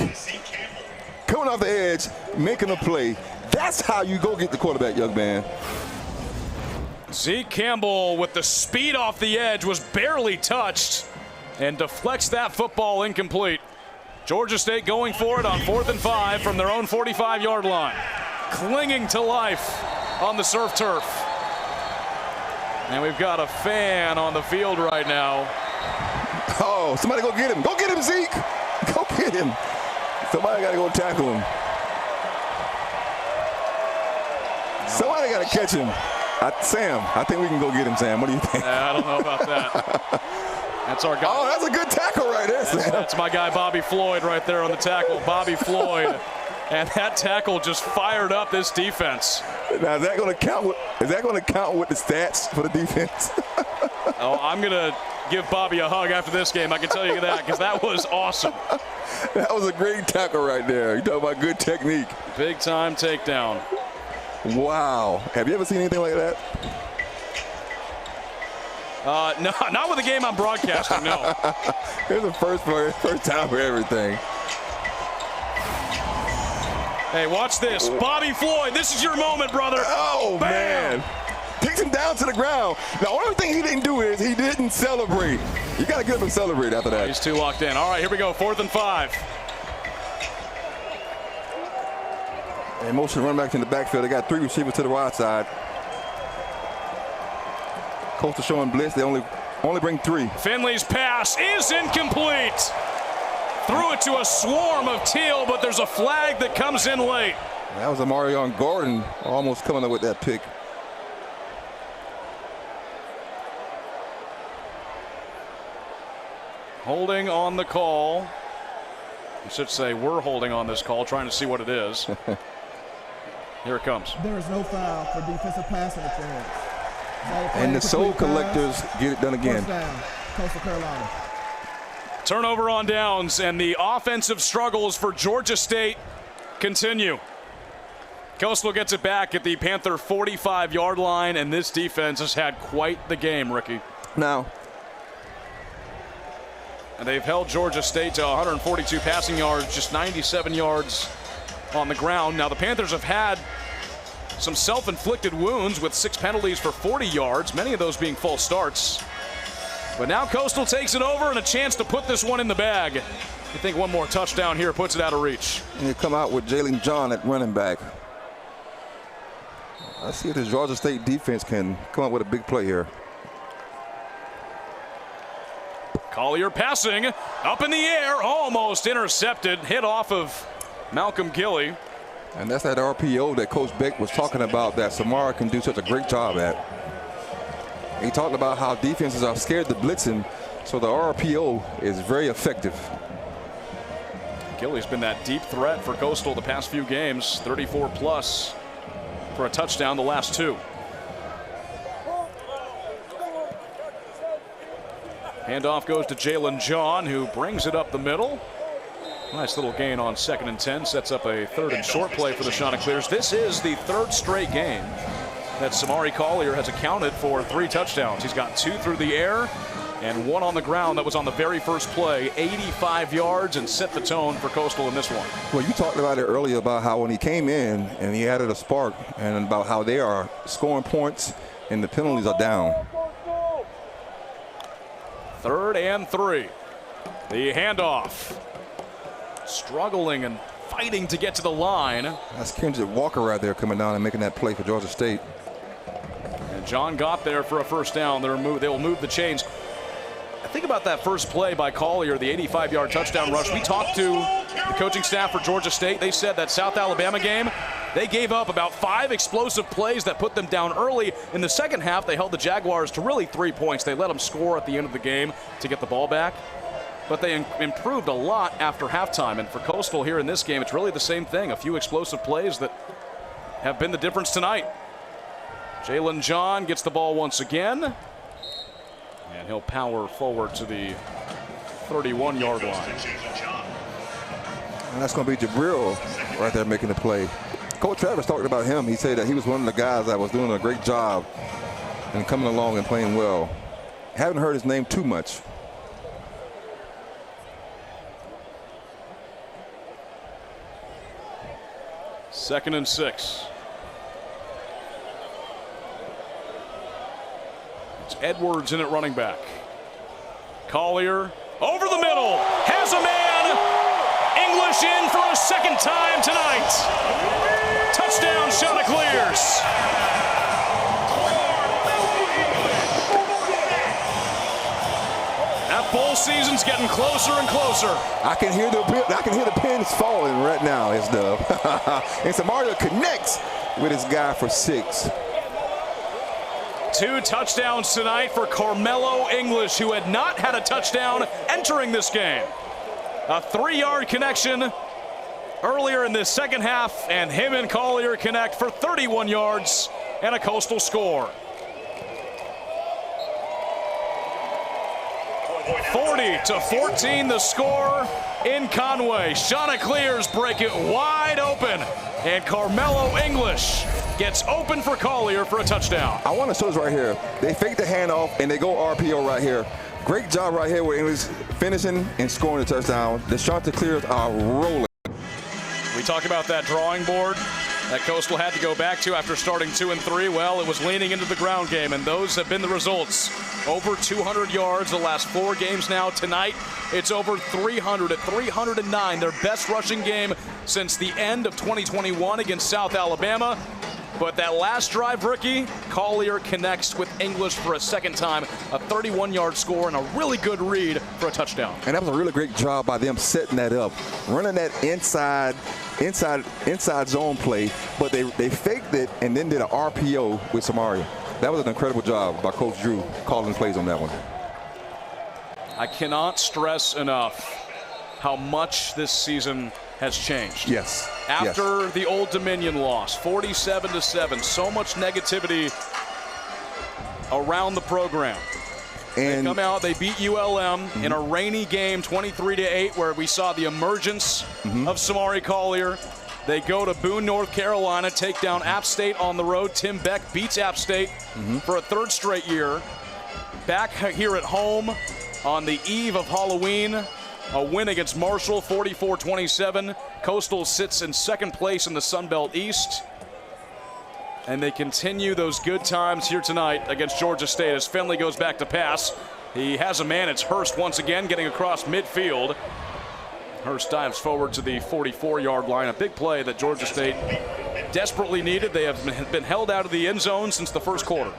coming off the edge, making a play. That's how you go get the quarterback, young man. Zeke Campbell with the speed off the edge was barely touched and deflects that football incomplete. Georgia State going for it on 4th and 5 from their own 45-yard line. Clinging to life on the surf turf. And we've got a fan on the field right now. Oh, somebody go get him. Go get him, Zeke. Go get him. Somebody got to go tackle him. Somebody got to catch him. Sam, I think we can go get him, Sam. What do you think? I don't know about that. That's our guy. Oh, that's a good tackle right there, Sam. That's my guy, Bobby Floyd, right there on the tackle. Bobby Floyd. And that tackle just fired up this defense. Now, is that going to count with the stats for the defense? Oh, I'm going to give Bobby a hug after this game. I can tell you that, because that was awesome. That was a great tackle right there. You talk about good technique. Big time takedown. Wow. Have you ever seen anything like that? No, not with the game I'm broadcasting, no. It's the first time for everything. Hey, watch this. Bobby Floyd, this is your moment, brother. Oh, Bam! man. Takes him down to the ground. The only thing he didn't do is he didn't celebrate. You got to get him to celebrate after that. He's too locked in. All right, here we go. 4th and 5. And motion run back in the backfield. They got 3 receivers to the wide side. Coastal showing blitz. They only bring 3. Finley's pass is incomplete. Threw it to a swarm of teal, but there's a flag that comes in late. That was Amarion Gordon almost coming up with that pick. holding on the call. I should say we're holding on this call, trying to see what it is. Here it comes. There is no foul for defensive pass interference. And the Soul Collectors get it done again. First down, Coastal Carolina. Turnover on downs, and the offensive struggles for Georgia State continue. Coastal gets it back at the Panther 45-yard line, and this defense has had quite the game, Ricky. Now, and they've held Georgia State to 142 passing yards, just 97 yards on the ground. Now, the Panthers have had some self-inflicted wounds with 6 penalties for 40 yards, many of those being false starts. But now Coastal takes it over and a chance to put this one in the bag. You think one more touchdown here puts it out of reach. and you come out with Jalen John at running back. Let's see if the Georgia State defense can come up with a big play here. Collier passing, up in the air, almost intercepted, hit off of Malcolm Gilly. And that's that RPO that Coach Beck was talking about that Samara can do such a great job at. He talked about how defenses are scared to blitz him, so the RPO is very effective. Gilly's been that deep threat for Coastal the past few games, 34 plus for a touchdown the last 2. Handoff goes to Jalen John, who brings it up the middle. Nice little gain on 2nd and 10, sets up a 3rd and short play for the Chanticleers. This is the 3rd straight game that Samari Collier has accounted for 3 touchdowns. He's got 2 through the air and 1 on the ground. That was on the very first play, 85 yards, and set the tone for Coastal in this one. Well, you talked about it earlier about how when he came in and he added a spark, and about how they are scoring points and the penalties are down. 3rd and 3. The handoff. Struggling and fighting to get to the line. That's Kendrick Walker right there coming down and making that play for Georgia State. And John got there for a first down. They'll move the chains. I think about that first play by Collier, the 85-yard touchdown rush. We talked to the coaching staff for Georgia State. They said that South Alabama game, they gave up about 5 explosive plays that put them down early. In the second half, they held the Jaguars to really 3 points. They let them score at the end of the game to get the ball back. But they improved a lot after halftime. And for Coastal here in this game, it's really the same thing. A few explosive plays that have been the difference tonight. Jalen John gets the ball once again. And he'll power forward to the 31-yard line. And that's going to be Jabril right there making the play. Coach Travis talked about him. He said that he was one of the guys that was doing a great job and coming along and playing well. Haven't heard his name too much. Second and 6. It's Edwards in at running back. Collier over the middle, has a man. English in for a second time tonight. Touchdown, Chanticleers. That bowl season's getting closer and closer. I can hear the pins falling right now, it's Dub. And Samaria connects with his guy for 6. 2 touchdowns tonight for Carmelo English, who had not had a touchdown entering this game. A 3-yard connection earlier in this second half, and him and Collier connect for 31 yards and a Coastal score. 40-14 the score in Conway. Chanticleers break it wide open, and Carmelo English gets open for Collier for a touchdown. I want to show this right here. They fake the handoff and they go RPO right here. Great job right here with English finishing and scoring the touchdown. The Chanticleers are rolling. We talk about that drawing board that Coastal had to go back to after starting 2 and 3. Well, it was leaning into the ground game, and those have been the results. Over 200 yards the last 4 games now. Tonight, it's over 300 at 309, their best rushing game since the end of 2021 against South Alabama. But that last drive, Ricky, Collier connects with English for a second time, a 31-yard score and a really good read for a touchdown. And that was a really great job by them setting that up, running that inside zone play, but they faked it and then did an RPO with Samaria. That was an incredible job by Coach Drew calling plays on that one. I cannot stress enough how much this season has changed. Yes. After the Old Dominion loss, 47-7, so much negativity around the program. And They come out, they beat ULM in a rainy game, 23-8, where we saw the emergence of Samari Collier. They go to Boone, North Carolina, take down App State on the road. Tim Beck beats App State for a third straight year. Back here at home on the eve of Halloween, a win against Marshall, 44-27. Coastal sits in second place in the Sun Belt East. And they continue those good times here tonight against Georgia State as Finley goes back to pass. He has a man. It's Hurst once again getting across midfield. Hurst dives forward to the 44-yard line. A big play that Georgia State desperately needed. They have been held out of the end zone since the first quarter.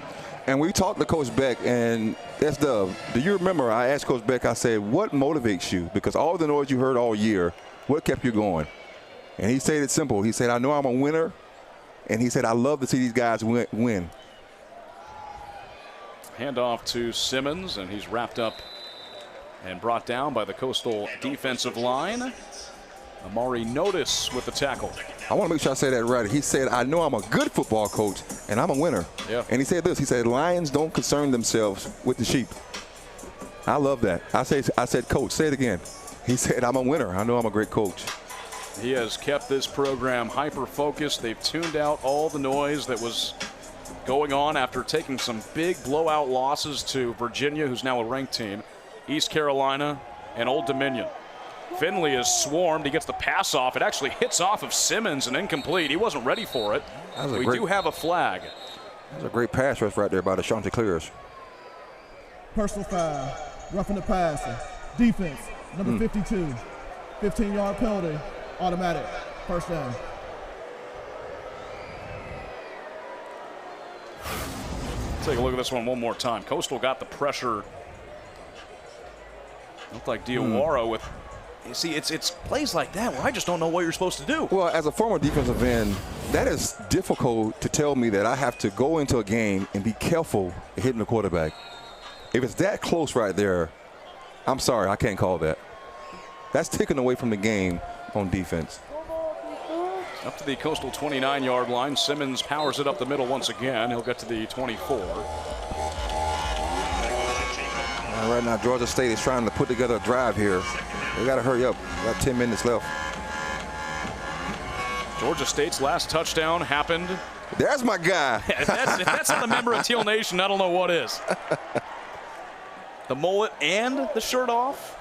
And we talked to Coach Beck, and that's do you remember I asked Coach Beck, I said, what motivates you? Because all the noise you heard all year, what kept you going? And he said it simple. He said, I know I'm a winner. And he said, I love to see these guys win. Handoff to Simmons, and he's wrapped up and brought down by the Coastal defensive line. Amari Notice with the tackle. I want to make sure I say that right. He said, I know I'm a good football coach, and I'm a winner. Yeah. And he said this. He said, lions don't concern themselves with the sheep. I love that. I said, Coach, say it again. He said, I'm a winner. I know I'm a great coach. He has kept this program hyper-focused. They've tuned out all the noise that was going on after taking some big blowout losses to Virginia, who's now a ranked team, East Carolina, and Old Dominion. Finley is swarmed. He gets the pass off. It actually hits off of Simmons and incomplete. He wasn't ready for it. We do have a flag. That's a great pass rush right there by the Chanticleers. Personal foul, roughing the passer. Defense, number 52. 15-yard penalty, automatic, first down. Take a look at this one more time. Coastal got the pressure. Looked like Diawara with. You see, it's plays like that where I just don't know what you're supposed to do. Well, as a former defensive end, that is difficult to tell me that I have to go into a game and be careful hitting the quarterback. If it's that close right there, I'm sorry, I can't call that. That's taken away from the game on defense. Up to the Coastal 29-yard line. Simmons powers it up the middle once again. He'll get to the 24. Right now, Georgia State is trying to put together a drive here. They got to hurry up. About 10 minutes left. Georgia State's last touchdown happened. There's my guy. If that's not a member of Teal Nation, I don't know what is. The mullet and the shirt off.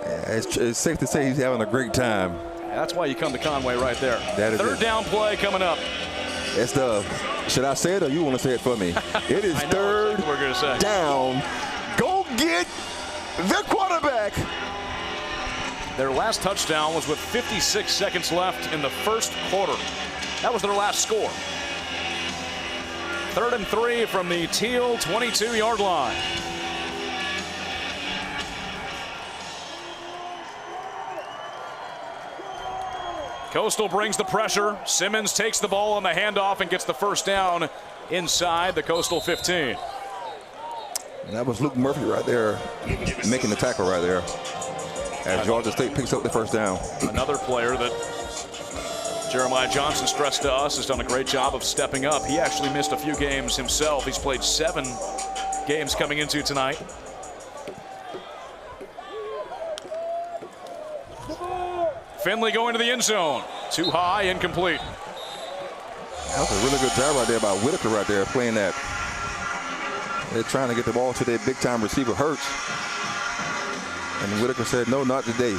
Yeah, it's safe to say he's having a great time. That's why you come to Conway right there. That is Third down play coming up. It's should I say it or you want to say it for me? It is third we're gonna say. down. Go get the quarterback. Their last touchdown was with 56 seconds left in the first quarter. That was their last score. 3rd and 3 from the Teal 22-yard line. Coastal brings the pressure. Simmons takes the ball on the handoff and gets the first down inside the Coastal 15. And that was Luke Murphy right there making the tackle right there as Georgia State picks up the first down. Another player that Jeremiah Johnson stressed to us has done a great job of stepping up. He actually missed a few games himself. He's played 7 games coming into tonight. Finley going to the end zone. Too high, incomplete. That was a really good job right there by Whitaker right there playing that. They're trying to get the ball to their big-time receiver, Hurts. And Whitaker said, no, not today.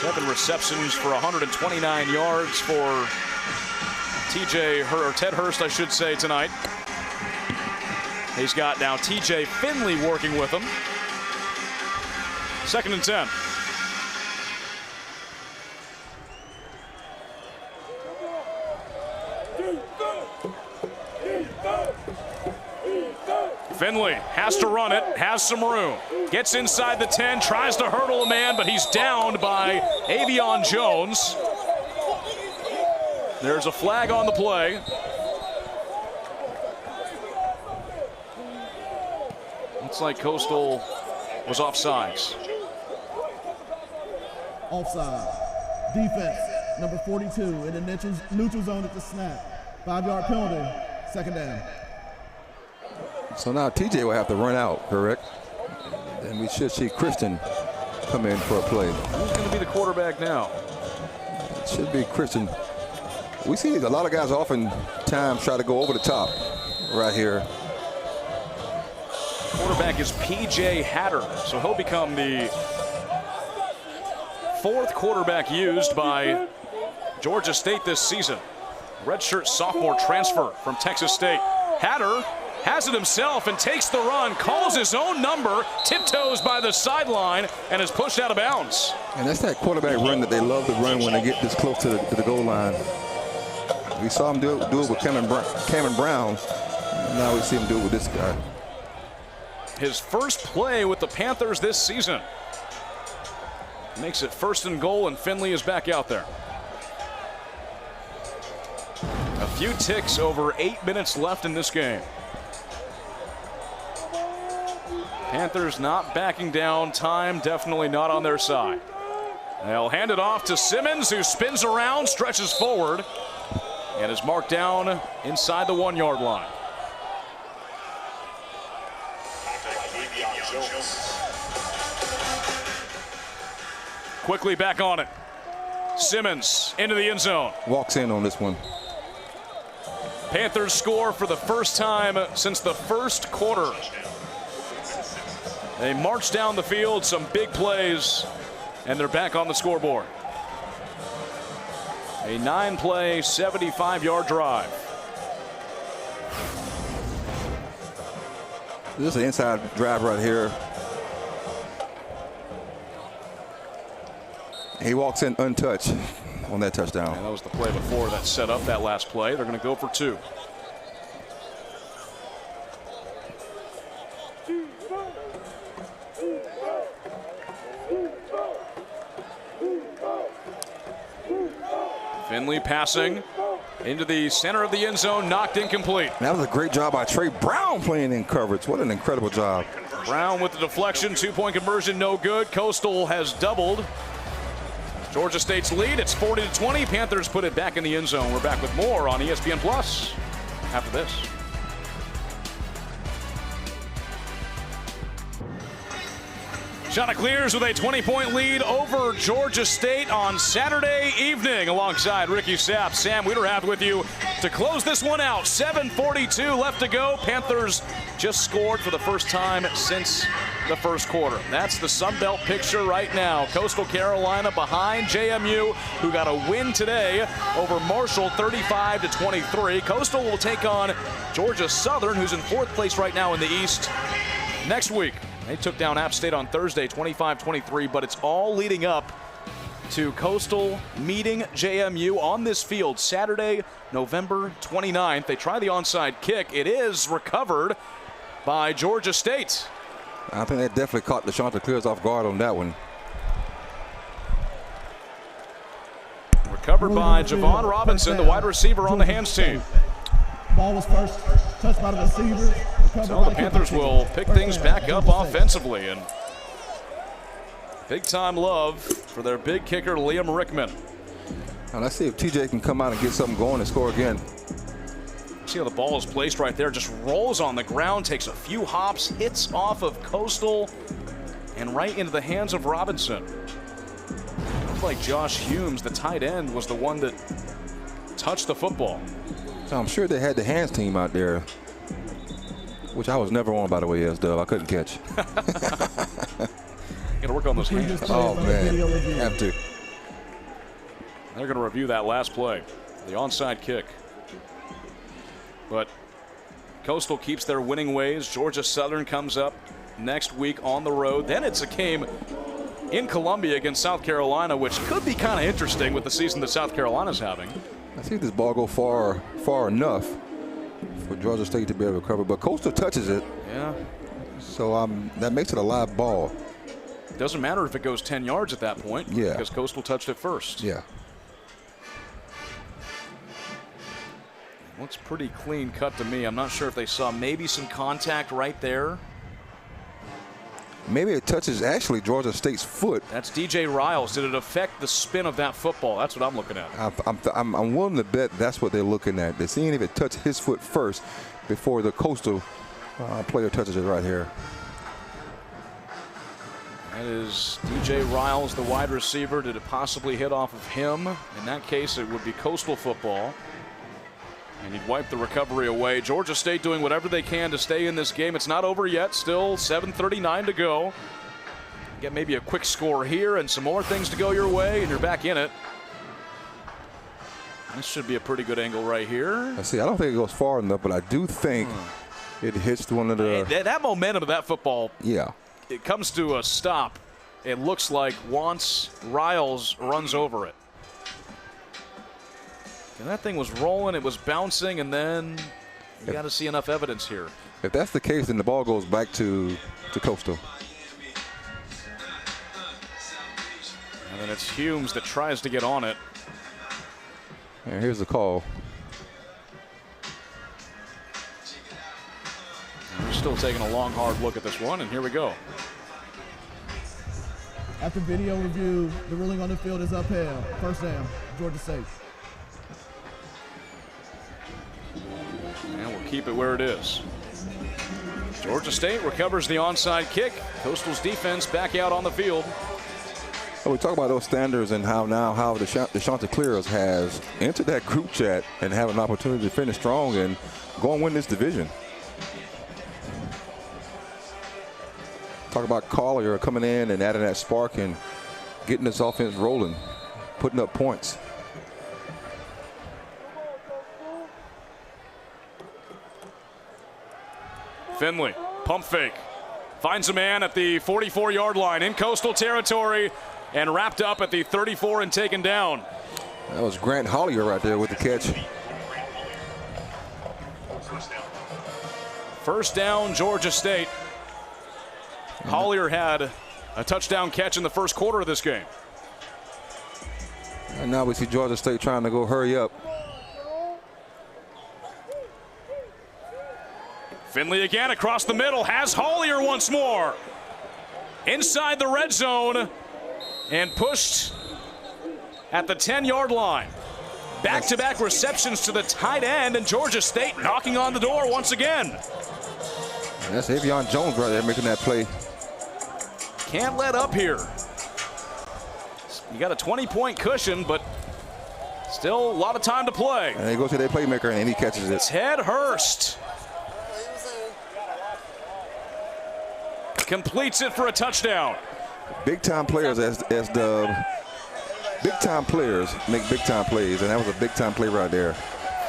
7 receptions for 129 yards for Ted Hurst, I should say, tonight. He's got now TJ Finley working with him. 2nd and 10. Finley has to run it, has some room. Gets inside the 10, tries to hurdle a man, but he's downed by Avion Jones. There's a flag on the play. Looks like Coastal was offsides. Offside. Defense, number 42, in the neutral zone at the snap. 5-yard penalty, second down. So now TJ will have to run out, correct? And we should see Christian come in for a play. Who's going to be the quarterback now? It should be Christian. We see a lot of guys oftentimes try to go over the top right here. Quarterback is P.J. Hatter, so he'll become the 4th quarterback used by Georgia State this season. Redshirt sophomore transfer from Texas State. Hatter has it himself and takes the run, calls his own number, tiptoes by the sideline, and is pushed out of bounds. And that's that quarterback run that they love to run when they get this close to the goal line. We saw him do it with Cameron Brown. Now we see him do it with this guy. His first play with the Panthers this season. Makes it 1st and goal, and Finley is back out there. A few ticks over 8 minutes left in this game. Panthers not backing down. Time definitely not on their side. They'll hand it off to Simmons, who spins around, stretches forward, and is marked down inside the 1-yard line. Quickly back on it. Simmons into the end zone. Walks in on this one. Panthers score for the first time since the first quarter. They march down the field, some big plays, and they're back on the scoreboard. A 9-play, 75-yard drive. This is an inside drive right here. He walks in untouched on that touchdown. And that was the play before that set up that last play. They're going to go for 2. Finley passing into the center of the end zone, knocked incomplete. That was a great job by Trey Brown playing in coverage. What an incredible job. Brown with the deflection, 2-point conversion, no good. Coastal has doubled Georgia State's lead. It's 40-20. Panthers put it back in the end zone. We're back with more on ESPN Plus after this. Chanticleers with a 20-point lead over Georgia State on Saturday evening alongside Ricky Sapp. Sam Wiederhaft with you to close this one out. 7:42 left to go. Panthers just scored for the first time since the first quarter. That's the Sun Belt picture right now. Coastal Carolina behind JMU, who got a win today over Marshall 35-23. Coastal will take on Georgia Southern, who's in 4th place right now in the East, next week. They took down App State on Thursday 25-23, but it's all leading up to Coastal meeting JMU on this field Saturday, November 29th. They try the onside kick. It is recovered by Georgia State. I think that definitely caught the Chanticleers off guard on that one. Recovered by Javon Robinson, the wide receiver on the hands team. Ball was first touched by the receiver. So the Panthers will pick things back up offensively, and big time love for their big kicker, Liam Rickman. Now let's see if TJ can come out and get something going and score again. See how the ball is placed right there, just rolls on the ground, takes a few hops, hits off of Coastal, and right into the hands of Robinson. Looks like Josh Humes, the tight end, was the one that touched the football. So I'm sure they had the hands team out there, which I was never on, by the way, S-Dub. I couldn't catch. Got to work on those hands. Oh, man. Have to. They're going to review that last play, the onside kick. But Coastal keeps their winning ways. Georgia Southern comes up next week on the road. Then it's a game in Columbia against South Carolina, which could be kind of interesting with the season that South Carolina's having. I see this ball go far enough for Georgia State to be able to recover, but Coastal touches it. Yeah. So that makes it a live ball. Doesn't matter if it goes 10 yards at that point. Yeah. Because Coastal touched it first. Yeah. Looks pretty clean cut to me. I'm not sure if they saw maybe some contact right there. Maybe it touches actually Georgia State's foot. That's DJ Riles. Did it affect the spin of that football? That's what I'm looking at. I'm willing to bet that's what they're looking at. They're seeing if it touched his foot first before the Coastal player touches it right here. That is DJ Riles, the wide receiver. Did it possibly hit off of him? In that case, it would be Coastal football. And he'd wipe the recovery away. Georgia State doing whatever they can to stay in this game. It's not over yet. Still 7:39 to go. Get maybe a quick score here and some more things to go your way, and you're back in it. This should be a pretty good angle right here. I see. I don't think it goes far enough, but I do think it hits one of the. That momentum of that football. Yeah. It comes to a stop. It looks like once Riles runs over it. And that thing was rolling, it was bouncing, and then you got to see enough evidence here. If that's the case, then the ball goes back to Coastal. And then it's Humes that tries to get on it. And here's the call. And we're still taking a long, hard look at this one, and here we go. After video review, the ruling on the field is upheld. First down, Georgia State. And we'll keep it where it is. Georgia State recovers the onside kick. Coastal's defense back out on the field. Well, we talk about those standards and how the Chanticleers has entered that group chat and have an opportunity to finish strong and go and win this division. Talk about Collier coming in and adding that spark and getting this offense rolling, putting up points. Finley, pump fake, finds a man at the 44-yard line in Coastal territory and wrapped up at the 34 and taken down. That was Grant Hollier right there with the catch. First down, Georgia State. Hollier had a touchdown catch in the first quarter of this game. And now we see Georgia State trying to go hurry up. Finley again across the middle, has Hollier once more. Inside the red zone and pushed at the 10-yard line. Back-to-back receptions to the tight end, and Georgia State knocking on the door once again. And that's Avion Jones right there making that play. Can't let up here. You got a 20-point cushion, but still a lot of time to play. And he goes to their playmaker and he catches it. Ted Hurst completes it for a touchdown. Big time players as the big time players make big time plays, and that was a big time play right there.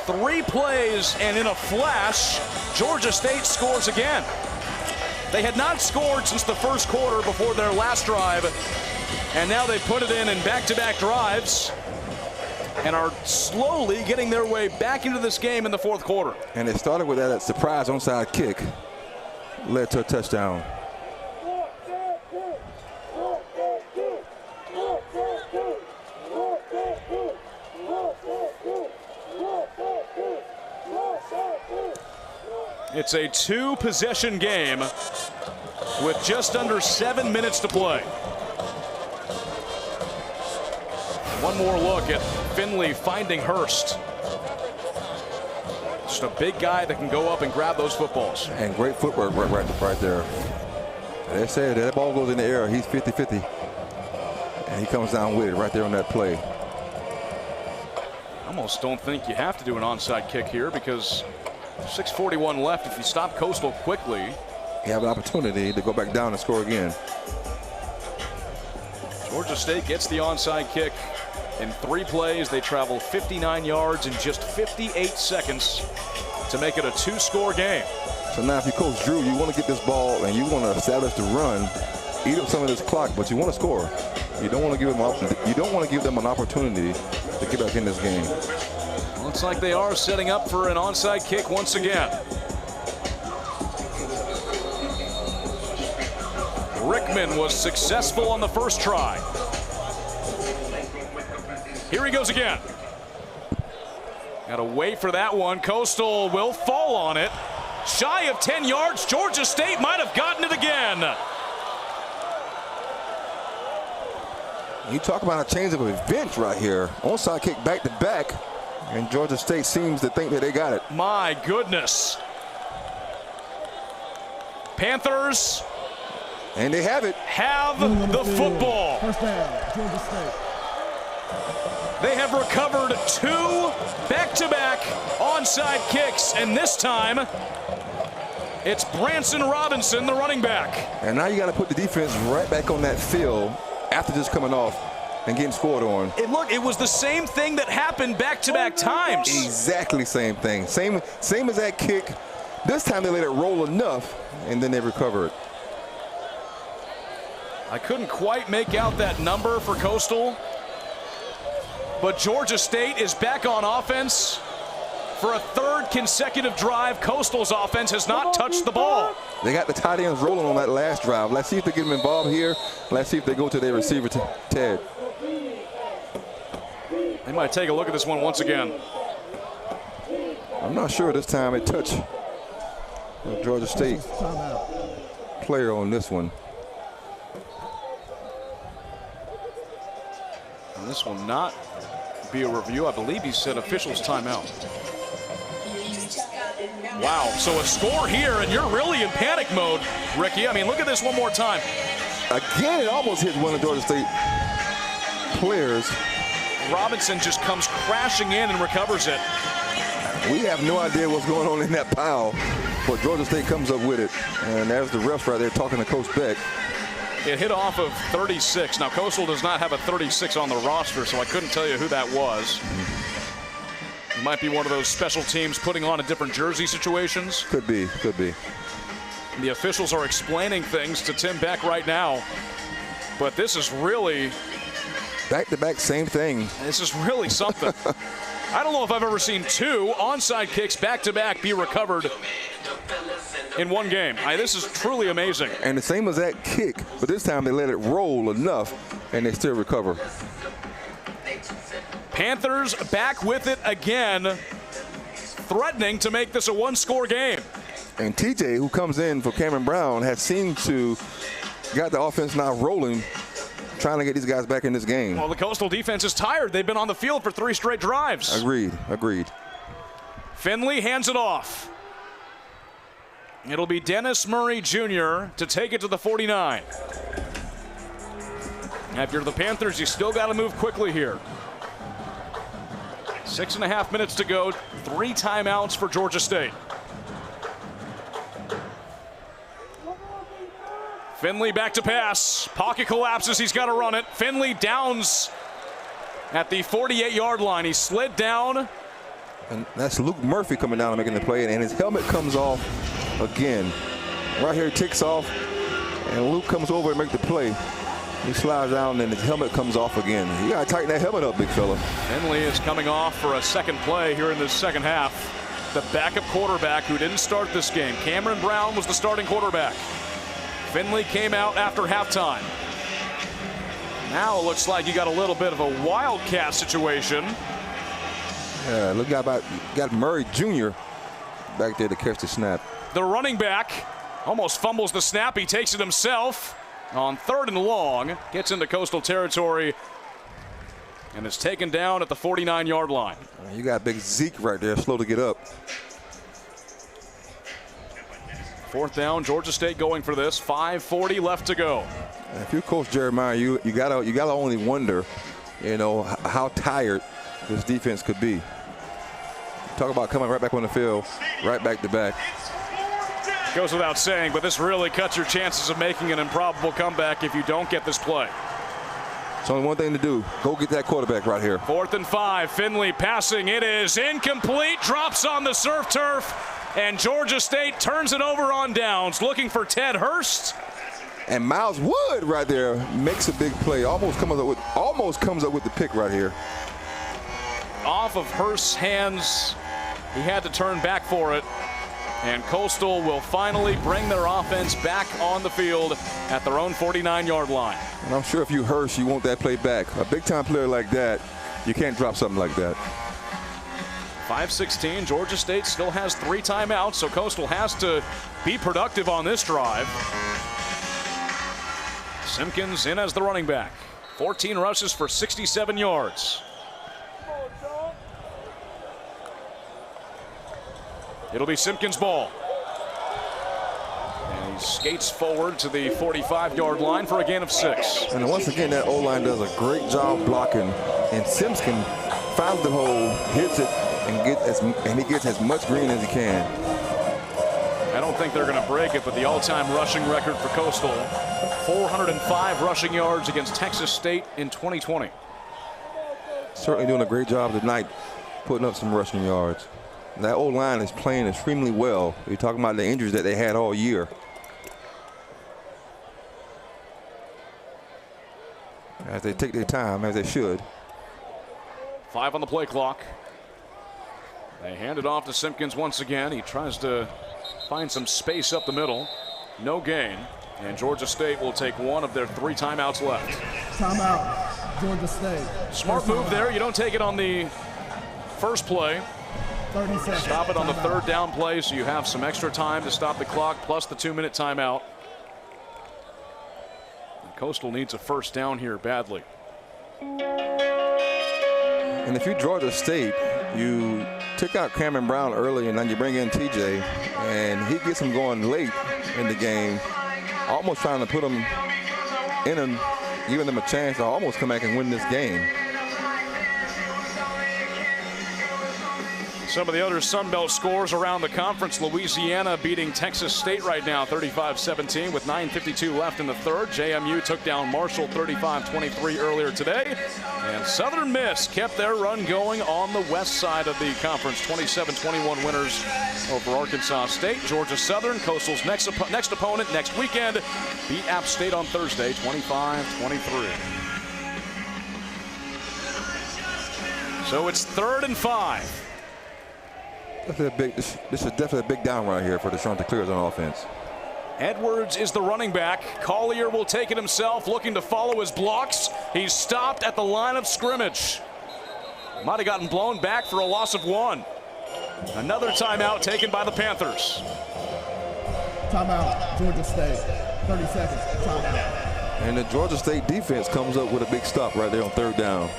3 plays, and in a flash, Georgia State scores again. They had not scored since the first quarter before their last drive, and now they put it in back-to-back drives and are slowly getting their way back into this game in the fourth quarter. And it started with that surprise onside kick, led to a touchdown. It's a 2-possession game with just under 7 minutes to play. One more look at Finley finding Hurst. Just a big guy that can go up and grab those footballs. And great footwork right there. They said that ball goes in the air, he's 50-50. And he comes down with it right there on that play. Almost don't think you have to do an onside kick here because 6:41 left. If you stop Coastal quickly, you have an opportunity to go back down and score again. Georgia State gets the onside kick. In 3 plays, they travel 59 yards in just 58 seconds to make it a 2-score game. So now if you coach Drew, you want to get this ball and you want to establish the run, eat up some of this clock, but you want to score. You don't want to give them an opportunity to get back in this game. Looks like they are setting up for an onside kick once again. Rickman was successful on the first try. Here he goes again. Got to wait for that one. Coastal will fall on it. Shy of 10 yards. Georgia State might have gotten it again. You talk about a change of events right here. Onside kick back to back, and Georgia State seems to think that they got it. My goodness. Panthers. And they have it. Have the football. First down, Georgia State. They have recovered 2 back-to-back onside kicks, and this time it's Branson Robinson, the running back. And now you got to put the defense right back on that field after just coming off and getting scored on. It was the same thing that happened back-to-back times. Exactly same thing. Same as that kick. This time they let it roll enough, and then they recover it. I couldn't quite make out that number for Coastal, but Georgia State is back on offense for a 3rd consecutive drive. Coastal's offense has not touched the ball. They got the tight ends rolling on that last drive. Let's see if they get them involved here. Let's see if they go to their receiver, Ted. They might take a look at this one once again. I'm not sure this time it touched the Georgia State player on this one. And this will not be a review. I believe he said officials timeout. Wow, so a score here, and you're really in panic mode, Ricky. I mean, look at this one more time. Again, it almost hit one of Georgia State players. Robinson just comes crashing in and recovers it. We have no idea what's going on in that pile, but Georgia State comes up with it. And there's the refs right there talking to Coach Beck. It hit off of 36. Now, Coastal does not have a 36 on the roster, so I couldn't tell you who that was. It might be one of those special teams putting on a different jersey situations. Could be, could be. The officials are explaining things to Tim Beck right now, but this is really... Back-to-back, same thing. This is really something. I don't know if I've ever seen 2 onside kicks back-to-back be recovered in one game. This is truly amazing. And the same as that kick, but this time they let it roll enough, and they still recover. Panthers back with it again, threatening to make this a 1-score game. And TJ, who comes in for Cameron Brown, has seemed to got the offense now rolling, trying to get these guys back in this game. Well, the Coastal defense is tired. They've been on the field for 3 straight drives. Agreed, agreed. Finley hands it off. It'll be Dennis Murray Jr. to take it to the 49. Now, if you're the Panthers, you still got to move quickly here. 6.5 minutes to go. 3 timeouts for Georgia State. Finley back to pass. Pocket collapses. He's got to run it. Finley downs at the 48-yard line. He slid down. And that's Luke Murphy coming down and making the play, and his helmet comes off again. Right here, it ticks off, and Luke comes over and makes the play. He slides down, and his helmet comes off again. You got to tighten that helmet up, big fella. Finley is coming off for a second play here in the second half. The backup quarterback who didn't start this game. Cameron Brown was the starting quarterback. Finley came out after halftime. Now it looks like you got a little bit of a wildcat situation. Yeah, look, got Murray Jr. back there to catch the snap. The running back almost fumbles the snap. He takes it himself on 3rd and long. Gets into Coastal territory and is taken down at the 49-yard line. You got big Zeke right there, slow to get up. 4th down, Georgia State going for this. 5:40 left to go. If you're Coach Jeremiah, you gotta only wonder, how tired this defense could be. Talk about coming right back on the field, right back to back. Goes without saying, but this really cuts your chances of making an improbable comeback if you don't get this play. It's only one thing to do. Go get that quarterback right here. 4th and 5. Finley passing. It is incomplete. Drops on the surf turf. And Georgia State turns it over on downs, looking for Ted Hurst. And Miles Wood right there makes a big play. Almost comes up with the pick right here. Off of Hurst's hands. He had to turn back for it. And Coastal will finally bring their offense back on the field at their own 49-yard line. And I'm sure if you Hurst, you want that play back. A big-time player like that, you can't drop something like that. 5:16. Georgia State still has 3 timeouts, so Coastal has to be productive on this drive. Simpkins in as the running back. 14 rushes for 67 yards. It'll be Simpkins' ball. And he skates forward to the 45-yard line for a gain of 6. And once again, that O-line does a great job blocking. And Simpkins finds the hole, hits it, and he gets as much green as he can. I don't think they're going to break it, but the all-time rushing record for Coastal, 405 rushing yards against Texas State in 2020. Certainly doing a great job tonight, putting up some rushing yards. That old line is playing extremely well. You're talking about the injuries that they had all year. As they take their time, as they should. 5 on the play clock. They hand it off to Simpkins once again. He tries to find some space up the middle. No gain. And Georgia State will take one of their 3 timeouts left. Timeout, Georgia State. Smart move there. You don't take it on the first play. 30 seconds. Stop it on the 3rd down play, so you have some extra time to stop the clock, plus the 2-minute timeout. And Coastal needs a first down here badly. And if you're Georgia State, you took out Cameron Brown early, and then you bring in TJ, and he gets him going late in the game, almost trying to put him in him, giving them a chance to almost come back and win this game. Some of the other Sun Belt scores around the conference. Louisiana beating Texas State right now 35-17 with 9:52 left in the 3rd. JMU took down Marshall 35-23 earlier today. And Southern Miss kept their run going on the west side of the conference. 27-21 winners over Arkansas State. Georgia Southern, Coastal's next opponent next weekend, beat App State on Thursday 25-23. So it's 3rd and 5. This is definitely a big down right here for the Chanticleers on offense. Edwards is the running back. Collier will take it himself, looking to follow his blocks. He's stopped at the line of scrimmage. Might have gotten blown back for a loss of 1. Another timeout taken by the Panthers. Timeout, Georgia State. 30 seconds, timeout. And the Georgia State defense comes up with a big stop right there on 3rd down.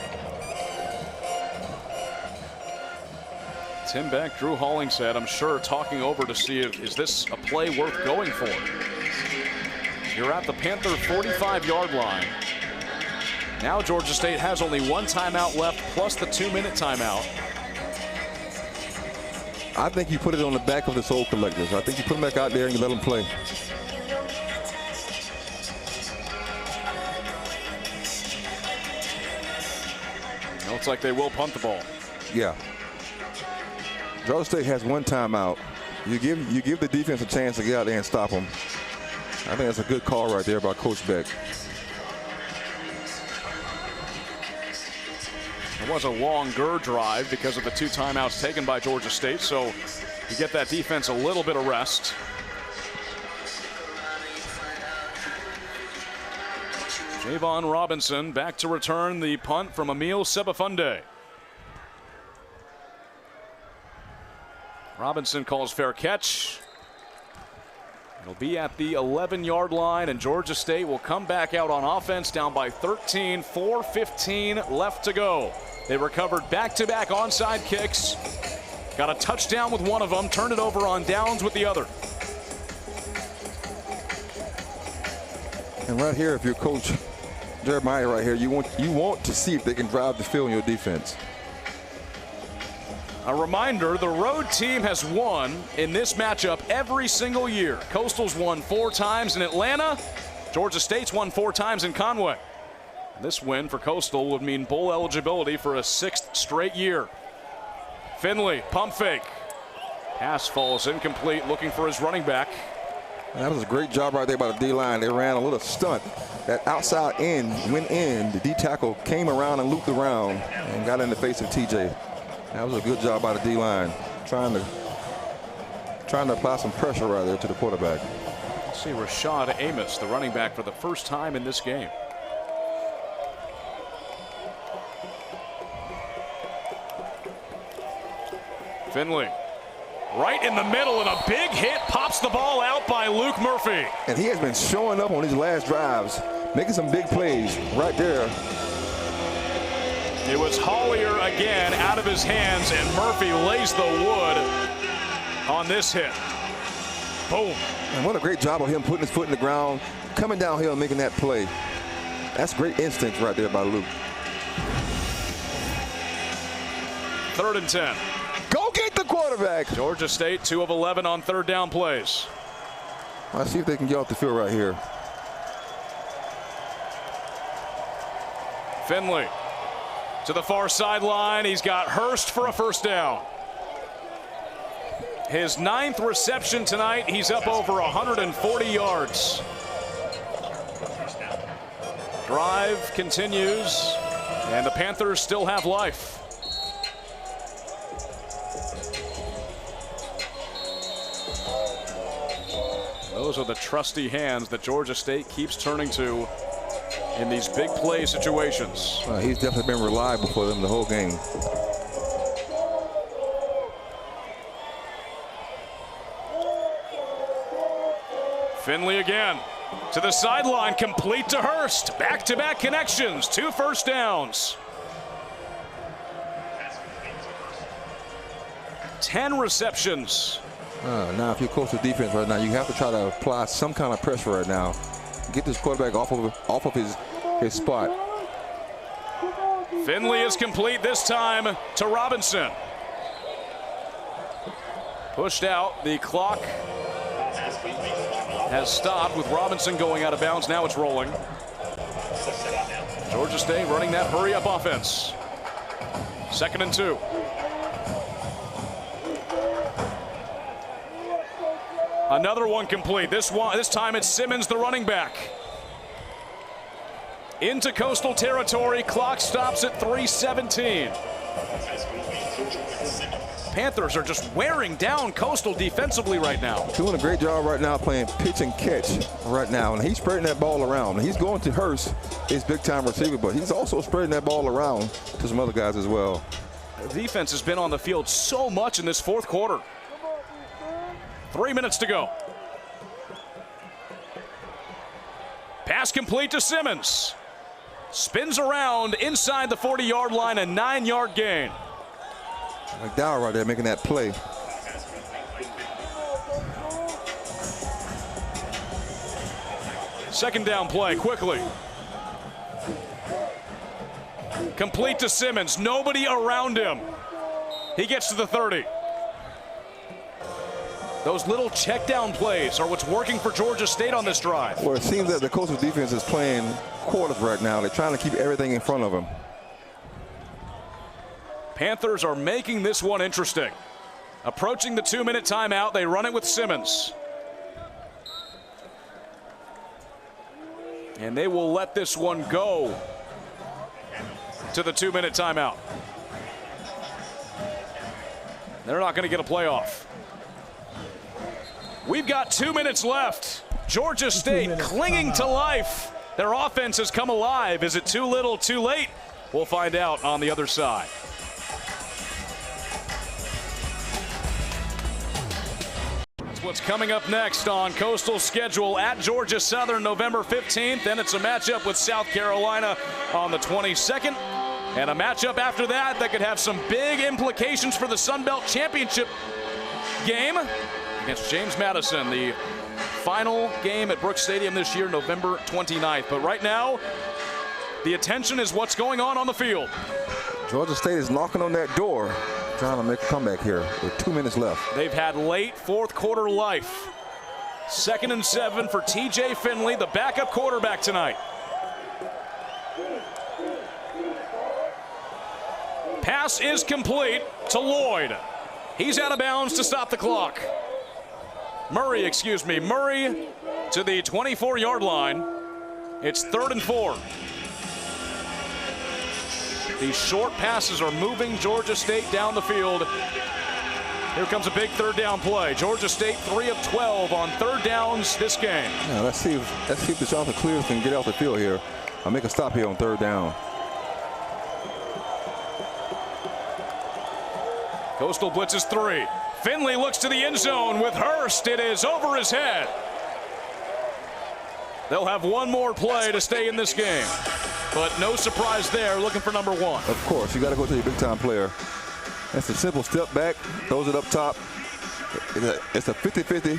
Tim Beck, Drew Hollingshead, I'm sure, talking over to see if is this a play worth going for. You're at the Panther 45-yard line. Now Georgia State has only 1 timeout left, plus the 2-minute timeout. I think you put it on the back of the Soul Collectors. I think you put them back out there and you let them play. Looks like they will punt the ball. Yeah. Georgia State has 1 timeout. You give the defense a chance to get out there and stop them. I think that's a good call right there by Coach Beck. It was a longer drive because of the 2 timeouts taken by Georgia State, so you get that defense a little bit of rest. Javon Robinson back to return the punt from Emil Sebafunde. Robinson calls fair catch. It'll be at the 11-yard line, and Georgia State will come back out on offense down by 13, 4:15 left to go. They recovered back-to-back onside kicks. Got a touchdown with one of them, turned it over on downs with the other. And right here, if you're Coach Jeremiah right here, you want to see if they can drive the field in your defense. A reminder, the road team has won in this matchup every single year. Coastal's won 4 times in Atlanta. Georgia State's won 4 times in Conway. This win for Coastal would mean bowl eligibility for a 6th straight year. Finley, pump fake. Pass falls incomplete, looking for his running back. And that was a great job right there by the D-line. They ran a little stunt. That outside end went in. The D-tackle came around and looped around and got in the face of TJ. That was a good job by the D-line, trying to apply some pressure right there to the quarterback. Let's see Rashad Amos, the running back, for the first time in this game. Finley, right in the middle, and a big hit, pops the ball out by Luke Murphy. And he has been showing up on these last drives, making some big plays right there. It was Hollier again out of his hands, and Murphy lays the wood on this hit. Boom. And what a great job of him putting his foot in the ground, coming downhill and making that play. That's great instinct right there by Luke. 3rd and 10. Go get the quarterback. Georgia State 2 of 11 on 3rd down plays. Let's see if they can get off the field right here. Finley to the far sideline. He's got Hurst for a 1st down. His 9th reception tonight. He's up over 140 yards. Drive continues, and the Panthers still have life. Those are the trusty hands that Georgia State keeps turning to in these big play situations. He's definitely been reliable for them the whole game. Finley again to the sideline, complete to Hurst. Back-to-back connections, 2 first downs. 10 receptions. Now, if you're coaching defense right now, you have to try to apply some kind of pressure right now. Get this quarterback off of his spot. Finley is complete this time to Robinson. Pushed out. The clock has stopped with Robinson going out of bounds. Now it's rolling. Georgia State running that hurry-up offense. 2nd and 2. Another one complete. This time it's Simmons, the running back. Into Coastal territory. Clock stops at 3:17. Panthers are just wearing down Coastal defensively right now. Doing a great job right now playing pitch and catch right now. And he's spreading that ball around. He's going to Hurst, his big-time receiver, but he's also spreading that ball around to some other guys as well. The defense has been on the field so much in this 4th quarter. 3 minutes to go. Pass complete to Simmons. Spins around inside the 40-yard line, a 9-yard gain. McDowell right there making that play. Second down play quickly. Complete to Simmons. Nobody around him. He gets to the 30. Those little check down plays are what's working for Georgia State on this drive. Well, it seems that the Coastal defense is playing quarters right now. They're trying to keep everything in front of them. Panthers are making this one interesting. Approaching the 2-minute timeout, they run it with Simmons. And they will let this one go to the 2-minute timeout. They're not going to get a playoff. We've got 2 minutes left. Georgia State clinging to life. Their offense has come alive. Is it too little, too late? We'll find out on the other side. That's what's coming up next on Coastal's schedule at Georgia Southern November 15th. Then it's a matchup with South Carolina on the 22nd. And a matchup after that could have some big implications for the Sun Belt Championship game against James Madison, the final game at Brooks Stadium this year, November 29th. But right now, the attention is what's going on the field. Georgia State is knocking on that door, trying to make a comeback here with 2 minutes left. They've had late 4th quarter life. 2nd and 7 for TJ Finley, the backup quarterback tonight. Pass is complete to Lloyd. He's out of bounds to stop the clock. Murray to the 24-yard line. It's 3rd and 4. These short passes are moving Georgia State down the field. Here comes a big 3rd down play. Georgia State 3 of 12 on 3rd downs this game. Yeah, let's see if the Jonathan Clears can get off the field here. I'll make a stop here on 3rd down. Coastal blitzes 3. Finley looks to the end zone with Hurst. It is over his head. They'll have one more play to stay in this game. But no surprise there, looking for number 1. Of course, you got to go to your big-time player. That's a simple step back, throws it up top. It's a 50-50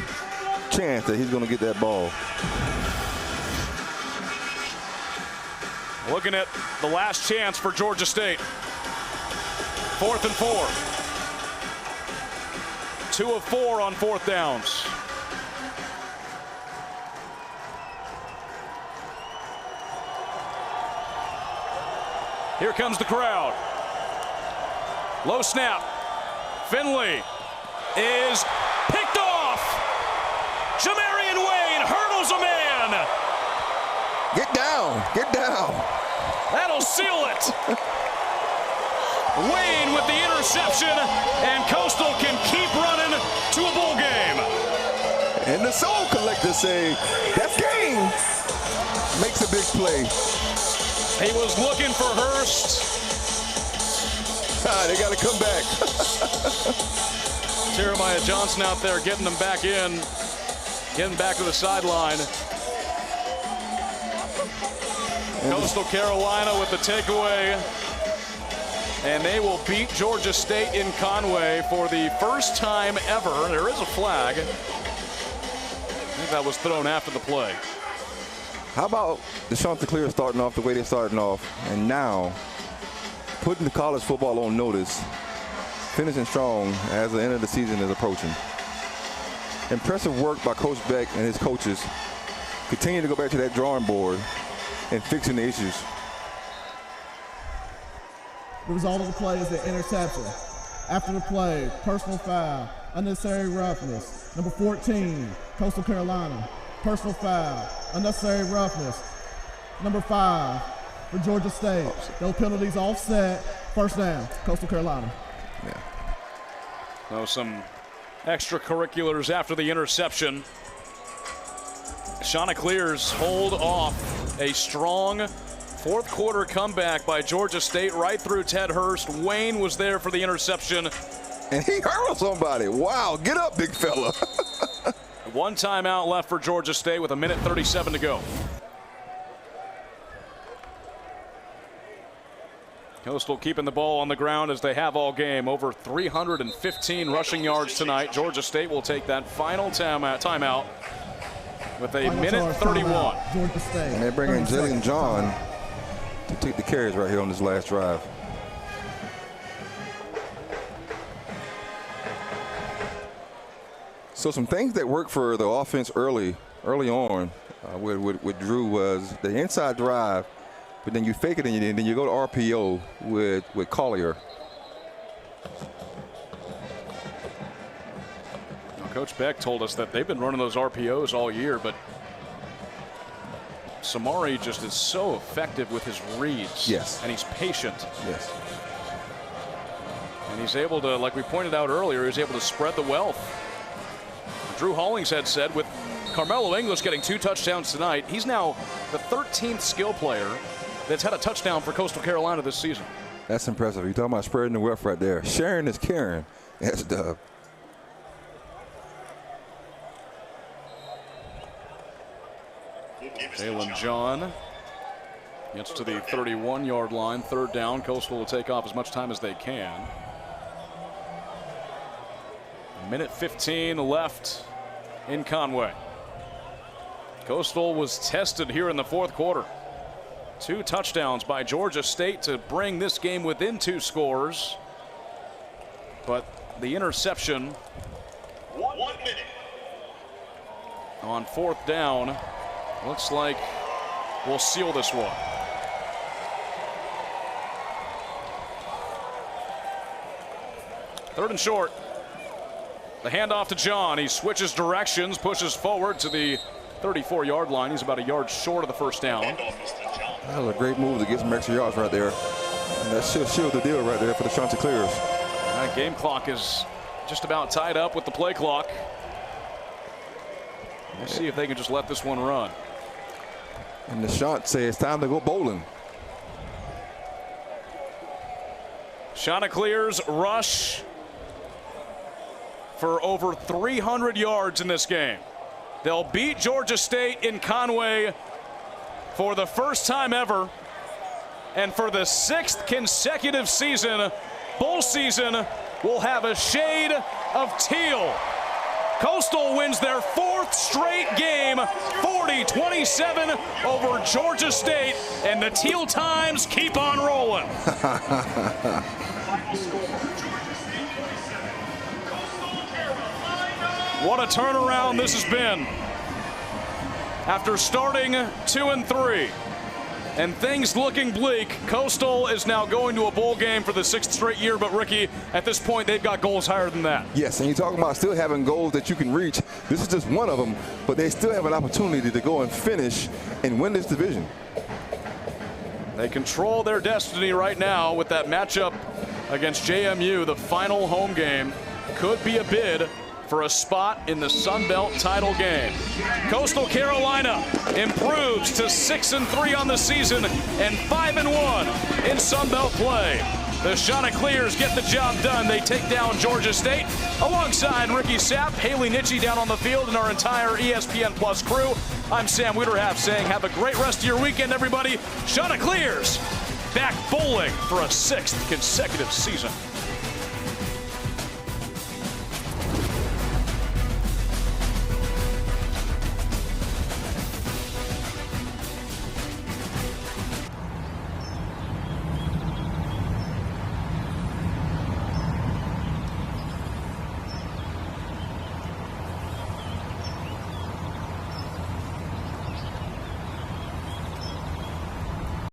chance that he's going to get that ball. Looking at the last chance for Georgia State. 4th and 4. 2 of 4 on 4th downs. Here comes the crowd. Low snap. Finley is picked off. Jamarian Wayne hurdles a man. Get down. Get down. That'll seal it. Wayne with the interception, and Coastal can keep running to a bowl game. And the Soul Collectors say, that's game. Makes a big play. He was looking for Hurst. They got to come back. Jeremiah Johnson out there getting them back in, getting back to the sideline. Coastal Carolina with the takeaway. And they will beat Georgia State in Conway for the first time ever. There is a flag. I think that was thrown after the play. How about the Chanticleer starting off the way they're starting off, and now putting the college football on notice, finishing strong as the end of the season is approaching. Impressive work by Coach Beck and his coaches. Continue to go back to that drawing board and fixing the issues. The result of the play is the interception. After the play, personal foul, unnecessary roughness. Number 14, Coastal Carolina. Personal foul, unnecessary roughness. Number 5 for Georgia State. Those penalties offset. First down, Coastal Carolina. Yeah. So some extracurriculars after the interception. Chanticleers hold off a strong fourth quarter comeback by Georgia State right through Ted Hurst. Wayne was there for the interception. And he hurled somebody. Wow, get up, big fella. One timeout left for Georgia State with 1:37 to go. Coastal keeping the ball on the ground as they have all game. Over 315 rushing yards tonight. Georgia State will take that final timeout with a minute 31. Georgia State. And they're bringing Jillian John to take the carries right here on this last drive. So some things that worked for the offense early on with Drew was the inside drive, but then you fake it and then you go to RPO with Collier. Now, Coach Beck told us that they've been running those RPOs all year, but Samari just is so effective with his reads. Yes. And he's patient. Yes. And he's able to, like we pointed out earlier, he's able to spread the wealth. Drew Hollingshead said with Carmelo English getting 2 touchdowns tonight, he's now the 13th skill player that's had a touchdown for Coastal Carolina this season. That's impressive. You're talking about spreading the wealth right there. Sharing is caring. That's Dub. Jalen John gets to the 31-yard line. 3rd down. Coastal will take off as much time as they can. 1:15 left in Conway. Coastal was tested here in the 4th quarter. 2 touchdowns by Georgia State to bring this game within 2 scores. But the interception 1 minute. on 4th down looks like we'll seal this one. Third and short. The handoff to John. He switches directions, pushes forward to the 34-yard line. He's about a yard short of the first down. That was a great move to get some extra yards right there. And that should seal the deal right there for the Chanticleers. That game clock is just about tied up with the play clock. We'll see if they can just let this one run. And the Chant say it's time to go bowling. Chanticleers rush for over 300 yards in this game. They'll beat Georgia State in Conway for the first time ever. And for the 6th consecutive season, bowl season will have a shade of teal. Coastal wins their 4th straight game, 40-27 over Georgia State, and the Teal Times keep on rolling. What a turnaround this has been. After starting 2-3 and things looking bleak, Coastal is now going to a bowl game for the 6th straight year. But Ricky, at this point, they've got goals higher than that. Yes, and you're talking about still having goals that you can reach. This is just one of them, but they still have an opportunity to go and finish and win this division. They control their destiny right now with that matchup against JMU. The final home game could be a bid for a spot in the Sun Belt title game. Coastal Carolina improves to 6-3 on the season and 5-1 in Sun Belt play. The Chanticleers get the job done. They take down Georgia State alongside Ricky Sapp, Haley Nitchie down on the field, and our entire ESPN Plus crew. I'm Sam Wiederhalf saying have a great rest of your weekend, everybody. Chanticleers back bowling for a 6th consecutive season.